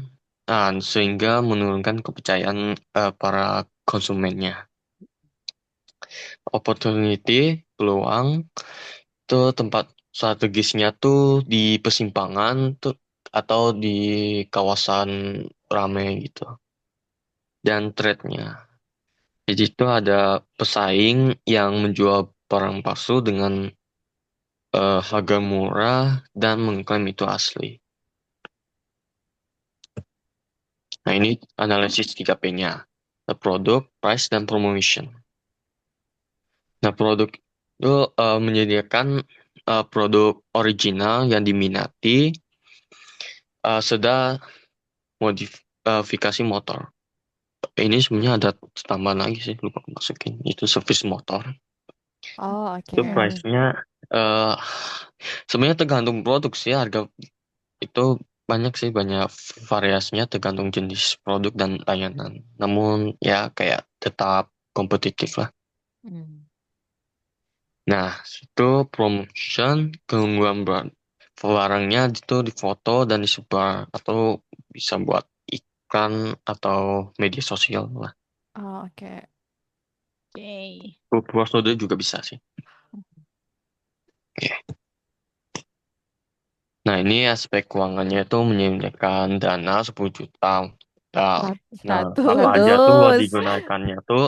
sehingga menurunkan kepercayaan para konsumennya. Opportunity, peluang, itu tempat strategisnya tuh di persimpangan tuh atau di kawasan ramai gitu. Dan trade-nya. Jadi itu ada pesaing yang menjual barang palsu dengan harga murah dan mengklaim itu asli. Nah, ini analisis 3P-nya. The product, price, dan promotion. Nah, produk itu menyediakan produk original yang diminati sedang modifikasi motor. ini sebenarnya ada tambahan lagi sih, lupa aku masukin. Itu servis motor. Oh, Itu oke. price-nya eh sebenarnya tergantung produk sih, harga itu banyak sih, banyak variasinya tergantung jenis produk dan layanan. Namun ya kayak tetap kompetitif lah. Hmm. Nah, itu promotion keunggulan barangnya itu difoto dan disebar atau bisa buat iklan atau media sosial lah. Oh, oke. Oke. Prosedur juga bisa sih. Oke. Nah, ini aspek keuangannya itu menyediakan dana 10 juta. Nah, apa aja tuh buat 100. digunakannya tuh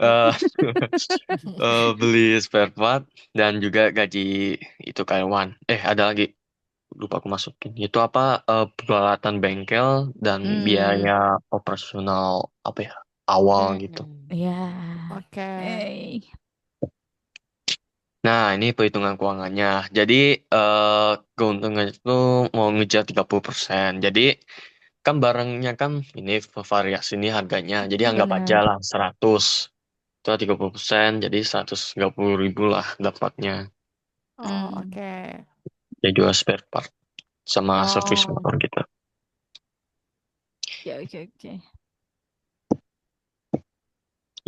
eh beli spare part dan juga gaji itu karyawan. Ada lagi lupa aku masukin. Itu apa peralatan bengkel dan Hmm. biaya operasional apa ya awal gitu. Ya. Oke. Oke. Nah, ini perhitungan keuangannya. Jadi keuntungan itu mau ngejar 30%. Jadi kan barangnya kan ini variasi ini harganya. Jadi anggap aja Benar. lah 100. Itu 30%, jadi 130.000 lah dapatnya. Oh, Hmm. oke. Ya jual spare part sama servis Oh, motor gitu. Oke, oke, oke.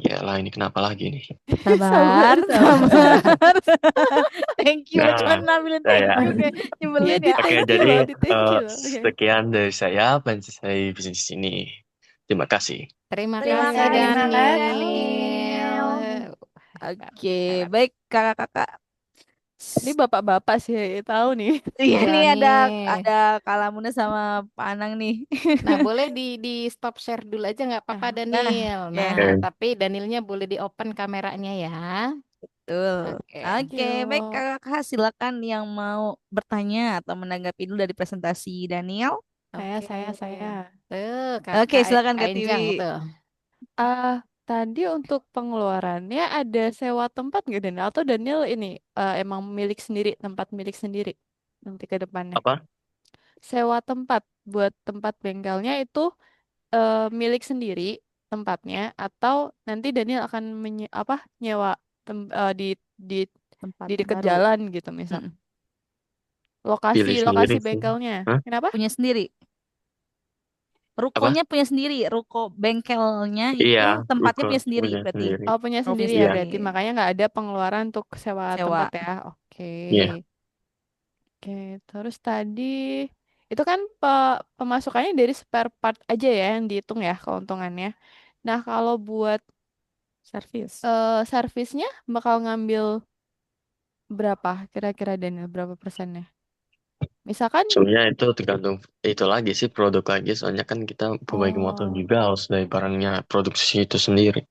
Yalah, ini kenapa lagi nih? Sabar, sabar. sabar. Thank you. Lo cuma Nah, ngambilin thank saya. you kayak Iya, nyebelin di ya. Oke, thank you jadi loh, di thank you loh. Oke. sekian dari saya, saya bisnis di sini. Terima kasih. Terima Terima kasih kasih, Terima Daniel. kasih. Oke, baik kakak-kakak. Ini bapak-bapak sih tahu nih. Iya Iya nih nih. ada Kak Lamuna sama Pak Anang nih. Nah, boleh di stop share dulu aja nggak apa-apa Nah, Daniel. oke. Nah, Oke. tapi Danielnya boleh di open kameranya ya. Betul. Oke. Thank Oke, baik you. kakak silakan yang mau bertanya atau menanggapi dulu dari presentasi Daniel. Saya. Tuh, Oke, kakak silakan Kak Kak Tiwi. Enjang tuh. Tadi untuk pengeluarannya ada sewa tempat nggak Daniel? Atau Daniel ini emang milik sendiri, tempat milik sendiri nanti ke depannya? Apa? Sewa tempat buat tempat bengkelnya itu milik sendiri tempatnya atau nanti Daniel akan nyewa di di Tempat di dekat baru. jalan gitu misal. Mm-mm. Pilih Lokasi sendiri sih. bengkelnya. Hah? Kenapa? Punya sendiri. Apa? Rukonya punya sendiri. Ruko bengkelnya itu Iya, tempatnya Ruko punya sendiri punya berarti. sendiri. Oh, punya Oh, punya sendiri ya Iya, berarti. sendiri. Makanya nggak ada pengeluaran untuk sewa tempat Sewa. ya. Oke. iya. Oke, terus tadi itu kan pemasukannya dari spare part aja ya yang dihitung ya keuntungannya. Nah, kalau buat Servis. servisnya bakal ngambil berapa kira-kira Daniel, berapa persennya? Misalkan, Soalnya itu tergantung itu lagi sih produk lagi. Soalnya kan kita pembaiki motor oh, juga harus dari barangnya produksi itu sendiri.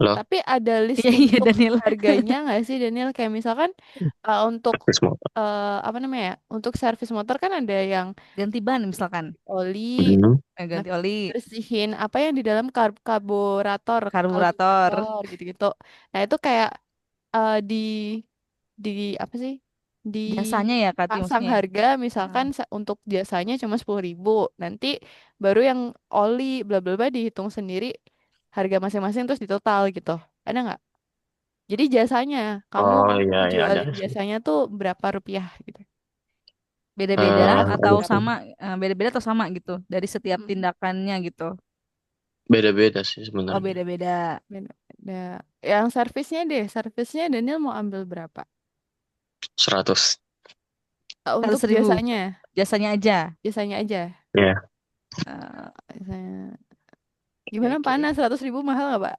Loh, tapi ada list Iya, iya untuk Daniel. harganya nggak sih Daniel? Kayak misalkan untuk servis motor. apa namanya ya? Untuk servis motor kan ada yang Ganti ban misalkan. oli, Hmm. nah, Ganti oli, bersihin apa yang di dalam karburator, karburator. karburator gitu-gitu. Nah, itu kayak eh, di apa sih? Jasanya ya Kak Ti Dipasang maksudnya. harga misalkan untuk jasanya cuma 10.000. Nanti baru yang oli bla bla bla dihitung sendiri harga masing-masing terus ditotal gitu. Ada nggak? Jadi jasanya kamu Oh iya, iya ada. jualin jasanya tuh berapa rupiah gitu. Beda-beda atau Ada Berapa? sih. sama, beda-beda atau sama gitu dari setiap Mm, tindakannya gitu. Beda-beda sih Oh, sebenarnya. beda-beda. beda. Yang servisnya deh, servisnya Daniel mau ambil berapa? 100. Untuk 100.000 jasanya, jasanya aja. jasanya aja. Ya, Jasanya. Oke, Gimana oke. panas 100.000 mahal nggak Pak?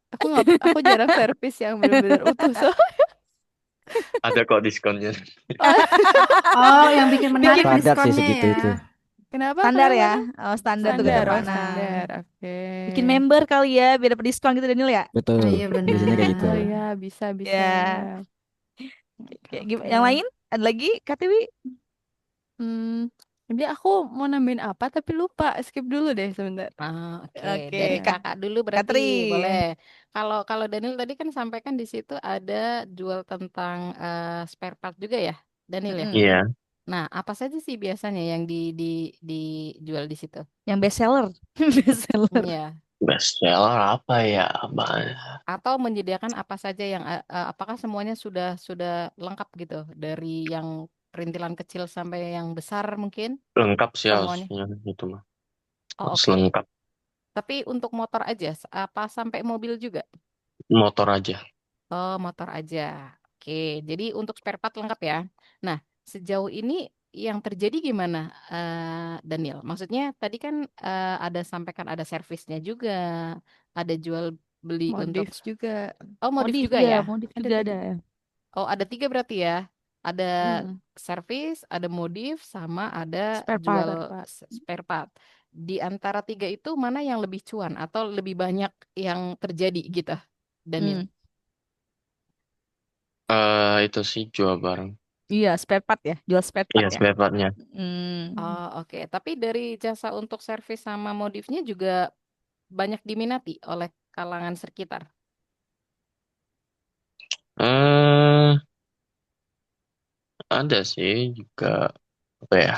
Aku jarang servis yang benar-benar utuh so. ada kok diskonnya. Oh, yang bikin menarik Standar sih diskonnya segitu ya. itu. Kenapa? Standar Kenapa? ya. Oh, standar tuh kata Standar, Pak oh Anang. standar. Oke. Bikin member kali ya biar dapat diskon gitu Daniel ya. Betul. Iya Biasanya kayak gitu. Oh benar. ya, bisa bisa. Ya. Oke, Yang oke. lain? Ada lagi Kak Tiwi? Hmm, jadi aku mau nambahin apa tapi lupa. Skip dulu deh sebentar. Oke, Oke, dari Ya. kakak dulu berarti Katri. boleh. Kalau kalau Daniel tadi kan sampaikan di situ ada jual tentang spare part juga ya, Daniel ya. Mm-mm. Iya. Nah, apa saja sih biasanya yang dijual di situ? Yang best seller. Best seller. Ya, Best seller apa ya, Bang? atau menyediakan apa saja yang apakah semuanya sudah lengkap gitu dari yang perintilan kecil sampai yang besar mungkin Lengkap sih semuanya. harusnya itu mah. Oh, Harus oke. lengkap. Tapi untuk motor aja, apa sampai mobil juga? Motor aja. Oh, motor aja. Oke, jadi untuk spare part lengkap ya. Nah, sejauh ini yang terjadi gimana, Daniel? Maksudnya tadi kan ada sampaikan ada servisnya juga, ada jual beli untuk, Modif juga oh modif Modif juga ya, ya? modif ada juga ada. tiga. Oh ada tiga berarti ya? Ada Mm, servis, ada modif, sama ada Spare part. jual spare part. spare part. Di antara tiga itu mana yang lebih cuan atau lebih banyak yang terjadi gitu, Daniel? Hmm. Itu sih jual barang. Iya, spare part ya, jual spare part Iya, ya. spare partnya. Hmm. Oh, oke. Tapi dari jasa untuk servis sama modifnya juga banyak diminati oleh kalangan sekitar. Eh, ada sih juga apa ya?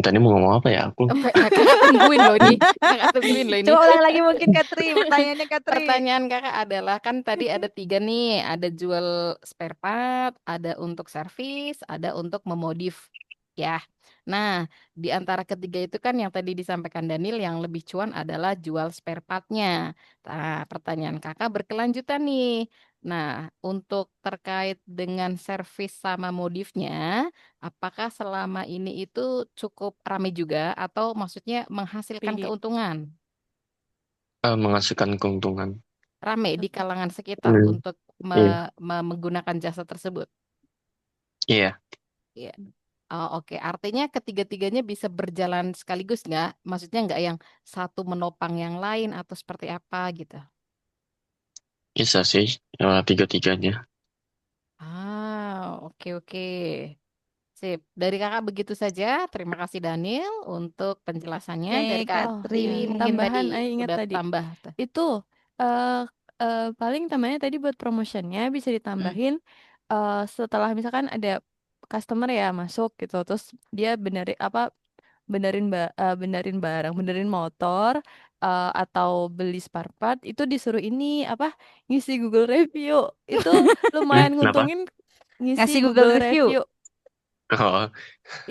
Tadi mau ngomong apa ya aku? Kakak tungguin loh ini. Kakak tungguin loh ini. Coba ulang lagi mungkin Katri, pertanyaannya Katri. Pertanyaan kakak adalah kan tadi ada tiga nih, ada jual spare part, ada untuk servis, ada untuk memodif, ya. Nah, di antara ketiga itu kan yang tadi disampaikan Daniel yang lebih cuan adalah jual spare partnya. Nah, pertanyaan kakak berkelanjutan nih. Nah, untuk terkait dengan servis sama modifnya, apakah selama ini itu cukup ramai juga atau maksudnya menghasilkan Tinggi. keuntungan? Menghasilkan keuntungan. Rame di kalangan sekitar Hmm, untuk iya. menggunakan jasa tersebut. Iya. Iya. Oh, oke. Artinya ketiga-tiganya bisa berjalan sekaligus nggak? Maksudnya nggak yang satu menopang yang lain atau seperti apa gitu. Bisa sih, tiga-tiganya. Oke oke. Sip. Dari kakak begitu saja. Terima kasih Daniel untuk penjelasannya. Oke, Dari Kak Oh Katri. ya, Tiwi mungkin tadi tambahan, ingat udah tadi tambah tuh. itu eh paling tambahnya tadi buat promotionnya bisa Hmm. ditambahin setelah misalkan ada customer ya masuk gitu, terus dia benerin barang, benerin motor atau beli spare part itu disuruh ini apa ngisi Google review itu lumayan Kenapa? nguntungin ngisi Ngasih Google Google review. review. Oh,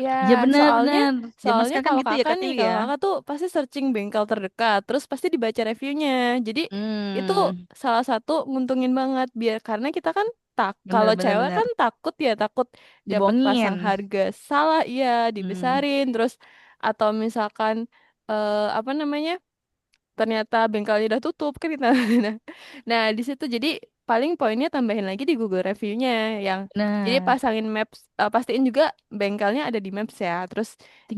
Ya, Ya soalnya benar-benar. Zaman soalnya sekarang kan kalau gitu ya kakak Kak nih, Tiwi kalau ya. kakak tuh pasti searching bengkel terdekat, terus pasti dibaca reviewnya. Jadi itu Hmm. salah satu nguntungin banget biar karena kita kan kalau Benar-benar cewek benar. kan takut dapat Dibohongin. pasang harga salah, iya Hmm. dibesarin, terus atau misalkan apa namanya? Ternyata bengkelnya udah tutup kan kita. Nah, nah, di situ jadi paling poinnya tambahin lagi di Google reviewnya yang jadi Nah, pasangin maps, pastiin juga bengkelnya ada di maps ya, terus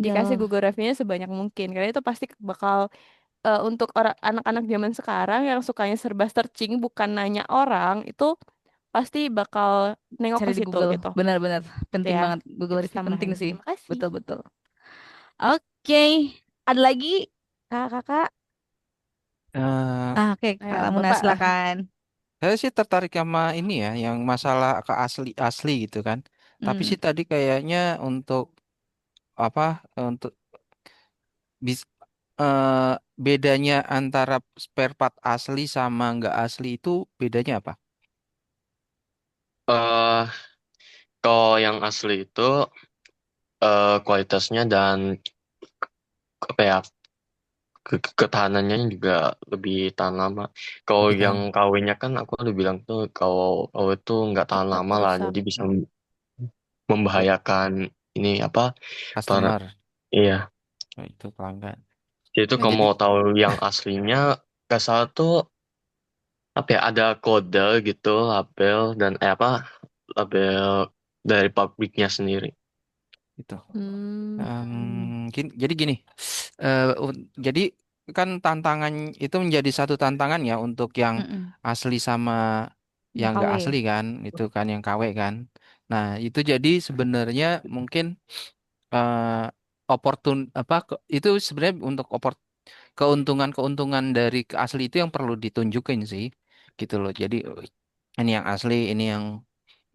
dikasih tinggal Google reviewnya sebanyak mungkin karena itu pasti bakal untuk orang anak-anak zaman sekarang yang sukanya serba searching bukan nanya orang itu pasti bakal nengok cari ke di situ Google. gitu. Benar-benar Itu penting ya, banget. Google itu review penting tambahan. sih. Terima kasih. Betul-betul. Oke. Ada lagi kakak-kakak? Eh, Oke, Ayo, Kak Muna Bapak. silakan. saya sih tertarik sama ini ya, yang masalah ke asli asli gitu kan. Tapi Hmm. sih tadi kayaknya untuk apa? Untuk bis, eh, bedanya antara spare part asli sama nggak asli itu bedanya apa? eh kalau yang asli itu kualitasnya dan apa ya, ketahanannya juga lebih tahan lama. Kalau Lebih yang tahan. KW-nya kan aku udah bilang tuh kalau KW itu nggak tahan Cepat lama lah, rusak. jadi bisa Ya, membahayakan ini apa para customer. iya. Oh, itu pelanggan. Jadi itu Nah, kalau jadi mau tahu yang aslinya nggak salah tuh apa ya, ada kode gitu, label dan label dari pabriknya sendiri. itu. Hmm. Jadi gini, jadi kan tantangan itu menjadi satu tantangan ya untuk yang Mm-mm. asli sama Yang yang nggak KW. asli kan, itu kan yang KW kan. Nah, itu jadi sebenarnya mungkin itu sebenarnya untuk keuntungan-keuntungan dari ke asli itu yang perlu ditunjukin sih, gitu loh. Jadi ini yang asli, ini yang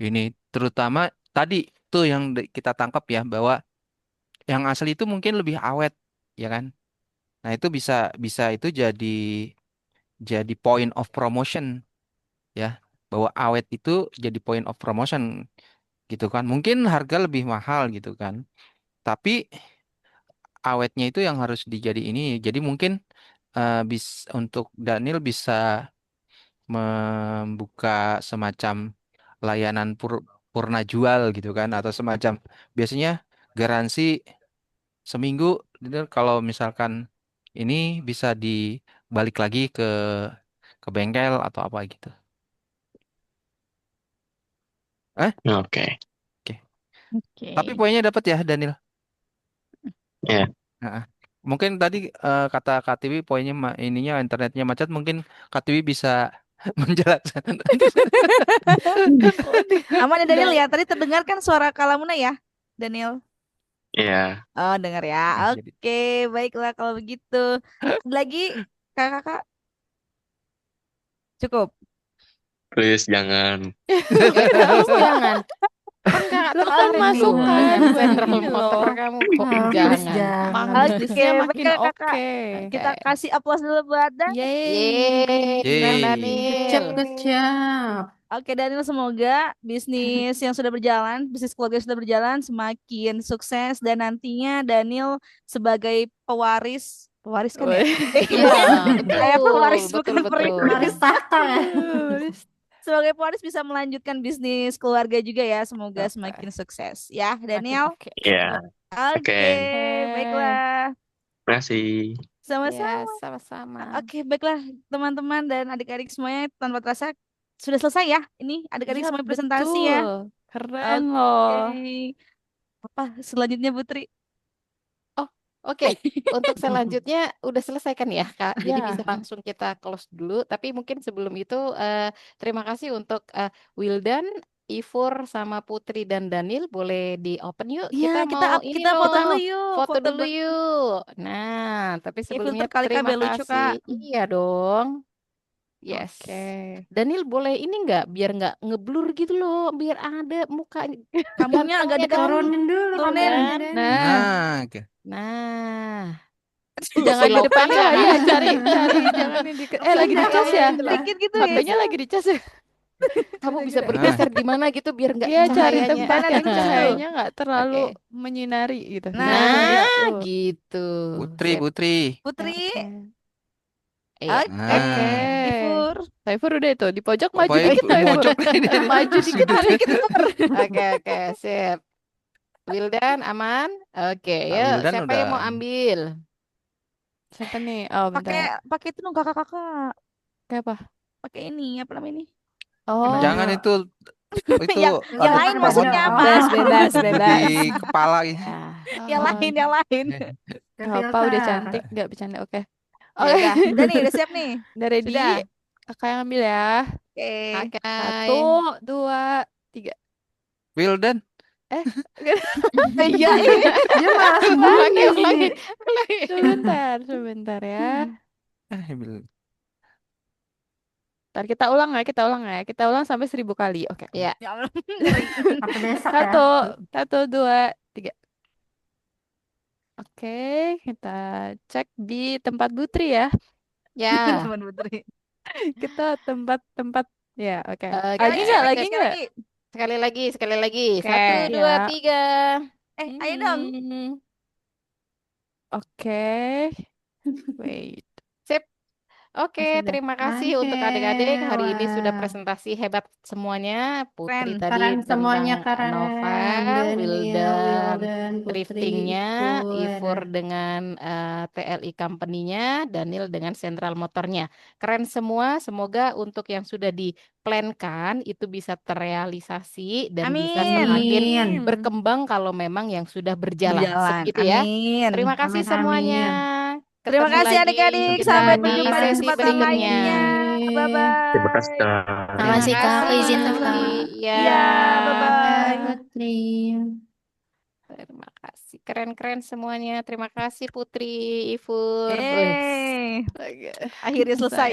Ini terutama tadi tuh yang kita tangkap ya bahwa yang asli itu mungkin lebih awet, ya kan? Nah, itu bisa bisa itu jadi point of promotion ya. Bahwa awet itu jadi point of promotion gitu kan. Mungkin harga lebih mahal gitu kan. Tapi awetnya itu yang harus dijadi ini. Jadi mungkin bis untuk Daniel bisa membuka semacam layanan purna jual gitu kan atau semacam biasanya garansi seminggu itu kalau misalkan ini bisa dibalik lagi ke bengkel atau apa gitu. Oke. Oke. Tapi Oke. poinnya dapat ya Daniel. Ya. Nah, mungkin tadi kata KTW poinnya ininya internetnya macet mungkin KTW bisa menjelaskan. Aman ya Daniel Dan ya. Tadi terdengar kan suara Kalamuna ya, Daniel. Iya. Oh, dengar ya. Jadi Oke, baiklah kalau begitu. Ada lagi kakak-kakak cukup. Please jangan. Please jangan. Kan kakak lo kan tertarik masuk tuh kan dengan General ini Motor loh, kamu kok Please jangan. jangan. Oke, bisnisnya makin baiklah kakak. oke. Kita Oke. kasih aplaus dulu buat Dan. Yeay, Kang Yeay. Good job, Daniel. good job. Oke Daniel, semoga bisnis yang sudah berjalan, bisnis keluarga yang sudah berjalan semakin sukses dan nantinya Daniel sebagai pewaris kan ya? Woi. Iya, Pewaris betul, bukan betul. Waris perintis. tahta ya. Sebagai pewaris bisa melanjutkan bisnis keluarga juga ya. Semoga Oke. semakin sukses ya Makin Daniel. oke. Iya. Oke, Oke. baiklah. Terima kasih. Sama-sama. Ya, sama-sama. Oke, baiklah teman-teman dan adik-adik semuanya tanpa terasa sudah selesai ya. Ini adik-adik Iya semuanya presentasi ya. betul, keren Oke. loh. Apa selanjutnya Putri? Oh, oke. Untuk selanjutnya udah selesai kan ya, Kak? Jadi bisa Ya, langsung kita close dulu. Tapi mungkin sebelum itu terima kasih untuk Wildan, Ivur, sama Putri dan Daniel. Boleh di open yuk. Iya, Kita mau ini kita foto dulu loh. yuk, Foto foto dulu yuk. Nah, tapi pakai filter sebelumnya kali terima kabel lucu Kak. kasih. Iya dong. Yes. oke. Daniel boleh ini nggak biar nggak ngeblur gitu loh, biar ada muka Kamunya agak gantengnya dekat, Turunin dulu turunin. kameranya Dan. Nah, Nah, oke. Nah, jangan di depan silakan ya, ya. cari jangan yang di lagi Enggak, dicas ya, yang Dikit gitu ya. HP-nya lagi dicas ya. Kamu bisa Kira-kira. bergeser di mana gitu biar nggak Iya, cari cahayanya. tempat Sana yang dikit tuh. cahayanya nggak terlalu Oke. menyinari gitu. Nah, Nah, gitu. gitu. Putri, Sip. Putri. Putri. Oke. Iya. Oke. Oke. Nah, Ivur. Taifur udah itu di pojok, maju pokoknya dikit Taifur. mojok ini Maju dikit sudut. dikit Fur. Oke, sip. Wildan aman? Oke, Kak yuk. Wildan Siapa udah yang mau ambil? Siapa nih? Oh, bentar. Pakai itu dong kakak-kakak. Kayak apa? Pakai ini apa namanya ini? Oh, Jangan Baju. itu yang ada lain Pakai baju. maksudnya apa? bebas, di bebas. kepala gitu. Nah, Yang Oh, lain, yang lain. Ke nggak apa, udah filter. cantik, nggak bercanda. Oke. Ya Oke. udah, udah siap nih. Udah ready? Sudah. Kakak yang ambil ya. Oke. oke. 1, 2, 3. Wildan. Iya, Dia malah Ulangi, sembunyi. ulangi. Sebentar ya. Wil- Ntar kita ulang ya. Kita ulang sampai 1000 kali. Oke. Ya. Ya Allah. Sampai besok ya. 1, 2, 3. Oke, kita cek di tempat Putri ya. Ya. Teman Putri. Kita tempat ya, oke. Oke. Lagi nggak? Lagi Sekali nggak? lagi. Sekali lagi. Oke. 1, 2, Ya. 3. Ayo dong. Oke. Wait. Sip. Oke, Sudah. terima kasih untuk adik-adik. Hari ini sudah Wah. presentasi hebat semuanya. Putri Keren. tadi Keren semuanya, tentang keren. novel, Daniel, Wildan, Wildan, Putri, thriftingnya, Ivur Ivur. dengan TLI company-nya, Daniel dengan Central Motornya. Keren semua. Semoga untuk yang sudah diplankan itu bisa terrealisasi dan bisa semakin Amin. berkembang kalau memang yang sudah berjalan. Berjalan. Segitu ya. Amin. Terima kasih Amin, semuanya. Terima Ketemu kasih lagi adik-adik. kita Sampai di berjumpa di sesi kesempatan berikutnya. lainnya. Bye-bye. Terima kasih, Kak. Terima Terima kasih Kak, kasih. izin Sama-sama. Kak. Ya. Iya, bye-bye. Putri. Terima kasih. Keren-keren semuanya. Terima kasih Putri, Ivur. Wes. Yeay. Oke. Akhirnya selesai.